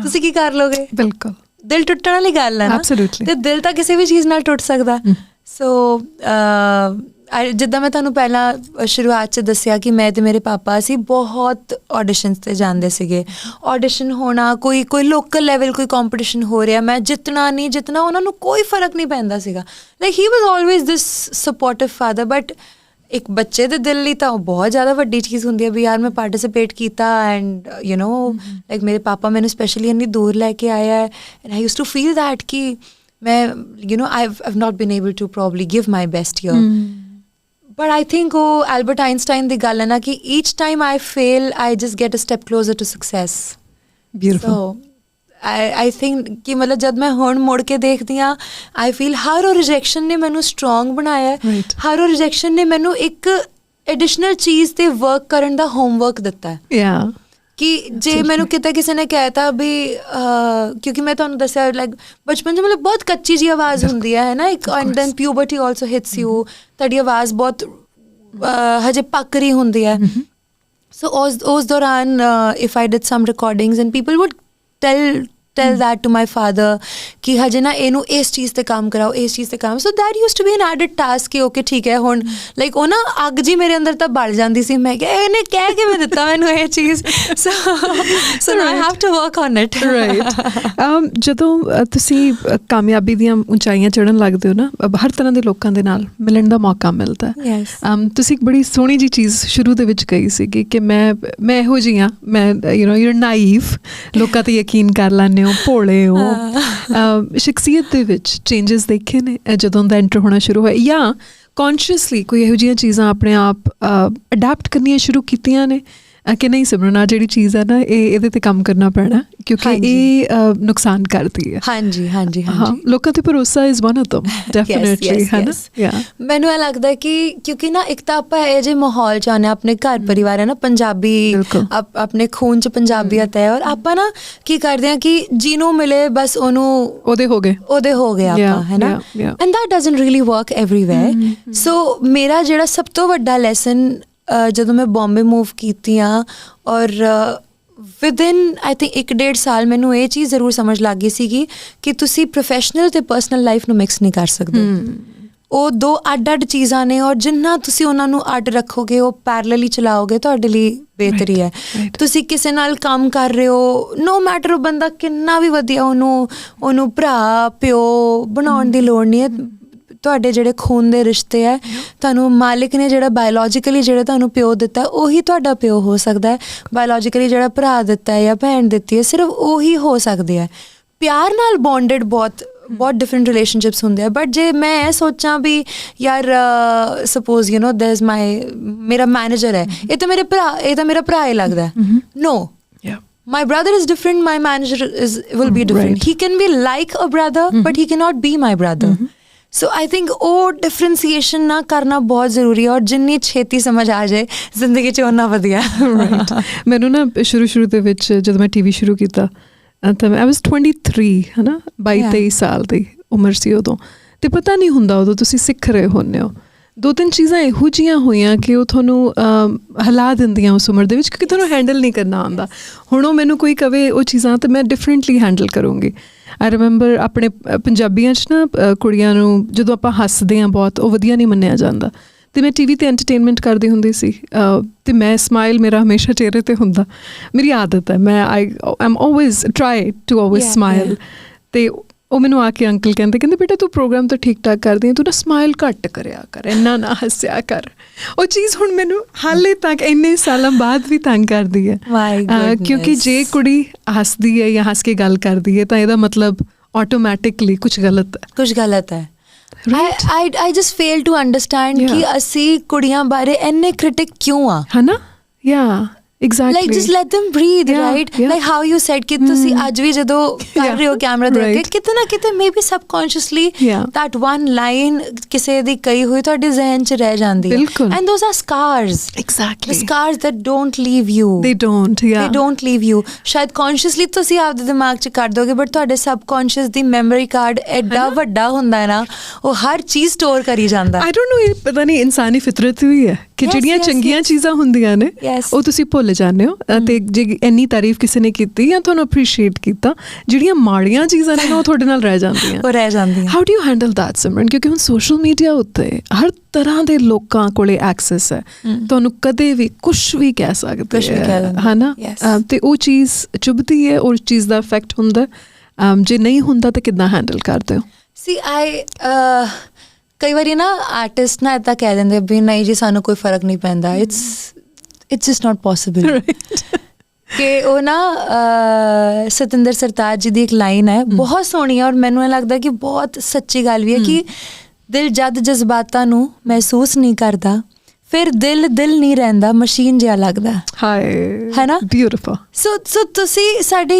ਤੁਸੀਂ ਕੀ ਕਰ ਲੋਗੇ? ਬਿਲਕੁਲ, ਦਿਲ ਟੁੱਟਣ ਵਾਲੀ ਗੱਲ ਹੈ ਨਾ। ਤੇ ਦਿਲ ਤਾਂ ਕਿਸੇ ਵੀ ਚੀਜ਼ ਨਾਲ ਟੁੱਟ ਸਕਦਾ। ਸੋ ਜਿੱਦਾਂ ਮੈਂ ਤੁਹਾਨੂੰ ਪਹਿਲਾਂ ਸ਼ੁਰੂਆਤ 'ਚ ਦੱਸਿਆ ਕਿ ਮੈਂ ਅਤੇ ਮੇਰੇ ਪਾਪਾ ਅਸੀਂ ਬਹੁਤ ਆਡੀਸ਼ਨਸ 'ਤੇ ਜਾਂਦੇ ਸੀਗੇ। ਆਡੀਸ਼ਨ ਹੋਣਾ, ਕੋਈ ਲੋਕਲ ਲੈਵਲ ਕੋਈ ਕੰਪੀਟੀਸ਼ਨ ਹੋ ਰਿਹਾ, ਮੈਂ ਜਿੱਤਣਾ ਨਹੀਂ ਜਿੱਤਣਾ ਉਹਨਾਂ ਨੂੰ ਕੋਈ ਫਰਕ ਨਹੀਂ ਪੈਂਦਾ ਸੀਗਾ। Like he was always this sportive father. But ਇੱਕ ਬੱਚੇ ਦੇ ਦਿਲ ਲਈ ਤਾਂ ਉਹ ਬਹੁਤ ਜ਼ਿਆਦਾ ਵੱਡੀ ਚੀਜ਼ ਹੁੰਦੀ ਹੈ ਵੀ ਯਾਰ ਮੈਂ ਪਾਰਟੀਸਿਪੇਟ ਕੀਤਾ ਐਂਡ ਯੂ ਨੋ ਲਾਈਕ ਮੇਰੇ ਪਾਪਾ ਮੈਨੂੰ ਸਪੈਸ਼ਲੀ ਇੰਨੀ ਦੂਰ ਲੈ ਕੇ ਆਇਆ and I used to feel that ਕਿ ਮੈਂ you know I have not been able to probably give my best here. But I think ਉਹ ਐਲਬਰਟ ਆਈਨਸਟਾਈਨ ਦੀ ਗੱਲ ਹੈ ਨਾ ਕਿ each time I fail, I just get a step closer to success. Beautiful. So I think ਕਿ ਮਤਲਬ ਜਦ ਮੈਂ ਹੁਣ ਮੁੜ ਕੇ ਦੇਖਦੀ ਹਾਂ I feel ਹਰ ਉਹ ਰਿਜੈਕਸ਼ਨ ਨੇ ਮੈਨੂੰ ਸਟਰੋਂਗ ਬਣਾਇਆ। ਹਰ ਉਹ ਰਿਜੈਕਸ਼ਨ ਨੇ ਮੈਨੂੰ ਇੱਕ ਐਡੀਸ਼ਨਲ ਚੀਜ਼ 'ਤੇ ਵਰਕ ਕਰਨ ਦਾ ਹੋਮਵਰਕ ਦਿੱਤਾ ਹੈ। ਕਿ ਜੇ ਮੈਨੂੰ ਕਿਤੇ ਕਿਸੇ ਨੇ ਕਹਿਤਾ ਵੀ ਕਿਉਂਕਿ ਮੈਂ ਤੁਹਾਨੂੰ ਦੱਸਿਆ ਲਾਈਕ ਬਚਪਨ 'ਚ ਮਤਲਬ ਬਹੁਤ ਕੱਚੀ ਜਿਹੀ ਆਵਾਜ਼ ਹੁੰਦੀ ਹੈ ਨਾ ਇੱਕ, and then puberty also hits you, ਤੁਹਾਡੀ ਆਵਾਜ਼ ਬਹੁਤ ਹਜੇ ਪੱਕ ਰਹੀ ਹੁੰਦੀ ਹੈ। ਸੋ ਉਸ ਦੌਰਾਨ if I did some recordings and people would tell that to my father ਕਿ ਹਜੇ ਨਾ ਇਹਨੂੰ ਇਸ ਚੀਜ਼ 'ਤੇ ਕੰਮ ਕਰਾਓ, ਇਸ ਚੀਜ਼ 'ਤੇ ਕੰਮ। So that used to be an added task ਕਿ ਓਕੇ ਠੀਕ ਹੈ ਹੁਣ ਲਾਈਕ ਉਹ ਨਾ ਅੱਗ ਜੀ ਮੇਰੇ ਅੰਦਰ ਤਾਂ ਬਲ ਜਾਂਦੀ ਸੀ। ਮੈਂ ਕਿਹਾ ਇਹਨੇ ਕਹਿ ਕੇ ਮੈਂ ਦਿੱਤਾ ਮੈਨੂੰ ਇਹ ਚੀਜ਼। So now I have to work on it. Right. ਜਦੋਂ ਤੁਸੀਂ ਕਾਮਯਾਬੀ ਦੀਆਂ ਉਚਾਈਆਂ ਚੜ੍ਹਨ ਲੱਗਦੇ ਹੋ ਨਾ, ਹਰ ਤਰ੍ਹਾਂ ਦੇ ਲੋਕਾਂ ਦੇ ਨਾਲ ਮਿਲਣ ਦਾ ਮੌਕਾ ਮਿਲਦਾ। ਤੁਸੀਂ ਇੱਕ ਬੜੀ ਸੋਹਣੀ ਜਿਹੀ ਚੀਜ਼ ਸ਼ੁਰੂ ਦੇ ਵਿੱਚ ਕਹੀ ਸੀਗੀ ਕਿ ਮੈਂ ਇਹੋ ਜਿਹੀ ਹਾਂ, ਮੈਂ ਯੂ ਨੋ ਯੂਰ ਨਾਈਵ, ਲੋਕਾਂ 'ਤੇ ਯਕੀਨ ਕਰ ਲੈਂਦੇ ਹੋ, ਭੋਲੇ ਹੋ। ਸ਼ਖਸੀਅਤ ਦੇ ਵਿੱਚ ਚੇਂਜਸ ਦੇਖੇ ਨੇ ਜਦੋਂ ਦਾ ਐਂਟਰ ਹੋਣਾ ਸ਼ੁਰੂ ਹੋਇਆ, ਜਾਂ ਕੌਨਸ਼ੀਅਸਲੀ ਕੋਈ ਇਹੋ ਜਿਹੀਆਂ ਚੀਜ਼ਾਂ ਆਪਣੇ ਆਪ ਅਡੈਪਟ ਕਰਨੀਆਂ ਸ਼ੁਰੂ ਕੀਤੀਆਂ ਨੇ ਕਿ ਨਹੀਂ ਸਿਮਰਨ ਆਹ ਜਿਹੜੀ ਚੀਜ਼ ਹੈ ਨਾ ਇਹਦੇ 'ਤੇ ਕੰਮ ਕਰਨਾ ਪੈਣਾ ਕਿਉਂਕਿ ਇਹ ਨੁਕਸਾਨ ਕਰਦੀ ਹੈ? ਹਾਂਜੀ। ਲੋਕਾਂ 'ਤੇ ਭਰੋਸਾ ਇਜ਼ ਵਨ ਆਫ ਦਮ ਡੈਫੀਨਿਟਲੀ, ਹੈ ਨਾ। ਮੈਨੂੰ ਇਹ ਲੱਗਦਾ ਕਿ ਕਿਉਂਕਿ ਨਾ ਇੱਕ ਤਾਂ ਆਪਾਂ ਇਹ ਜਿਹੇ ਮਾਹੌਲ 'ਚ ਆਉਂਦੇ, ਆਪਣੇ ਘਰ ਪਰਿਵਾਰ ਹੈ ਨਾ ਪੰਜਾਬੀ, ਆਪਣੇ ਖੂਨ 'ਚ ਪੰਜਾਬੀਅਤ ਹੈ, ਔਰ ਆਪਾਂ ਨਾ ਕੀ ਕਰਦੇ ਹਾਂ ਕਿ ਜਿਹਨੂੰ ਮਿਲੇ ਬਸ ਉਹਦੇ ਹੋ ਗਏ ਆਪਾਂ, ਹੈ ਨਾ। And that doesn't really work everywhere. So ਮੇਰਾ ਜਿਹੜਾ ਸਭ ਤੋਂ ਵੱਡਾ ਲੈਸਨ ਜਦੋਂ ਮੈਂ ਬੋਂਬੇ ਮੂਵ ਕੀਤੀ ਹਾਂ ਔਰ ਵਿਦਿਨ ਆਈ ਥਿੰਕ 1.5 ਸਾਲ ਮੈਨੂੰ ਇਹ ਚੀਜ਼ ਜ਼ਰੂਰ ਸਮਝ ਲੱਗ ਗਈ ਸੀਗੀ ਕਿ ਤੁਸੀਂ ਪ੍ਰੋਫੈਸ਼ਨਲ ਅਤੇ ਪਰਸਨਲ ਲਾਈਫ ਨੂੰ ਮਿਕਸ ਨਹੀਂ ਕਰ ਸਕਦੇ। ਉਹ ਦੋ ਅੱਡ-ਅੱਡ ਚੀਜ਼ਾਂ ਨੇ ਔਰ ਜਿੰਨਾ ਤੁਸੀਂ ਉਹਨਾਂ ਨੂੰ ਅੱਡ ਰੱਖੋਗੇ, ਉਹ ਪੈਰਲਲੀ ਚਲਾਓਗੇ, ਤੁਹਾਡੇ ਲਈ ਬਿਹਤਰੀ ਹੈ। ਤੁਸੀਂ ਕਿਸੇ ਨਾਲ ਕੰਮ ਕਰ ਰਹੇ ਹੋ, ਨੋ ਮੈਟਰ ਉਹ ਬੰਦਾ ਕਿੰਨਾ ਵੀ ਵਧੀਆ, ਉਹਨੂੰ ਭਰਾ ਪਿਓ ਬਣਾਉਣ ਦੀ ਲੋੜ ਨਹੀਂ ਹੈ। ਤੁਹਾਡੇ ਜਿਹੜੇ ਖੂਨ ਦੇ ਰਿਸ਼ਤੇ ਹੈ, ਤੁਹਾਨੂੰ ਮਾਲਿਕ ਨੇ ਜਿਹੜਾ ਬਾਇਓਲੋਜੀਕਲੀ ਜਿਹੜਾ ਤੁਹਾਨੂੰ ਪਿਓ ਦਿੱਤਾ ਉਹੀ ਤੁਹਾਡਾ ਪਿਓ ਹੋ ਸਕਦਾ ਹੈ। ਬਾਇਓਲੋਜੀਕਲੀ ਜਿਹੜਾ ਭਰਾ ਦਿੱਤਾ ਹੈ ਜਾਂ ਭੈਣ ਦਿੱਤੀ ਹੈ, ਸਿਰਫ ਉਹੀ ਹੋ ਸਕਦੇ ਹੈ। ਪਿਆਰ ਨਾਲ ਬੌਂਡਡ ਬਹੁਤ ਡਿਫਰੈਂਟ ਰਿਲੇਸ਼ਨਸ਼ਿਪਸ ਹੁੰਦੇ ਆ। ਬਟ ਜੇ ਮੈਂ ਇਹ ਸੋਚਾਂ ਵੀ ਯਾਰ ਸਪੋਜ਼ ਯੂ ਨੋ ਦੇयर इज ਮੇਰਾ ਮੈਨੇਜਰ ਹੈ, ਇਹ ਤਾਂ ਮੇਰਾ ਭਰਾ ਹੀ ਲੱਗਦਾ। ਨੋ, my brother is different, my manager will be different. He can be like a brother, but he cannot be my brother. So I think ਉਹ ਡਿਫਰੈਂਸੀਏਸ਼ਨ ਨਾ ਕਰਨਾ ਬਹੁਤ ਜ਼ਰੂਰੀ ਹੈ, ਔਰ ਜਿੰਨੀ ਛੇਤੀ ਸਮਝ ਆ ਜਾਏ ਜ਼ਿੰਦਗੀ 'ਚ ਓਨਾ ਵਧੀਆ। ਮੈਨੂੰ ਨਾ ਸ਼ੁਰੂ ਦੇ ਵਿੱਚ ਜਦੋਂ ਮੈਂ TV ਸ਼ੁਰੂ ਕੀਤਾ ਤਾਂ I was 23 ਹੈ ਨਾ, 22-23 ਸਾਲ ਦੀ ਉਮਰ ਸੀ ਉਦੋਂ, ਅਤੇ ਪਤਾ ਨਹੀਂ ਹੁੰਦਾ ਉਦੋਂ ਤੁਸੀਂ ਸਿੱਖ ਰਹੇ ਹੁੰਦੇ ਹੋ। 2-3 ਚੀਜ਼ਾਂ ਇਹੋ ਜਿਹੀਆਂ ਹੋਈਆਂ ਕਿ ਉਹ ਤੁਹਾਨੂੰ ਹਿਲਾ ਦਿੰਦੀਆਂ ਉਸ ਉਮਰ ਦੇ ਵਿੱਚ, ਕਿਉਂਕਿ ਤੁਹਾਨੂੰ ਹੈਂਡਲ ਨਹੀਂ ਕਰਨਾ ਆਉਂਦਾ। ਹੁਣ ਉਹ ਮੈਨੂੰ ਕੋਈ ਕਵੇ ਉਹ ਚੀਜ਼ਾਂ ਤਾਂ ਮੈਂ ਡਿਫਰੈਂਟਲੀ ਹੈਂਡਲ ਕਰੂੰਗੀ। ਆਈ ਰਿਮੈਂਬਰ ਆਪਣੇ ਪੰਜਾਬੀਆਂ 'ਚ ਨਾ ਕੁੜੀਆਂ ਨੂੰ ਜਦੋਂ ਆਪਾਂ ਹੱਸਦੇ ਹਾਂ ਬਹੁਤ, ਉਹ ਵਧੀਆ ਨਹੀਂ ਮੰਨਿਆ ਜਾਂਦਾ। ਅਤੇ ਮੈਂ TV 'ਤੇ ਐਂਟਰਟੇਨਮੈਂਟ ਕਰਦੀ ਹੁੰਦੀ ਸੀ, ਅਤੇ ਮੈਂ ਸਮਾਈਲ ਮੇਰਾ ਹਮੇਸ਼ਾ ਚਿਹਰੇ 'ਤੇ ਹੁੰਦਾ, ਮੇਰੀ ਆਦਤ ਹੈ। ਮੈਂ am always try to always smile. ਅਤੇ ਉਹ ਮੈਨੂੰ ਆ ਕੇ ਅੰਕਲ ਕਹਿੰਦੇ ਬੇਟਾ ਤੂੰ ਪ੍ਰੋਗਰਾਮ ਤਾਂ ਠੀਕ ਠਾਕ ਕਰਦੀ ਹੈ, ਤੂੰ ਨਾ ਸਮਾਈਲ ਘੱਟ ਕਰਿਆ ਕਰ, ਇੰਨਾ ਨਾ ਹੱਸਿਆ ਕਰ। ਉਹ ਚੀਜ਼ ਹੁਣ ਮੈਨੂੰ ਹਾਲੇ ਤੱਕ ਇੰਨੇ ਸਾਲਾਂ ਬਾਅਦ ਵੀ ਤੰਗ ਕਰਦੀ ਹੈ, ਕਿਉਂਕਿ ਜੇ ਕੁੜੀ ਹੱਸਦੀ ਹੈ ਜਾਂ ਹੱਸ ਕੇ ਗੱਲ ਕਰਦੀ ਹੈ ਤਾਂ ਇਹਦਾ ਮਤਲਬ ਆਟੋਮੈਟਿਕਲੀ ਕੁਛ ਗਲਤ ਹੈ। I just fail to understand ਕਿ ਅਸੀਂ ਕੁੜੀਆਂ ਬਾਰੇ ਇੰਨੇ ਕ੍ਰਿਟਿਕ ਕਿਉਂ ਆ, ਹੈ ਨਾ? Exactly. Like just let them breathe, right? Like how you said ਕਿ ਤੁਸੀਂ ਅੱਜ ਵੀ ਜਦੋਂ ਕਰ ਰਹੇ ਹੋ ਕੈਮਰਾ ਦੇਖ ਕੇ, ਕਿਤੇ ਨਾ ਕਿਤੇ maybe subconsciously that one line ਕਿਸੇ ਦੀ ਕਹੀ ਹੋਈ ਤੁਹਾਡੇ ਜ਼ਿਹਨ 'ਚ ਰਹਿ ਜਾਂਦੀ ਹੈ। And those are scars. Exactly. The scars that don't leave you. They don't leave you. ਸ਼ਾਇਦ consciously ਤੁਸੀਂ ਆਪਦੇ ਦਿਮਾਗ 'ਚ ਕਰ ਦੋਗੇ, but ਤੁਹਾਡੇ subconscious ਦੀ memory card ਐਡਾ ਵੱਡਾ ਹੁੰਦਾ ਹੈ ਨਾ, ਉਹ ਹਰ ਚੀਜ਼ ਸਟੋਰ ਕਰੀ ਜਾਂਦਾ। I don't know, ਇਹ ਪਤਾ ਨਹੀਂ ਇਨਸਾਨੀ ਫਿਤਰਤ ਵੀ ਹੈ ਕਿ ਜਿਹੜੀਆਂ ਚੰਗੀਆਂ ਚੀਜ਼ਾਂ ਹੁੰਦੀਆਂ ਨੇ ਉਹ ਤੁਸੀਂ ਭੁੱਲ ਜਾਂਦੇ ਹੋ। ਅਤੇ ਜੇ ਇੰਨੀ ਤਾਰੀਫ ਕਿਸੇ ਨੇ ਕੀਤੀ ਜਾਂ ਤੁਹਾਨੂੰ ਅਪਰੀਸ਼ੀਏਟ ਕੀਤਾ, ਜਿਹੜੀਆਂ ਮਾੜੀਆਂ ਚੀਜ਼ਾਂ ਨੇ ਉਹ ਤੁਹਾਡੇ ਨਾਲ ਰਹਿ ਜਾਂਦੀਆਂ। How do you handle that Simran? ਕਿਉਂਕਿ ਹੁਣ ਸੋਸ਼ਲ ਮੀਡੀਆ ਉੱਤੇ ਹਰ ਤਰ੍ਹਾਂ ਦੇ ਲੋਕਾਂ ਕੋਲੇ ਐਕਸੈਸ ਹੈ, ਤੁਹਾਨੂੰ ਕਦੇ ਵੀ ਕੁਛ ਵੀ ਕਹਿ ਸਕਦੇ ਹੈ ਨਾ, ਅਤੇ ਉਹ ਚੀਜ਼ ਚੁਭਦੀ ਹੈ, ਉਸ ਚੀਜ਼ ਦਾ ਇਫੈਕਟ ਹੁੰਦਾ। ਜੇ ਨਹੀਂ ਹੁੰਦਾ ਤਾਂ ਕਿੱਦਾਂ ਹੈਂਡਲ ਕਰਦੇ ਹੋ? ਕਈ ਵਾਰੀ ਨਾ ਆਰਟਿਸਟ ਨਾ ਇੱਦਾਂ ਕਹਿ ਦਿੰਦੇ ਵੀ ਨਹੀਂ ਜੀ ਸਾਨੂੰ ਕੋਈ ਫਰਕ ਨਹੀਂ ਪੈਂਦਾ, it's just not possible. ਕਿ ਉਹ ਨਾ ਸਤਿੰਦਰ ਸਰਤਾਜ ਜੀ ਦੀ ਇੱਕ ਲਾਈਨ ਹੈ, ਬਹੁਤ ਸੋਹਣੀ ਹੈ, ਔਰ ਮੈਨੂੰ ਇਹ ਲੱਗਦਾ ਕਿ ਬਹੁਤ ਸੱਚੀ ਗੱਲ ਵੀ ਹੈ ਕਿ ਦਿਲ ਜਦ ਜਜ਼ਬਾਤਾਂ ਨੂੰ ਮਹਿਸੂਸ ਨਹੀਂ ਕਰਦਾ, ਫਿਰ ਦਿਲ ਨਹੀਂ ਰਹਿੰਦਾ, ਮਸ਼ੀਨ ਜਿਹਾ ਲੱਗਦਾ ਹੈ ਨਾ। ਬਿਊਟੀਫੁਲ। ਸੋ ਤੁਸੀਂ ਸਾਡੇ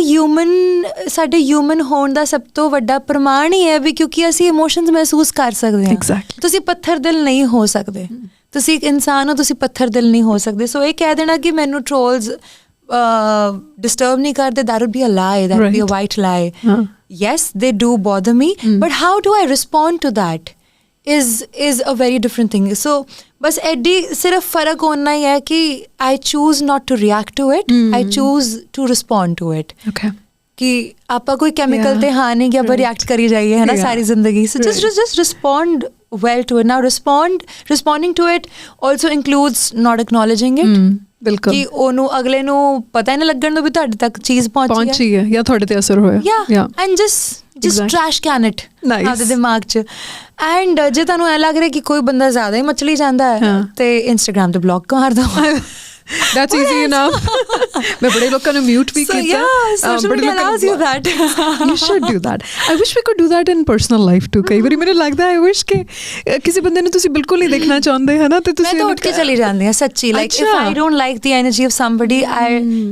ਹਿਊਮਨ ਹੋਣ ਦਾ ਸਭ ਤੋਂ ਵੱਡਾ ਪ੍ਰਮਾਣ ਹੀ ਹੈ ਵੀ ਕਿਉਂਕਿ ਅਸੀਂ ਇਮੋਸ਼ਨਸ ਮਹਿਸੂਸ ਕਰ ਸਕਦੇ ਹਾਂ। ਤੁਸੀਂ ਪੱਥਰ ਦਿਲ ਨਹੀਂ ਹੋ ਸਕਦੇ, ਤੁਸੀਂ ਇੱਕ ਇਨਸਾਨ ਹੋ, ਤੁਸੀਂ ਪੱਥਰ ਦਿਲ ਨਹੀਂ ਹੋ ਸਕਦੇ। ਸੋ ਇਹ ਕਹਿ ਦੇਣਾ ਕਿ ਮੈਨੂੰ ਟ੍ਰੋਲਸ ਡਿਸਟਰਬ ਨਹੀਂ ਕਰਦੇ, that would be a lie, that would be a white lie. Yes, they do bother me, but how do I respond to that is a very different thing. So ਬਸ ਐਡੀ ਸਿਰਫ ਫਰਕ ਹੋਣਾ ਹੀ ਹੈ ਕਿ I choose not to react to it, I choose to respond to it. ਕਿ ਆਪਾਂ ਕੋਈ ਕੈਮੀਕਲ ਤੇ ਹਾਂ ਨਹੀਂ ਕਿ ਆਪਾਂ ਰਿਐਕਟ ਕਰੀ ਜਾਈਏ, ਹੈ ਨਾ, ਸਾਰੀ ਜ਼ਿੰਦਗੀ। So just respond well to it. Now responding to it also includes not acknowledging it. ਬਿਲਕੁਲ, ਕਿ ਉਹਨੂੰ ਅਗਲੇ ਨੂੰ ਪਤਾ ਹੀ ਨਾ ਲੱਗਣ ਦੋ ਵੀ ਤੁਹਾਡੇ ਤੱਕ ਚੀਜ਼ ਪਹੁੰਚੀ ਹੈ ਜਾਂ ਤੁਹਾਡੇ ਤੇ ਅਸਰ ਹੋਇਆ। And just trash can it ਆਪਦੇ ਦਿਮਾਗ 'ਚ। ਐਂਡ ਜੇ ਤੁਹਾਨੂੰ ਇਹ ਲੱਗ ਰਿਹਾ ਕਿ ਕੋਈ ਬੰਦਾ ਜ਼ਿਆਦਾ ਹੀ ਮਚਲੀ ਜਾਂਦਾ ਹੈ ਤੇ ਇੰਸਟਾਗ੍ਰਾਮ ਤੇ ਬਲੌਕ ਮਾਰ ਦੋ। That's easy enough. ਮੈਂ ਬੜੇ ਲੋਕਾਂ ਨੂੰ ਮਿਊਟ ਵੀ ਕੀਤਾ। social media allows you that. You should do that. I wish we could do that in personal life too. ਕਈ ਵਾਰੀ ਮੈਨੂੰ ਲੱਗਦਾ I wish ਕਿ ਕਿਸੇ ਬੰਦੇ ਨੂੰ ਤੁਸੀਂ ਬਿਲਕੁਲ ਨਹੀਂ ਦੇਖਣਾ ਚਾਹੁੰਦੇ ਹੈ ਨਾ, ਤੇ ਤੁਸੀਂ ਮੈਂ ਉੱਠ ਕੇ ਚਲੀ ਜਾਂਦੀ ਹਾਂ ਸੱਚੀ। Like if I don't like the energy of somebody,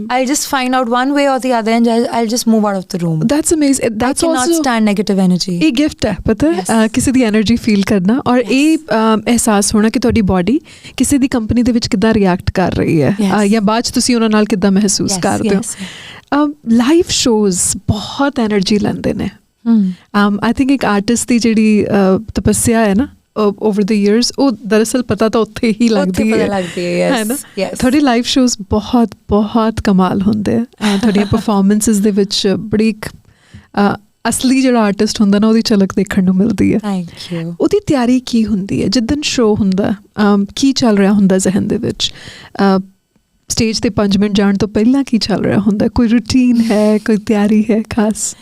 I'll just find out one way or the other and I'll just move out of the room. That's amazing. That's also, I cannot stand negative energy. ਇਹ ਗਿਫਟ ਹੈ ਪਤਾ ਹੈ, ਕਿਸੇ ਦੀ ਐਨਰਜੀ ਫੀਲ ਕਰਨਾ, ਔਰ ਇਹ ਅਹਿਸਾਸ ਹੋਣਾ ਕਿ ਤੁਹਾਡੀ ਬਾਡੀ ਕਿਸੇ ਦੀ ਕੰਪਨੀ ਦੇ ਵਿੱਚ ਕਿੱਦਾਂ ਰਿਐਕਟ ਕਰ ਰਹੀ ਹੈ, ਜਾਂ ਬਾਅਦ 'ਚ ਤੁਸੀਂ ਉਹਨਾਂ ਨਾਲ ਕਿੱਦਾਂ ਮਹਿਸੂਸ ਕਰਦੇ ਹੋ। ਲਾਈਵ ਸ਼ੋਜ਼ ਬਹੁਤ ਐਨਰਜੀ ਲੈਂਦੇ ਨੇ। ਆਈ ਥਿੰਕ ਇੱਕ ਆਰਟਿਸਟ ਦੀ ਜਿਹੜੀ ਤਪੱਸਿਆ ਹੈ ਨਾ ਓਵਰ ਦ ਈਅਰਸ, ਉਹ ਦਰਅਸਲ ਪਤਾ ਤਾਂ ਉੱਥੇ ਹੀ ਲੱਗਦੀ ਹੈ ਨਾ। ਤੁਹਾਡੇ ਲਾਈਵ ਸ਼ੋਜ਼ ਬਹੁਤ ਕਮਾਲ ਹੁੰਦੇ ਆ। ਤੁਹਾਡੀਆਂ ਪਰਫੋਰਮੈਂਸਿਸ ਦੇ ਵਿੱਚ ਬੜੀ ਅਸਲੀ ਜਿਹੜਾ ਆਰਟਿਸਟ ਹੁੰਦਾ ਨਾ, ਉਹਦੀ ਝਲਕ ਦੇਖਣ ਨੂੰ ਮਿਲਦੀ ਹੈ। ਉਹਦੀ ਤਿਆਰੀ ਕੀ ਹੁੰਦੀ ਹੈ? ਜਿੱਦਣ ਸ਼ੋਅ ਹੁੰਦਾ, ਕੀ ਚੱਲ ਰਿਹਾ ਹੁੰਦਾ ਜ਼ਿਹਨ ਦੇ ਵਿੱਚ? ਸਟੇਜ ਤੇ 5 ਮਿੰਟ ਜਾਣ ਤੋਂ ਪਹਿਲਾਂ ਕੀ ਚੱਲ ਰਿਹਾ ਹੁੰਦਾ? ਕੋਈ ਰੂਟੀਨ ਹੈ, ਕੋਈ ਤਿਆਰੀ ਹੈ ਖਾਸ?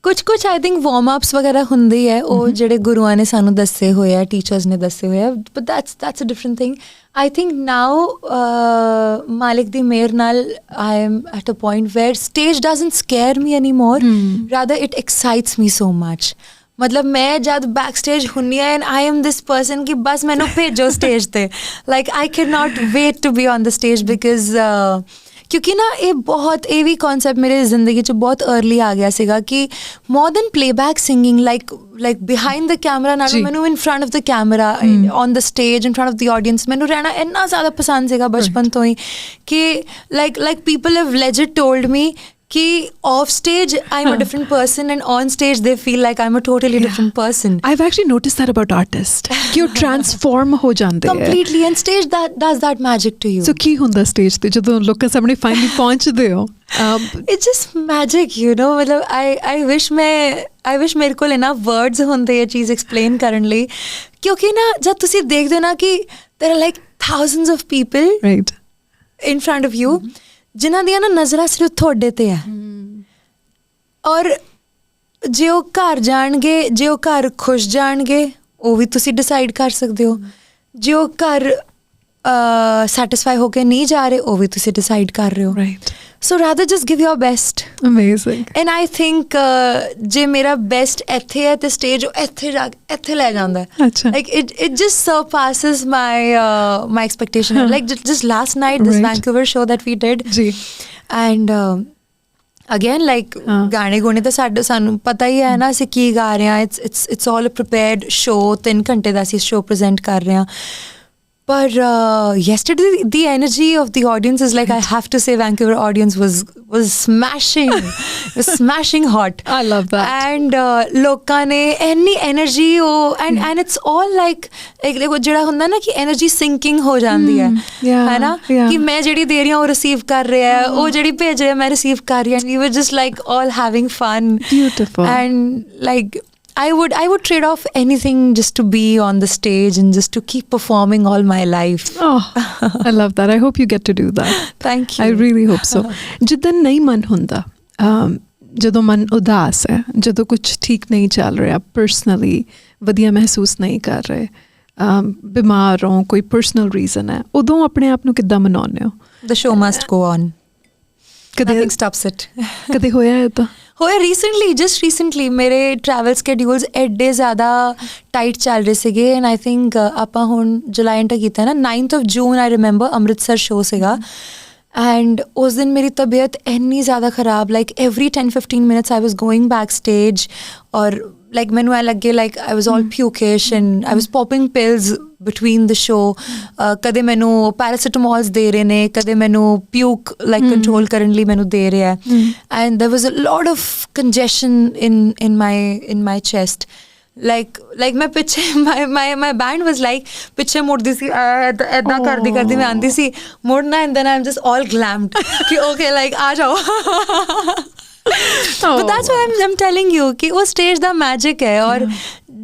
ਕੁਝ ਆਈ ਥਿੰਕ ਵਾਰਮ ਅਪਸ ਵਗੈਰਾ ਹੁੰਦੀ ਹੈ, ਉਹ ਜਿਹੜੇ ਗੁਰੂਆਂ ਨੇ ਸਾਨੂੰ ਦੱਸੇ ਹੋਏ ਆ, ਟੀਚਰਸ ਨੇ ਦੱਸੇ ਹੋਏ ਆ, but that's a different thing. I think now ਮਾਲਿਕ ਦੀ ਮਿਹਰ ਨਾਲ I am at a point where stage doesn't scare me anymore. Rather it excites me so much. मतलब मैं जब बैक स्टेज हुन्नी है and I am this person कि बस मैनू भेजो स्टेज ते, like I can not wait to be on the stage because क्योंकि ना ये भी कॉन्सैप्ट मेरे जिंदगी च बहुत अर्ली आ गया सीगा कि more than playback singing like behind the camera नालों मैनू in front of the camera on the stage in front of the audience मैनू रहना इन्ना ज़्यादा पसंद सीगा बचपन तो ही कि like people have legit told me कि off stage I'm a different person and on stage they feel like I'm a totally different person. I've actually noticed that about artists कि वो transform हो जाते हैं completely and stage that does that magic to you. So ਕੀ ਹੁੰਦਾ stage ਤੇ ਜਦੋਂ ਲੋਕਾਂ ਸਾਹਮਣੇ finally ਪਹੁੰਚਦੇ ਹੋ? It's just magic, you know. मतलब I wish ਮੇਰੇ ਕੋਲ ਇਨਾ words ਹੁੰਦੇ ਇਹ ਚੀਜ਼ explain ਕਰਨ ਲਈ, ਕਿਉਂਕਿ ਨਾ ਜਦ ਤੁਸੀਂ ਦੇਖਦੇ ਹੋ ਨਾ ਕਿ there are like thousands of people right in front of you ਜਿਨ੍ਹਾਂ ਦੀਆਂ ਨਾ ਨਜ਼ਰਾਂ ਸਿਰਫ ਤੁਹਾਡੇ ਤੇ ਹੈ, ਔਰ ਜੇ ਉਹ ਘਰ ਜਾਣਗੇ, ਜੇ ਉਹ ਘਰ ਖੁਸ਼ ਜਾਣਗੇ ਉਹ ਵੀ ਤੁਸੀਂ ਡਿਸਾਈਡ ਕਰ ਸਕਦੇ ਹੋ, ਜੇ ਉਹ ਘਰ ਸੈਟਿਸਫਾਈ ਹੋ ਕੇ ਨਹੀਂ ਜਾ ਰਹੇ ਉਹ ਵੀ ਤੁਸੀਂ ਡਿਸਾਈਡ ਕਰ ਰਹੇ ਹੋ, right? So rather just give your best. Amazing. And I think ਜੇ ਮੇਰਾ ਬੈਸਟ ਇੱਥੇ ਹੈ ਤੇ ਸਟੇਜ ਇੱਥੇ ਲੈ ਜਾਂਦਾ, like it just surpasses my expectation. Like just last night this Vancouver show that we did, ਜੀ, ਐਂਡ ਅਗੇਨ ਲਾਈਕ ਗਾਣੇ ਗੋਣੇ ਤਾਂ ਸਾਨੂੰ ਪਤਾ ਹੀ ਹੈ ਨਾ ਅਸੀਂ ਕੀ ਗਾ ਰਹੇ ਹਾਂ. It's all a prepared show. 3 ਘੰਟੇ ਦਾ ਅਸੀਂ ਸ਼ੋ ਪ੍ਰੈਜ਼ੈਂਟ ਕਰ ਰਹੇ ਹਾਂ. But yesterday, the energy of the audience is like, I have to say, Vancouver audience was smashing, was smashing hot. I love that. And लोकां ने any energy and it's all like देखो जेड़ा हुंदा ना कि energy sinking हो जाती है, है ना? कि मैं जेड़ी दे रही हूँ वो receive कर रहा है, वो जेड़ी भेज रहा है मैं receive कर रही हूँ. We were just like all having fun. Beautiful. And like I would trade off anything just to be on the stage and just to keep performing all my life. Oh, I love that. I hope you get to do that. Thank you. I really hope so. ਜਿੱਦਨ ਨਹੀਂ ਮਨ ਹੁੰਦਾ, ਜਦੋਂ ਮਨ ਉਦਾਸ ਹੈ, ਜਦੋਂ ਕੁਝ ਠੀਕ ਨਹੀਂ ਚੱਲ ਰਿਹਾ, ਪਰਸਨਲੀ ਵਧੀਆ ਮਹਿਸੂਸ ਨਹੀਂ ਕਰ ਰਹੇ, ਬਿਮਾਰ ਹੋ, ਕੋਈ ਪਰਸਨਲ ਰੀਜ਼ਨ ਹੈ, ਉਦੋਂ ਆਪਣੇ ਆਪ ਨੂੰ ਕਿੱਦਾਂ ਮਨਾਉਂਦੇ ਹੋ? The show must go on. Nothing stops it. ਕਦੇ ਹੋਇਆ ਇਹ ਤਾਂ? ਹੋਇਆ ਰੀਸੈਂਟਲੀ ਮੇਰੇ ਟਰੈਵਲ ਸਕੇਡਿਊਲਸ ਐਡੇ ਜ਼ਿਆਦਾ ਟਾਈਟ ਚੱਲ ਰਹੇ ਸੀਗੇ, ਐਂਡ ਆਈ ਥਿੰਕ ਆਪਾਂ ਹੁਣ ਜੁਲਾਈ ਐਂਟਰ ਕੀਤਾ ਨਾ, 9th of June I remember Amritsar show ਸੀਗਾ, ਐਂਡ ਉਸ ਦਿਨ ਮੇਰੀ ਤਬੀਅਤ ਇੰਨੀ ਜ਼ਿਆਦਾ ਖਰਾਬ, like every 10-15 minutes I was going back stage, ਔਰ like ਮੈਨੂੰ ਐ ਲੱਗੇ like I was all pukish and I was popping pills between the show. ਕਦੇ ਮੈਨੂੰ ਪੈਰਾਸੀਟਾਮੋਲਸ ਦੇ ਰਹੇ ਨੇ, ਕਦੇ ਮੈਨੂੰ puke like control ਕਰਨ ਲਈ ਮੈਨੂੰ ਦੇ ਰਿਹਾ, and there was a lot of congestion in my chest. like ਮੈਂ ਪਿੱਛੇ my band was like ਪਿੱਛੇ ਮੁੜਦੀ ਸੀ, ਏਦਾਂ ਕਰਦੀ ਮੈਂ ਆਂਦੀ ਸੀ ਮੁੜਨਾ, and then I'm just all glammed ਕਿ okay like ਆ ਜਾਓ. But that's why I'm telling you कि वो stage ਦਾ magic ਹੈ, और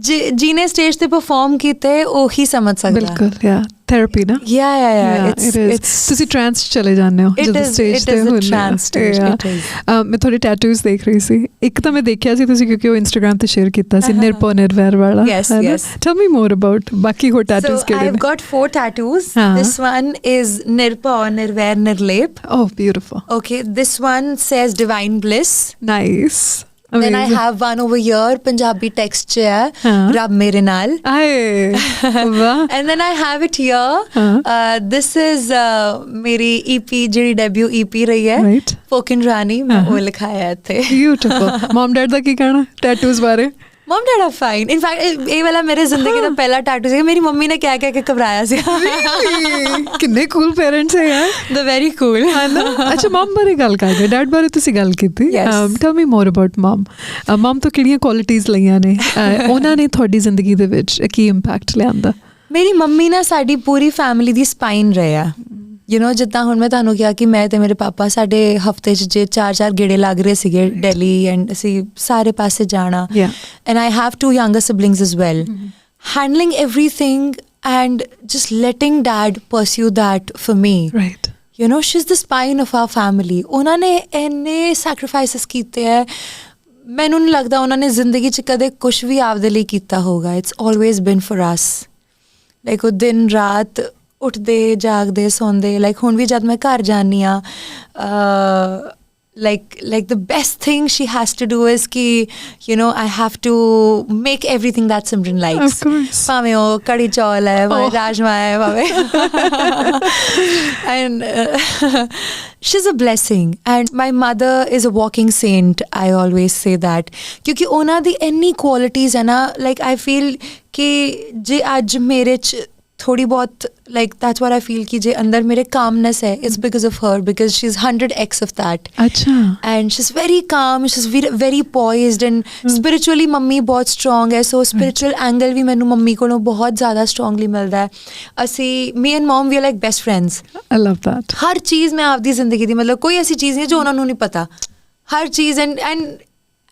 ਜਿਹਨੇ stage ਤੇ perform ਕੀਤੇ ਉਹੀ ਸਮਝ ਸਕਦਾ. ਬਿਲਕੁਲ, yeah, therapy ਨਾ. Yeah, it's ਤੁਸੀਂ trance ਚਲੇ ਜਾਂਦੇ ਹੋ ਜਦੋਂ stage ਤੇ ਹੁੰਦੇ ਹੋ. ਮੈਂ ਤੁਹਾਡੇ ਟੈਟੂਜ਼ ਦੇਖ ਰਹੀ ਸੀ, ਇੱਕ ਤਾਂ ਮੈਂ ਦੇਖਿਆ ਸੀ ਤੁਸੀਂ ਕਿਉਂਕਿ ਉਹ Instagram ਤੇ ਸ਼ੇਅਰ ਕੀਤਾ ਸੀ, ਨਿਰਭਉ ਨਿਰਵੈਰ ਵਾਲਾ. Yes. Tell me more about ਬਾਕੀ ਹੋਰ tattoos ਕਿਹੜੇ ਨੇ? So I've got 4 tattoos. This one is ਨਿਰਭਉ ਨਿਰਵੈਰ ਨਿਰਲੇਪ. Oh, beautiful. Okay, this one says divine bliss. Nice. Then I have one over here, Punjabi text hai, Rab mere naal. And then I have it here. This is meri EP, jehdi debut EP rahi hai, right? Pokin Rani, main wo likhaya hai itthe. Beautiful. Mom dad da ki kehna tattoos bare? Mom dad are fine. In fact, ਇਹ ਵਾਲਾ ਮੇਰੇ ਜ਼ਿੰਦਗੀ ਦਾ ਪਹਿਲਾ ਟੈਟੂ ਸੀ, ਮੇਰੀ ਮੰਮੀ ਨੇ ਕਹਿ ਕੇ ਘਬਰਾਇਆ ਸੀ. ਕਿੰਨੇ ਕੂਲ ਪੇਰੈਂਟਸ ਹੈ ਯਾਰ. The very cool. ਅੱਛਾ, ਮਮ ਬਾਰੇ ਗੱਲ ਕਰਦੇ, ਡੈਡ ਬਾਰੇ ਤੁਸੀਂ ਗੱਲ ਕੀਤੀ. Tell me more about mom. ਮਮ ਤੋਂ ਕਿਹੜੀਆਂ ਕੁਆਲਿਟੀਜ਼ ਲਈਆਂ ਨੇ, ਉਹਨਾਂ ਨੇ ਤੁਹਾਡੀ ਜ਼ਿੰਦਗੀ ਦੇ ਵਿੱਚ ਕੀ ਇੰਪੈਕਟ ਲਿਆਂਦਾ? ਮੇਰੀ ਮੰਮੀ ਨਾ ਸਾਡੀ ਪੂਰੀ ਫੈਮਿਲੀ ਦੀ ਸਪਾਈਨ ਰਹੇ ਆ. ਜਿੱਦਾਂ ਹੁਣ ਮੈਂ ਤੁਹਾਨੂੰ ਕਿਹਾ ਕਿ ਮੈਂ ਤੇ ਮੇਰੇ ਪਾਪਾ ਸਾਡੇ ਹਫਤੇ 'ਚ ਜੇ 4 ਗੇੜੇ ਲੱਗ ਰਹੇ ਸੀਗੇ ਦਿੱਲੀ, ਐਂਡ ਅਸੀਂ ਸਾਰੇ ਪਾਸੇ ਜਾਣਾ, and I have 2 younger siblings as well. Handling everything and just letting dad pursue that for me, right, you know, she's the spine of our family. ਉਹਨਾਂ ਨੇ ਇੰਨੇ sacrifices ਕੀਤੇ ਹੈ, ਮੈਨੂੰ ਨਹੀਂ ਲੱਗਦਾ ਉਹਨਾਂ ਨੇ ਜ਼ਿੰਦਗੀ 'ਚ ਕਦੇ ਕੁਛ ਵੀ ਆਪਦੇ ਲਈ ਕੀਤਾ ਹੋਊਗਾ. It's always been for us. Like ਉਹ ਦਿਨ ਰਾਤ ਉੱਠਦੇ ਜਾਗਦੇ ਸੌਂਦੇ, like ਹੁਣ ਵੀ ਜਦ ਮੈਂ ਘਰ ਜਾਂਦੀ ਹਾਂ, like the best thing she has to do is ki, you know, I have to make everything that Simran likes. Of course. Pame o kadi chawal hai, pame rajma hai, pame. And she's a blessing. And my mother is a walking saint. I always say that. Kyunki ona di any qualities hai na, like I feel ki je aaj mere ch थोड़ी बहुत, like that's what I feel कि जे अंदर मेरे calmness है, it's because of her, because she's 100x of that. अच्छा. And she's very calm, she's very poised, and spiritually mummy बहुत strong है, so spiritual angle भी मैंने मम्मी को बहुत ज़्यादा strongly मिलता है. असी me and mom we are like best friends. I love that. हर चीज़ में आपदी ज़िंदगी दी, मतलब कोई ऐसी चीज़ नहीं जो उन्होंने नहीं पता, हर चीज़.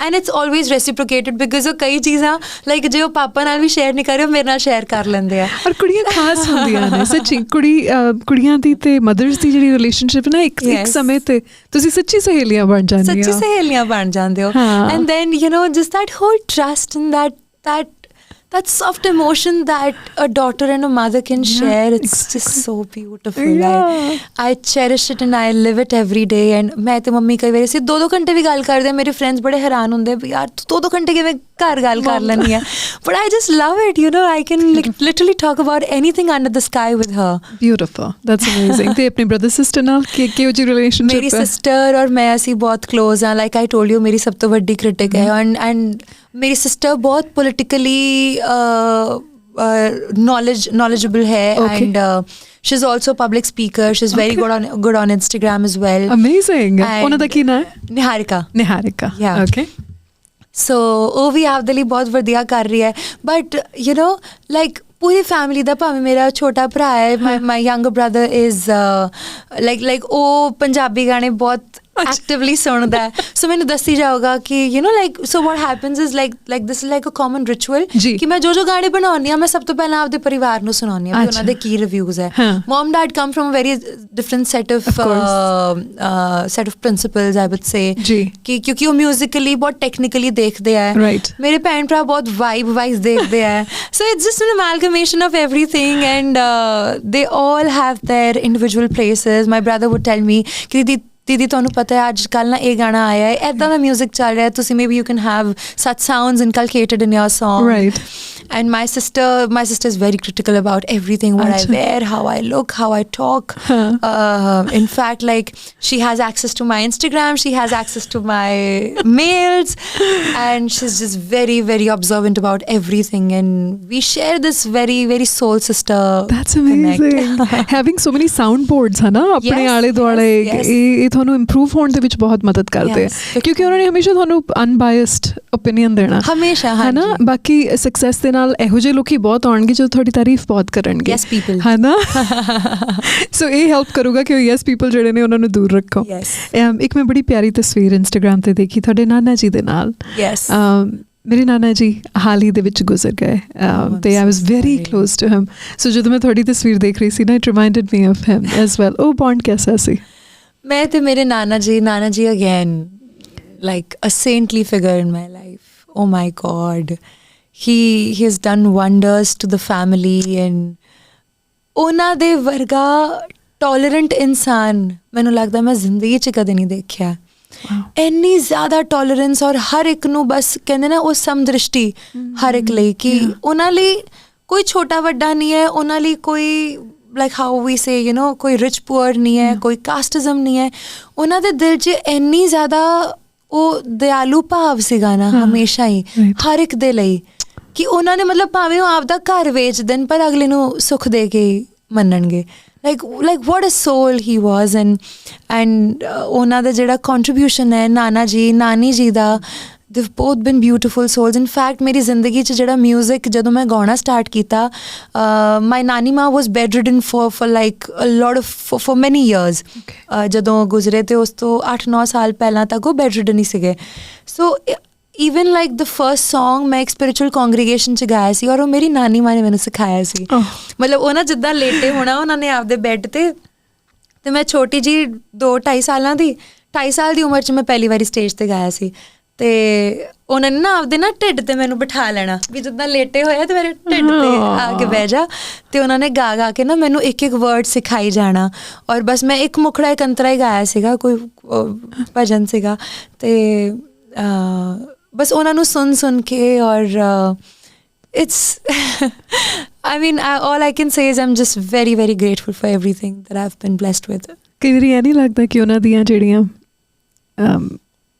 And it's always reciprocated, because ਉਹ ਕਈ ਚੀਜ਼ਾਂ ਲਾਈਕ ਜੇ ਉਹ ਪਾਪਾ ਨਾਲ ਵੀ ਸ਼ੇਅਰ ਨਹੀਂ ਕਰੇ, ਉਹ ਮੇਰੇ ਨਾਲ ਸ਼ੇਅਰ ਕਰ ਲੈਂਦੇ ਆ. ਔਰ ਕੁੜੀਆਂ ਖਾਸ ਹੁੰਦੀਆਂ ਨੇ ਸੱਚੀ. ਕੁੜੀਆਂ ਦੀ ਤੇ ਮਦਰਸ ਦੀ ਜਿਹੜੀ ਰਿਲੇਸ਼ਨਸ਼ਿਪ ਨਾ ਇੱਕ ਸਮੇਂ ਤੇ ਤੁਸੀਂ ਸੱਚੀ ਸਹੇਲੀਆਂ ਬਣ ਜਾਂਦੀਆਂ, ਸੱਚੀ ਸਹੇਲੀਆਂ ਬਣ ਜਾਂਦੇ ਹੋ. And then you know, just that whole trust and that soft emotion that a daughter and a mother can share, it's just so beautiful. I cherish it and I live it every day. And मैं तो मम्मी कई बार से 2-2 घंटे भी गल करते हैं, मेरे फ्रेंड्स बड़े हैरान होंगे यार तू 2-2 घंटे के मैं घर गल कर लेनी है. But I just love it, you know, I can literally talk about anything under the sky with her. Beautiful, that's amazing. ਤੇ अपने brother sister ਨਾਲ ਕਿਹੋ ਜਿਹੀ relationship? मेरी sister और मैं ਅਸੀਂ बहुत close हैं. Like I told you, मेरी सब तो बड़ी critic है, and मेरी sister बहुत politically knowledgeable है. Okay. And she's also a public speaker. She's very good on Instagram as well. Amazing. ਉਹਨਾਂ ਦਾ ਕੀ ਨਾਮ ਹੈ? ਨਿਹਾਰਿਕਾ. Yeah. Okay. So ਉਹ ਵੀ ਆਪਦੇ ਲਈ ਬਹੁਤ ਵਧੀਆ ਕਰ ਰਹੀ ਹੈ. But you know, like ਪੂਰੀ ਫੈਮਿਲੀ ਦਾ, ਭਾਵੇਂ ਮੇਰਾ ਛੋਟਾ ਭਰਾ ਹੈ, my younger brother is like ਉਹ ਪੰਜਾਬੀ ਗਾਣੇ ਬਹੁਤ actively ਸੁਣਦਾ ਹੈ. ਸੋ ਮੈਨੂੰ ਦੱਸੀ ਜਾਊਗਾ ਕਿ you know, like so what happens is like this is like a common ritual ਕਿ ਮੈਂ ਜੋ ਗਾਣੇ ਬਣਾਉਂਦੀ ਹਾਂ, ਮੈਂ ਸਭ ਤੋਂ ਪਹਿਲਾਂ ਆਪਦੇ ਪਰਿਵਾਰ ਨੂੰ ਸੁਣਾਉਂਦੀ ਹਾਂ ਵੀ ਉਹਨਾਂ ਦੇ ਕੀ ਰਿਵਿਊਜ਼ ਹੈ. Mom dad come from a very different set of principles, I would say, ਕਿ ਕਿਉਂਕਿ ਉਹ musically ਬਹੁਤ technically ਦੇਖਦੇ ਹੈ. ਮੇਰੇ ਭੈਣ ਭਰਾ ਬਹੁਤ vibe wise ਦੇਖਦੇ ਹੈ. So it's just an amalgamation of everything, and they all have their individual places. My brother would tell me ਕਿ ਦੀਦੀ ਤੁਹਾਨੂੰ ਪਤਾ ਹੈ ਅੱਜ ਕੱਲ੍ਹ ਨਾ ਇਹ ਗਾਣਾ ਆਇਆ ਹੈ, ਇੱਦਾਂ ਦਾ ਮਿਊਜ਼ਿਕ ਚੱਲ ਰਿਹਾ, ਤੁਸੀਂ maybe you can have such sounds inculcated in your song. Right. And my sister is very critical about everything, what I wear, how I look, how I talk. In fact, like she has access to my Instagram, she has access to my mails, and she's just very, very observant about everything. And we share this very, very soul sister. That's amazing. Having so many soundboards, है ना, अपने आले दुआले, ये ਤੁਹਾਨੂੰ improve होने ਦੇ ਵਿੱਚ ਬਹੁਤ ਮਦਦ ਕਰਦੇ ਹੈ, ਕਿਉਂਕਿ ਉਹਨਾਂ ਨੇ ਹਮੇਸ਼ਾ ਤੁਹਾਨੂੰ unbiased opinion ਦੇਣਾ, ਹਮੇਸ਼ਾ, ਹੈ ਨਾ. ਬਾਕੀ success ਦੇ ਨਾਲ ਇਹੋ ਜਿਹੇ ਲੋਕੀ ਬਹੁਤ ਆਉਣਗੇ ਜੋ ਤੁਹਾਡੀ ਤਾਰੀਫ ਬਹੁਤ ਕਰਨਗੇ, yes people, ਹੈ ਨਾ. ਸੋ ਇਹ ਹੈਲਪ ਕਰੂਗਾ ਕਿ ਉਹ yes people ਜਿਹੜੇ ਨੇ ਉਹਨਾਂ ਨੂੰ ਦੂਰ ਰੱਖੋ. ਇੱਕ ਮੈਂ ਬੜੀ ਪਿਆਰੀ ਤਸਵੀਰ ਇੰਸਟਾਗ੍ਰਾਮ ਤੇ ਦੇਖੀ ਤੁਹਾਡੇ ਨਾਨਾ ਜੀ ਦੇ ਨਾਲ. ਮੇਰੇ ਨਾਨਾ ਜੀ ਹਾਲ ਹੀ ਦੇ ਵਿੱਚ ਗੁਜ਼ਰ ਗਏ, ਤੇ I was very close to him. So ਜਦੋਂ ਮੈਂ ਤੁਹਾਡੀ ਤਸਵੀਰ ਦੇਖ ਰਹੀ ਸੀ ਨਾ, it reminded me of him as well. ਉਹ ਬੌਂਡ ਕੈਸਾ ਸੀ? मैं तो मेरे नाना जी again, like a saintly figure in my life. Oh my God, he has done wonders to the family, and ਉਹਨਾਂ ਦੇ ਵਰਗਾ tolerant ਇਨਸਾਨ ਮੈਨੂੰ ਲੱਗਦਾ ਮੈਂ ਜ਼ਿੰਦਗੀ 'ਚ ਕਦੇ ਨਹੀਂ ਦੇਖਿਆ. ਇੰਨੀ ਜ਼ਿਆਦਾ ਟੋਲਰੈਂਸ, ਔਰ ਹਰ ਇੱਕ ਨੂੰ ਬਸ ਕਹਿੰਦੇ ਨਾ ਉਹ ਸਮਦ੍ਰਿਸ਼ਟੀ ਹਰ ਇੱਕ ਲਈ, ਕਿ ਉਹਨਾਂ ਲਈ ਕੋਈ ਛੋਟਾ ਵੱਡਾ ਨਹੀਂ ਹੈ, ਉਹਨਾਂ ਲਈ ਕੋਈ like how we say, you know, ਕੋਈ rich poor ਨਹੀਂ ਹੈ, ਕੋਈ ਕਾਸਟਿਜ਼ਮ ਨਹੀਂ ਹੈ. ਉਹਨਾਂ ਦੇ ਦਿਲ 'ਚ ਇੰਨੀ ਜ਼ਿਆਦਾ ਉਹ ਦਿਆਲੂ ਭਾਵ ਸੀਗਾ ਨਾ ਹਮੇਸ਼ਾ ਹੀ ਹਰ ਇੱਕ ਦੇ ਲਈ, ਕਿ ਉਹਨਾਂ ਨੇ ਮਤਲਬ ਭਾਵੇਂ ਉਹ ਆਪਦਾ ਘਰ ਵੇਚ ਦੇਣ ਪਰ ਅਗਲੇ ਨੂੰ ਸੁੱਖ ਦੇ ਕੇ ਮੰਨਣਗੇ. like what a soul he was. And ਉਹਨਾਂ ਦਾ ਜਿਹੜਾ contribution ਹੈ ਨਾਨਾ ਜੀ ਨਾਨੀ ਜੀ ਦਾ, they've both been beautiful souls. In fact, ਮੇਰੀ ਜ਼ਿੰਦਗੀ 'ਚ ਜਿਹੜਾ ਮਿਊਜ਼ਿਕ ਜਦੋਂ ਮੈਂ ਗਾਉਣਾ ਸਟਾਰਟ ਕੀਤਾ, my ਨਾਨੀ ਮਾਂ was bedridden for like a lot of for many years. ਜਦੋਂ ਗੁਜ਼ਰੇ ਤੇ ਉਸ ਤੋਂ 8-9 ਸਾਲ ਪਹਿਲਾਂ ਤੱਕ ਉਹ bedridden ਹੀ ਸੀਗੇ. So even like the first song ਮੈਂ ਇੱਕ spiritual congregation 'ਚ ਗਾਇਆ ਸੀ, ਔਰ ਉਹ ਮੇਰੀ ਨਾਨੀ ਮਾਂ ਨੇ ਮੈਨੂੰ ਸਿਖਾਇਆ ਸੀ. ਮਤਲਬ ਉਹਨਾਂ ਜਿੱਦਾਂ ਲੇਟੇ ਹੋਣਾ, ਉਹਨਾਂ ਨੇ ਆਪਦੇ ਬੈੱਡ ਤੇ ਤੇ ਮੈਂ ਛੋਟੀ ਜੀ 2-2.5 ਸਾਲਾਂ ਦੀ 2.5 ਸਾਲ ਦੀ ਉਮਰ 'ਚ ਮੈਂ ਪਹਿਲੀ ਵਾਰੀ ਸਟੇਜ ਤੇ ਗਾਇਆ ਸੀ। ਤੇ ਉਹਨਾਂ ਨੇ ਨਾ ਆਪਦੇ ਨਾ ਢਿੱਡ ਤੇ ਮੈਨੂੰ ਬਿਠਾ ਲੈਣਾ ਵੀ ਜਿੱਦਾਂ ਲੇਟੇ ਹੋਏ ਤੇ ਮੇਰੇ ਢਿੱਡ ਤੇ ਆ ਕੇ ਬਹਿ ਜਾ, ਤੇ ਉਹਨਾਂ ਨੇ ਗਾ ਗਾ ਕੇ ਨਾ ਮੈਨੂੰ ਇੱਕ ਵਰਡ ਸਿਖਾਈ ਜਾਣਾ। ਔਰ ਬਸ ਮੈਂ ਇੱਕ ਮੁਖੜਾ ਇੱਕ ਅੰਤਰਾ ਹੀ ਗਾਇਆ ਸੀਗਾ, ਕੋਈ ਭਜਨ ਸੀਗਾ, ਤੇ ਬਸ ਉਹਨਾਂ ਨੂੰ ਸੁਣ ਕੇ। ਔਰ it's I mean all I can say is I'm just very very grateful for everything that I've been blessed with. ਕਈ ਵਾਰੀ ਇਹ ਨਹੀਂ ਲੱਗਦਾ ਕਿ ਉਹਨਾਂ ਦੀਆਂ ਜਿਹੜੀਆਂ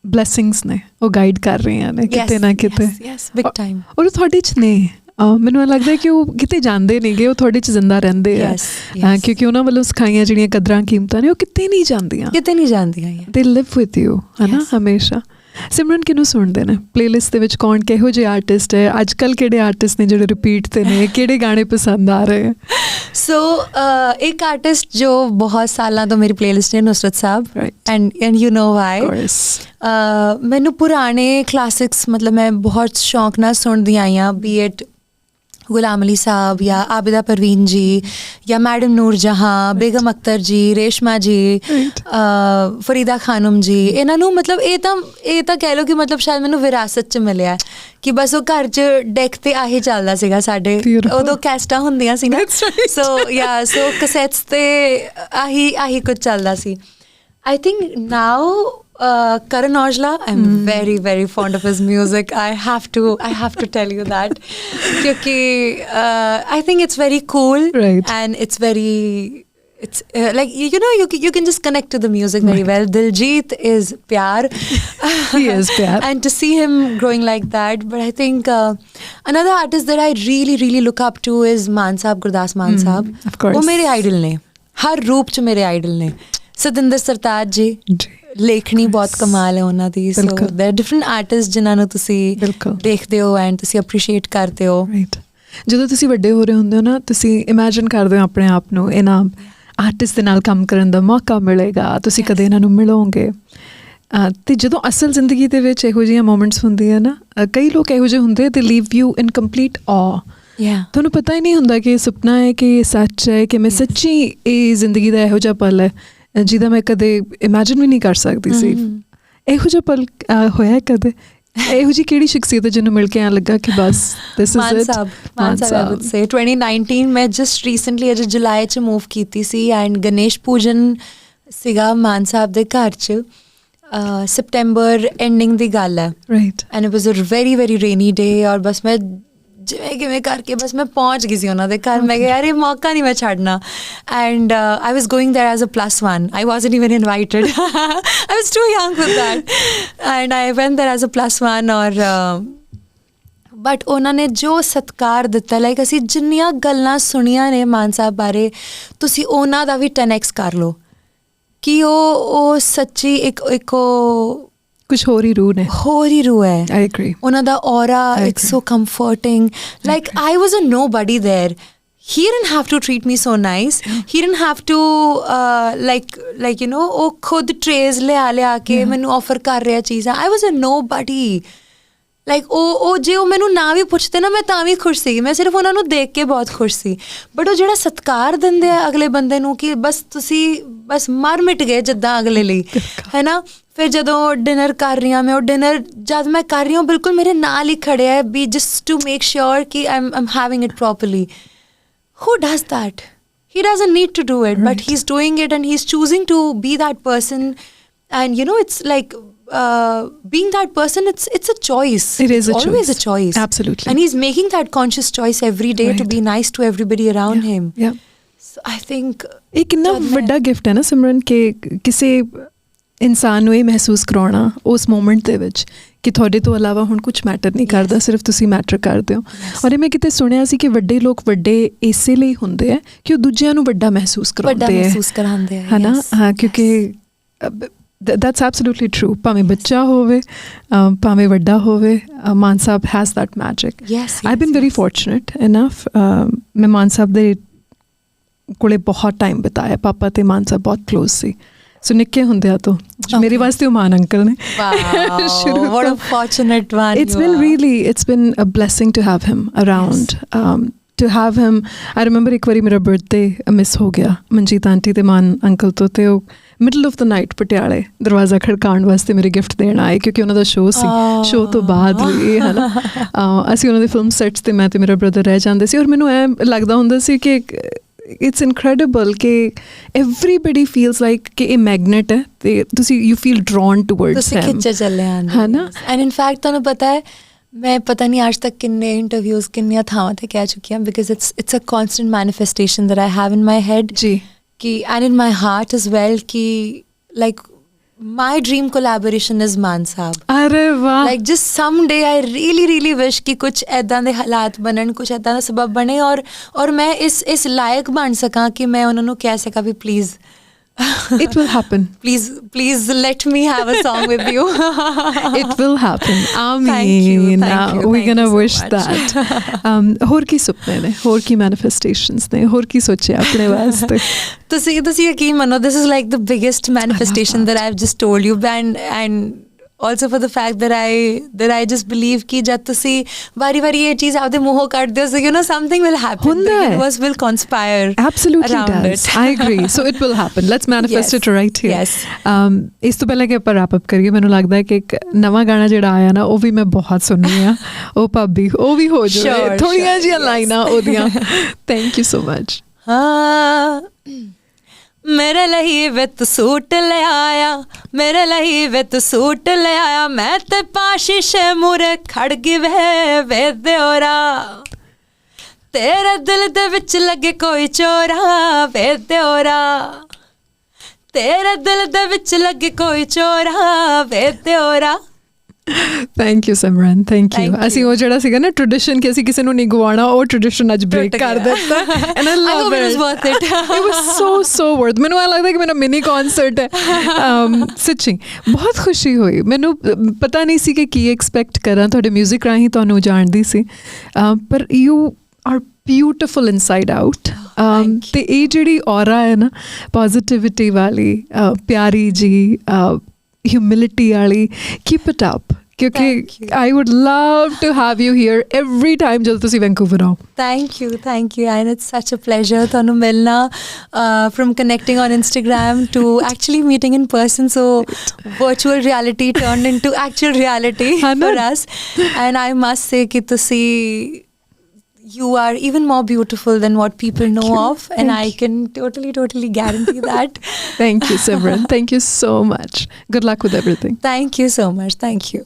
ਬਲੈਸਿੰਗਸ ਨੇ ਉਹ ਗਾਈਡ ਕਰ ਰਹੀਆਂ ਨੇ ਕਿਤੇ ਨਾ ਕਿਤੇ? yes big time. ਔਰ ਤੁਹਾਡੇ 'ਚ ਨੇ ਮੈਨੂੰ ਲੱਗਦਾ ਕਿ ਉਹ ਕਿਤੇ ਜਾਂਦੇ ਨਹੀਂਗੇ, ਉਹ ਤੁਹਾਡੇ 'ਚ ਜ਼ਿੰਦਾ ਰਹਿੰਦੇ ਆ, ਕਿਉਂਕਿ ਉਹਨਾਂ ਵੱਲੋਂ ਸਿਖਾਈਆਂ ਜਿਹੜੀਆਂ ਕਦਰਾਂ ਕੀਮਤਾਂ ਨੇ ਉਹ ਕਿਤੇ ਨਹੀਂ ਜਾਂਦੀਆਂ they live with you ਹੈ ਨਾ ਹਮੇਸ਼ਾ। ਸਿਮਰਨ ਕਿਹਨੂੰ ਸੁਣਦੇ ਨੇ ਪਲੇਲਿਸਟ ਦੇ ਵਿੱਚ? ਕੌਣ ਕਿਹੋ ਜਿਹੇ ਆਰਟਿਸਟ ਹੈ ਅੱਜ ਕੱਲ੍ਹ? ਕਿਹੜੇ ਆਰਟਿਸਟ ਨੇ ਜਿਹੜੇ ਰਿਪੀਟ 'ਤੇ ਨੇ? ਕਿਹੜੇ ਗਾਣੇ ਪਸੰਦ ਆ ਰਹੇ ਹੈ? ਸੋ ਇੱਕ ਆਰਟਿਸਟ ਜੋ ਬਹੁਤ ਸਾਲਾਂ ਤੋਂ ਮੇਰੀ ਪਲੇਲਿਸਟ ਨੇ, ਨੁਸਰਤ ਸਾਹਿਬ, ਐਂਡ ਯੂ ਨੋ ਵਾਈ। ਮੈਨੂੰ ਪੁਰਾਣੇ ਕਲਾਸਿਕਸ ਮਤਲਬ ਮੈਂ ਬਹੁਤ ਸ਼ੌਂਕ ਨਾਲ ਸੁਣਦੀ ਆਈ ਹਾਂ, ਬੀ ਇਟ गुलाम अली साहब या आबिदा परवीन जी या मैडम नूर जहाँ, बेगम अख्तर जी, रेशमा जी, फरीदा खानम जी, इन्हां नूं मतलब ਇਹ ਤਾਂ ਕਹਿ ਲਓ ਕਿ ਮਤਲਬ ਸ਼ਾਇਦ ਮੈਨੂੰ ਵਿਰਾਸਤ 'ਚ ਮਿਲਿਆ ਕਿ ਬਸ ਉਹ ਘਰ 'ਚ ਡੈਕ 'ਤੇ ਆਹੀ ਚੱਲਦਾ ਸੀਗਾ ਸਾਡੇ। ਉਦੋਂ ਕੈਸਟਾਂ ਹੁੰਦੀਆਂ ਸੀ ਨਾ, ਸੋ ਕਸੈਟਸ 'ਤੇ ਆਹੀ ਕੁਝ ਚੱਲਦਾ ਸੀ। I think now Karan Aujla, I'm very very fond of his music. I have to tell you that because I think it's very cool, right? And it's like you know you can just connect to the music very well. Diljit is pyar. He is pyar. And to see him growing like that. But I think another artist that I really really look up to is Maan Sahab, Gurdas Maan Sahab. Of course. वो मेरे आइडल ने, हर रूप च मेरे आइडल ने। ਸਤਿੰਦਰ ਸਰਤਾਜ ਜੀ, ਲੇਖਣੀ ਬਹੁਤ ਕਮਾਲ ਹੈ ਉਹਨਾਂ ਦੀ। ਸੋ ਦੇਰ ਡਿਫਰੈਂਟ ਆਰਟਿਸਟ ਜਿਨ੍ਹਾਂ ਨੂੰ ਤੁਸੀਂ ਦੇਖਦੇ ਹੋ ਐਂਡ ਤੁਸੀਂ ਅਪਰੀਸ਼ੀਏਟ ਕਰਦੇ ਹੋ। ਜਦੋਂ ਤੁਸੀਂ ਵੱਡੇ ਹੋ ਰਹੇ ਹੁੰਦੇ ਹੋ ਨਾ, ਤੁਸੀਂ ਇਮੈਜਿਨ ਕਰਦੇ ਹੋ ਆਪਣੇ ਆਪ ਨੂੰ ਇਹਨਾਂ ਆਰਟਿਸਟ ਦੇ ਨਾਲ ਕੰਮ ਕਰਨ ਦਾ ਮੌਕਾ ਮਿਲੇਗਾ, ਤੁਸੀਂ ਕਦੇ ਇਹਨਾਂ ਨੂੰ ਮਿਲੋਗੇ। ਅਤੇ ਜਦੋਂ ਅਸਲ ਜ਼ਿੰਦਗੀ ਦੇ ਵਿੱਚ ਇਹੋ ਜਿਹੀਆਂ ਮੂਮੈਂਟਸ ਹੁੰਦੀਆਂ ਨਾ, ਕਈ ਲੋਕ ਇਹੋ ਜਿਹੇ ਹੁੰਦੇ ਦੇ ਲੀਵ ਯੂ ਇਨ ਕੰਪਲੀਟ ਔ। ਤੁਹਾਨੂੰ ਪਤਾ ਹੀ ਨਹੀਂ ਹੁੰਦਾ ਕਿ ਇਹ ਸੁਪਨਾ ਹੈ ਕਿ ਇਹ ਸੱਚ ਹੈ, ਕਿ ਮੈਂ ਸੱਚੀ ਇਹ ਜ਼ਿੰਦਗੀ ਦਾ ਇਹੋ ਜਿਹਾ ਪਲ ਹੈ ਜਿਹਦਾ ਮੈਂ ਕਦੇ ਇਮੈਜਿਨ ਵੀ ਨਹੀਂ ਕਰ ਸਕਦੀ ਸੀ। ਇਹੋ ਜਿਹਾ ਪਲ ਹੋਇਆ ਕਦੇ? ਇਹੋ ਜਿਹੀ ਕਿਹੜੀ ਸ਼ਖਸੀਅਤ ਜਿਹਨੂੰ ਮਿਲ ਕੇ ਐਂ ਲੱਗਾ ਕਿ ਬਸ this is it? Mann Sahib I wood ਸੇ 2019 ਮੈਂ ਜਸਟ ਰੀਸੈਂਟਲੀ ਅਜੇ ਜੁਲਾਈ 'ਚ ਮੂਵ ਕੀਤੀ ਸੀ ਐਂਡ ਗਣੇਸ਼ ਪੂਜਨ ਸੀਗਾ ਮਾਨ ਸਾਹਿਬ ਦੇ ਘਰ 'ਚ। ਸਪਟੈਂਬਰ ਐਂਡਿੰਗ ਦੀ ਗੱਲ ਹੈ, right, and it was a very very rainy day. ਔਰ ਬਸ ਮੈਂ ਜਿਵੇਂ ਕਿਵੇਂ ਕਰਕੇ ਬਸ ਮੈਂ ਪਹੁੰਚ ਗਈ ਸੀ ਉਹਨਾਂ ਦੇ ਘਰ। ਮੈਂ ਕਿਹਾ ਯਾਰ ਇਹ ਮੌਕਾ ਨਹੀਂ ਮੈਂ ਛੱਡਣਾ। And I was going there as a +1, I wasn't even invited, I was too young for that and I went there as a +1। ਔਰ ਬਟ ਉਹਨਾਂ ਨੇ ਜੋ ਸਤਿਕਾਰ ਦਿੱਤਾ, ਲਾਈਕ ਅਸੀਂ ਜਿੰਨੀਆਂ ਗੱਲਾਂ ਸੁਣੀਆਂ ਨੇ ਮਾਨ ਸਾਹਿਬ ਬਾਰੇ, ਤੁਸੀਂ ਉਹਨਾਂ ਦਾ ਵੀ 10x ਕਰ ਲਓ ਕਿ ਉਹ ਸੱਚੀ ਇੱਕ ਕੁਛ ਹੋਰ ਹੀ ਰੂਹ ਹੈ। I agree. ਉਹਨਾਂ ਦਾ aura, it's so comforting. Like I was a nobody there. He didn't have to treat me so nice. He didn't have to like you know ਉਹ ਖੁਦ trays ਲਿਆ ਕੇ ਮੈਨੂੰ offer ਕਰ ਰਿਹਾ ਚੀਜ਼ਾਂ। I was a nobody. Like ਉਹ ਜੇ ਉਹ ਮੈਨੂੰ ਨਾ ਵੀ ਪੁੱਛਦੇ ਨਾ ਮੈਂ ਤਾਂ ਵੀ ਖੁਸ਼ ਸੀ, ਮੈਂ ਸਿਰਫ ਉਹਨਾਂ ਨੂੰ ਦੇਖ ਕੇ ਬਹੁਤ ਖੁਸ਼ ਸੀ। ਬਟ ਉਹ ਜਿਹੜਾ ਸਤਿਕਾਰ ਦਿੰਦੇ ਆ ਅਗਲੇ ਬੰਦੇ ਨੂੰ ਕਿ ਬਸ ਤੁਸੀਂ ਬਸ ਮਰ ਮਿਟ ਗਏ ਜਿੱਦਾਂ ਅਗਲੇ ਲਈ, ਹੈ ਨਾ। ਫਿਰ ਜਦੋਂ ਡਿਨਰ ਕਰ ਰਹੀ ਹਾਂ ਮੈਂ, ਉਹ ਡਿਨਰ ਜਦ ਮੈਂ ਕਰ ਰਹੀ ਹਾਂ ਬਿਲਕੁਲ ਮੇਰੇ ਨਾਲ ਹੀ ਖੜੇ ਹੈ ਵੀ ਜਸਟ ਟੂ ਮੇਕ ਸ਼ੋਰ ਕਿ I am having it properly. Who does that? He doesn't need to do it, right. But he's doing it and he's choosing to be that person. And you know, it's like being that person, it's a choice. It is always a choice. Absolutely. And he's making that conscious choice every day, right, to be nice to everybody around him. Yeah. So I think ਇਹ ਕਿੰਨਾ ਵੱਡਾ ਗਿਫਟ ਹੈ ਨਾ ਸਿਮਰਨ ਕਿ ਕਿਸੇ ਇਨਸਾਨ ਨੂੰ ਇਹ ਮਹਿਸੂਸ ਕਰਾਉਣਾ ਉਸ ਮੂਮੈਂਟ ਦੇ ਵਿੱਚ ਕਿ ਤੁਹਾਡੇ ਤੋਂ ਇਲਾਵਾ ਹੁਣ ਕੁਝ ਮੈਟਰ ਨਹੀਂ ਕਰਦਾ, ਸਿਰਫ ਤੁਸੀਂ ਮੈਟਰ ਕਰਦੇ ਹੋ। ਔਰ ਇਹ ਮੈਂ ਕਿਤੇ ਸੁਣਿਆ ਸੀ ਕਿ ਵੱਡੇ ਲੋਕ ਵੱਡੇ ਇਸੇ ਲਈ ਹੁੰਦੇ ਹੈ ਕਿ ਉਹ ਦੂਜਿਆਂ ਨੂੰ ਵੱਡਾ ਮਹਿਸੂਸ ਕਰਾਉਂਦੇ ਹੈ, ਹੈ ਨਾ। ਹਾਂ, ਕਿਉਂਕਿ that's absolutely true. ਭਾਵੇਂ ਬੱਚਾ ਹੋਵੇ ਭਾਵੇਂ ਵੱਡਾ ਹੋਵੇ, ਮਾਨ ਸਾਹਿਬ has that magic. I've been very fortunate enough. ਮੈਂ ਮਾਨ ਸਾਹਿਬ ਦੇ ਕੋਲੇ ਬਹੁਤ ਟਾਈਮ ਬਿਤਾਇਆ। ਪਾਪਾ ਤੇ ਮਾਨ ਸਾਹਿਬ ਬਹੁਤ ਕਲੋਜ਼ ਸੀ, ਸੋ ਨਿੱਕੇ ਹੁੰਦਿਆਂ ਤੋਂ ਮੇਰੇ ਵਾਸਤੇ ਉਹ ਮਾਨ ਅੰਕਲ ਨੇ। What a fortunate one. It's been a blessing to have him around. to have him. I remember ਇੱਕ ਵਾਰੀ ਮੇਰਾ birthday ਮਿਸ ਹੋ ਗਿਆ ਮਨਜੀਤ ਆਂਟੀ ਤੇ ਮਾਨ ਅੰਕਲ ਤੋਂ, ਤੇ ਉਹ ਮਿਡਲ ਆਫ ਦ ਨਾਈਟ ਪਟਿਆਲੇ ਦਰਵਾਜ਼ਾ ਖੜਕਾਉਣ ਵਾਸਤੇ ਮੇਰੇ ਗਿਫਟ ਦੇਣ ਆਏ, ਕਿਉਂਕਿ ਉਹਨਾਂ ਦਾ ਸ਼ੋਅ ਸੀ, ਸ਼ੋਅ ਤੋਂ ਬਾਅਦ ਵੀ ਹੈ ਨਾ ਅਸੀਂ ਉਹਨਾਂ ਦੇ ਫਿਲਮ ਸੈਟਸ 'ਤੇ ਮੈਂ ਤੇ ਮੇਰਾ ਬ੍ਰਦਰ ਰਹਿ ਜਾਂਦੇ ਸੀ, ਔਰ ਮੈਨੂੰ ਐਂ ਲੱਗਦਾ ਹੁੰਦਾ ਸੀ ਕਿ it's incredible ਕਿ everybody feels like ਕਿ ਇਹ ਮੈਗਨੇਟ ਹੈ ਤੇ ਤੁਸੀਂ you feel drawn towards ਤੁਸੀਂ him, ਖਿੱਚੇ ਚੱਲੇ ਆਉਂਦੇ ਹੈ ਨਾ। ਐਂਡ ਇਨ ਫੈਕਟ ਤੁਹਾਨੂੰ ਪਤਾ ਹੈ ਮੈਂ ਪਤਾ ਨਹੀਂ ਅੱਜ ਤੱਕ ਕਿੰਨੇ ਇੰਟਰਵਿਊਜ਼ ਕਿੰਨੀਆਂ ਥਾਵਾਂ 'ਤੇ ਕਹਿ ਚੁੱਕੀ ਹਾਂ, because it's a constant manifestation that I have in my head ਜੀ ਕਿ and in my heart as well ਕਿ like my dream collaboration is ਮਾਨ ਸਾਹਿਬ। ਅਰੇ ਵਾਹ, like just someday I really really wish ਕਿ ਕੁਛ ਐਦਾਂ ਦੇ ਹਾਲਾਤ ਬਣਨ, ਕੁਛ ਐਦਾਂ ਦਾ ਸਬਬ ਬਣੇ ਔਰ ਮੈਂ ਇਸ ਲਾਇਕ ਬਣ ਸਕਾਂ ਕਿ ਮੈਂ ਉਹਨਾਂ ਨੂੰ ਕਹਿ ਸਕਾਂ ਵੀ please it will happen, please let me have a song with you. it will happen. Thank you. We're gonna so wish much. that. ਹੋਰ ਕੀ ਸੁਪਨੇ ਨੇ, ਹੋਰ ਕੀ manifestations ਨੇ, ਹੋਰ ਕੀ ਸੋਚਿਆ ਆਪਣੇ ਵਾਸਤੇ? ਤੁਸੀਂ ਯਕੀਨ ਮੰਨੋ, this is like the biggest manifestation that I've just told you, and also for the fact that I just believe ਕਿ ਜਦ ਤੁਸੀਂ ਵਾਰੀ ਇਹ ਚੀਜ਼ ਆਪਦੇ ਮੂੰਹੋਂ ਕੱਢਦੇ ਹੋ, so you know something will happen, the universe will conspire absolutely around does. it. I agree, so it will happen. Let's manifest it right here. Yes. ਇਸ ਤੋਂ ਪਹਿਲਾਂ ਕਿ ਆਪਾਂ wrap up ਕਰੀਏ, ਮੈਨੂੰ ਲੱਗਦਾ ਹੈ ਕਿ ਇੱਕ ਨਵਾਂ ਗਾਣਾ ਜਿਹੜਾ ਆਇਆ ਨਾ, ਉਹ ਵੀ ਮੈਂ ਬਹੁਤ ਸੁਣਨੀ ਆ, ਉਹ ਭਾਬੀ ਉਹ ਵੀ ਹੋ ਜਾਵੇ, ਥੋੜੀਆਂ ਜਿਹੀਆਂ ਲਾਈਨਾਂ ਉਹਦੀਆਂ। Thank you so much. ਮੇਰੇ ਲਈ ਵੇ ਤੂੰ ਸੂਟ ਲੈ ਆਇਆ, ਮੇਰੇ ਲਈ ਵੇ ਤੂੰ ਸੂਟ ਲੈ ਆਇਆ, ਮੈਂ ਤੇ ਪਾ ਸ਼ੀਸ਼ੇ ਮੂਰੇ ਖੜ ਗਈ ਵੇ ਦਿਓਰਾ, ਤੇਰੇ ਦਿਲ ਦੇ ਵਿੱਚ ਲੱਗੇ ਕੋਈ ਚੋਰਾ ਵੇ ਦਿਓਰਾ, ਤੇਰੇ ਦਿਲ ਦੇ ਵਿੱਚ ਲੱਗੇ ਕੋਈ ਚੋਰਾ ਵੇ ਦਿਓਰਾ। Thank you Simran, thank you. ਅਸੀਂ ਉਹ ਜਿਹੜਾ ਸੀਗਾ ਨਾ ਟ੍ਰੈਡੀਸ਼ਨ ਕਿ ਅਸੀਂ ਕਿਸੇ ਨੂੰ ਨਹੀਂ ਗਵਾਉਣਾ, ਉਹ ਟ੍ਰੈਡੀਸ਼ਨ ਅੱਜ ਬ੍ਰੇਕ ਕਰ ਦਿੱਤਾ, and I love it. It was so worth. ਮੈਨੂੰ ਐਂ ਲੱਗਦਾ ਕਿ ਮੇਰਾ ਮਿਨੀ ਕਨਸਰਟ ਹੈ। ਸੱਚੀ ਬਹੁਤ ਖੁਸ਼ੀ ਹੋਈ, ਮੈਨੂੰ ਪਤਾ ਨਹੀਂ ਸੀ ਕਿ ਕੀ ਐਕਸਪੈਕਟ ਕਰਾਂ, ਤੁਹਾਡੇ ਮਿਊਜ਼ਿਕ ਰਾਹੀਂ ਤੁਹਾਨੂੰ ਜਾਣਦੀ ਸੀ, ਪਰ you are beautiful inside out. ਤੇ ਇਹ ਜਿਹੜੀ ਔਰਾ ਹੈ ਨਾ ਪੋਜ਼ਿਟਿਵਿਟੀ ਵਾਲੀ, ਪਿਆਰੀ ਜੀ ਹਿਊਮਿਲਿਟੀ ਵਾਲੀ, ਕੀਪ ਇਟ ਅਪ, ਕਿਉਂਕਿ I would love to have you here every time ਜਦੋਂ ਤੁਸੀਂ ਵੈਂਕੂਵਰ ਆਓ। ਥੈਂਕ ਯੂ ਐਂਡ ਇਟਸ ਸੱਚ ਅ ਪਲੇਜ਼ਰ ਤੁਹਾਨੂੰ ਮਿਲਣਾ, from connecting on Instagram to actually meeting in person, so virtual reality turned into actual reality for us, and I must say ਕਿ ਤੁਸੀਂ you are even more beautiful than what people know of, and I can totally guarantee that. Thank you, Simran. Thank you so much. Good luck with everything. Thank you so much. Thank you.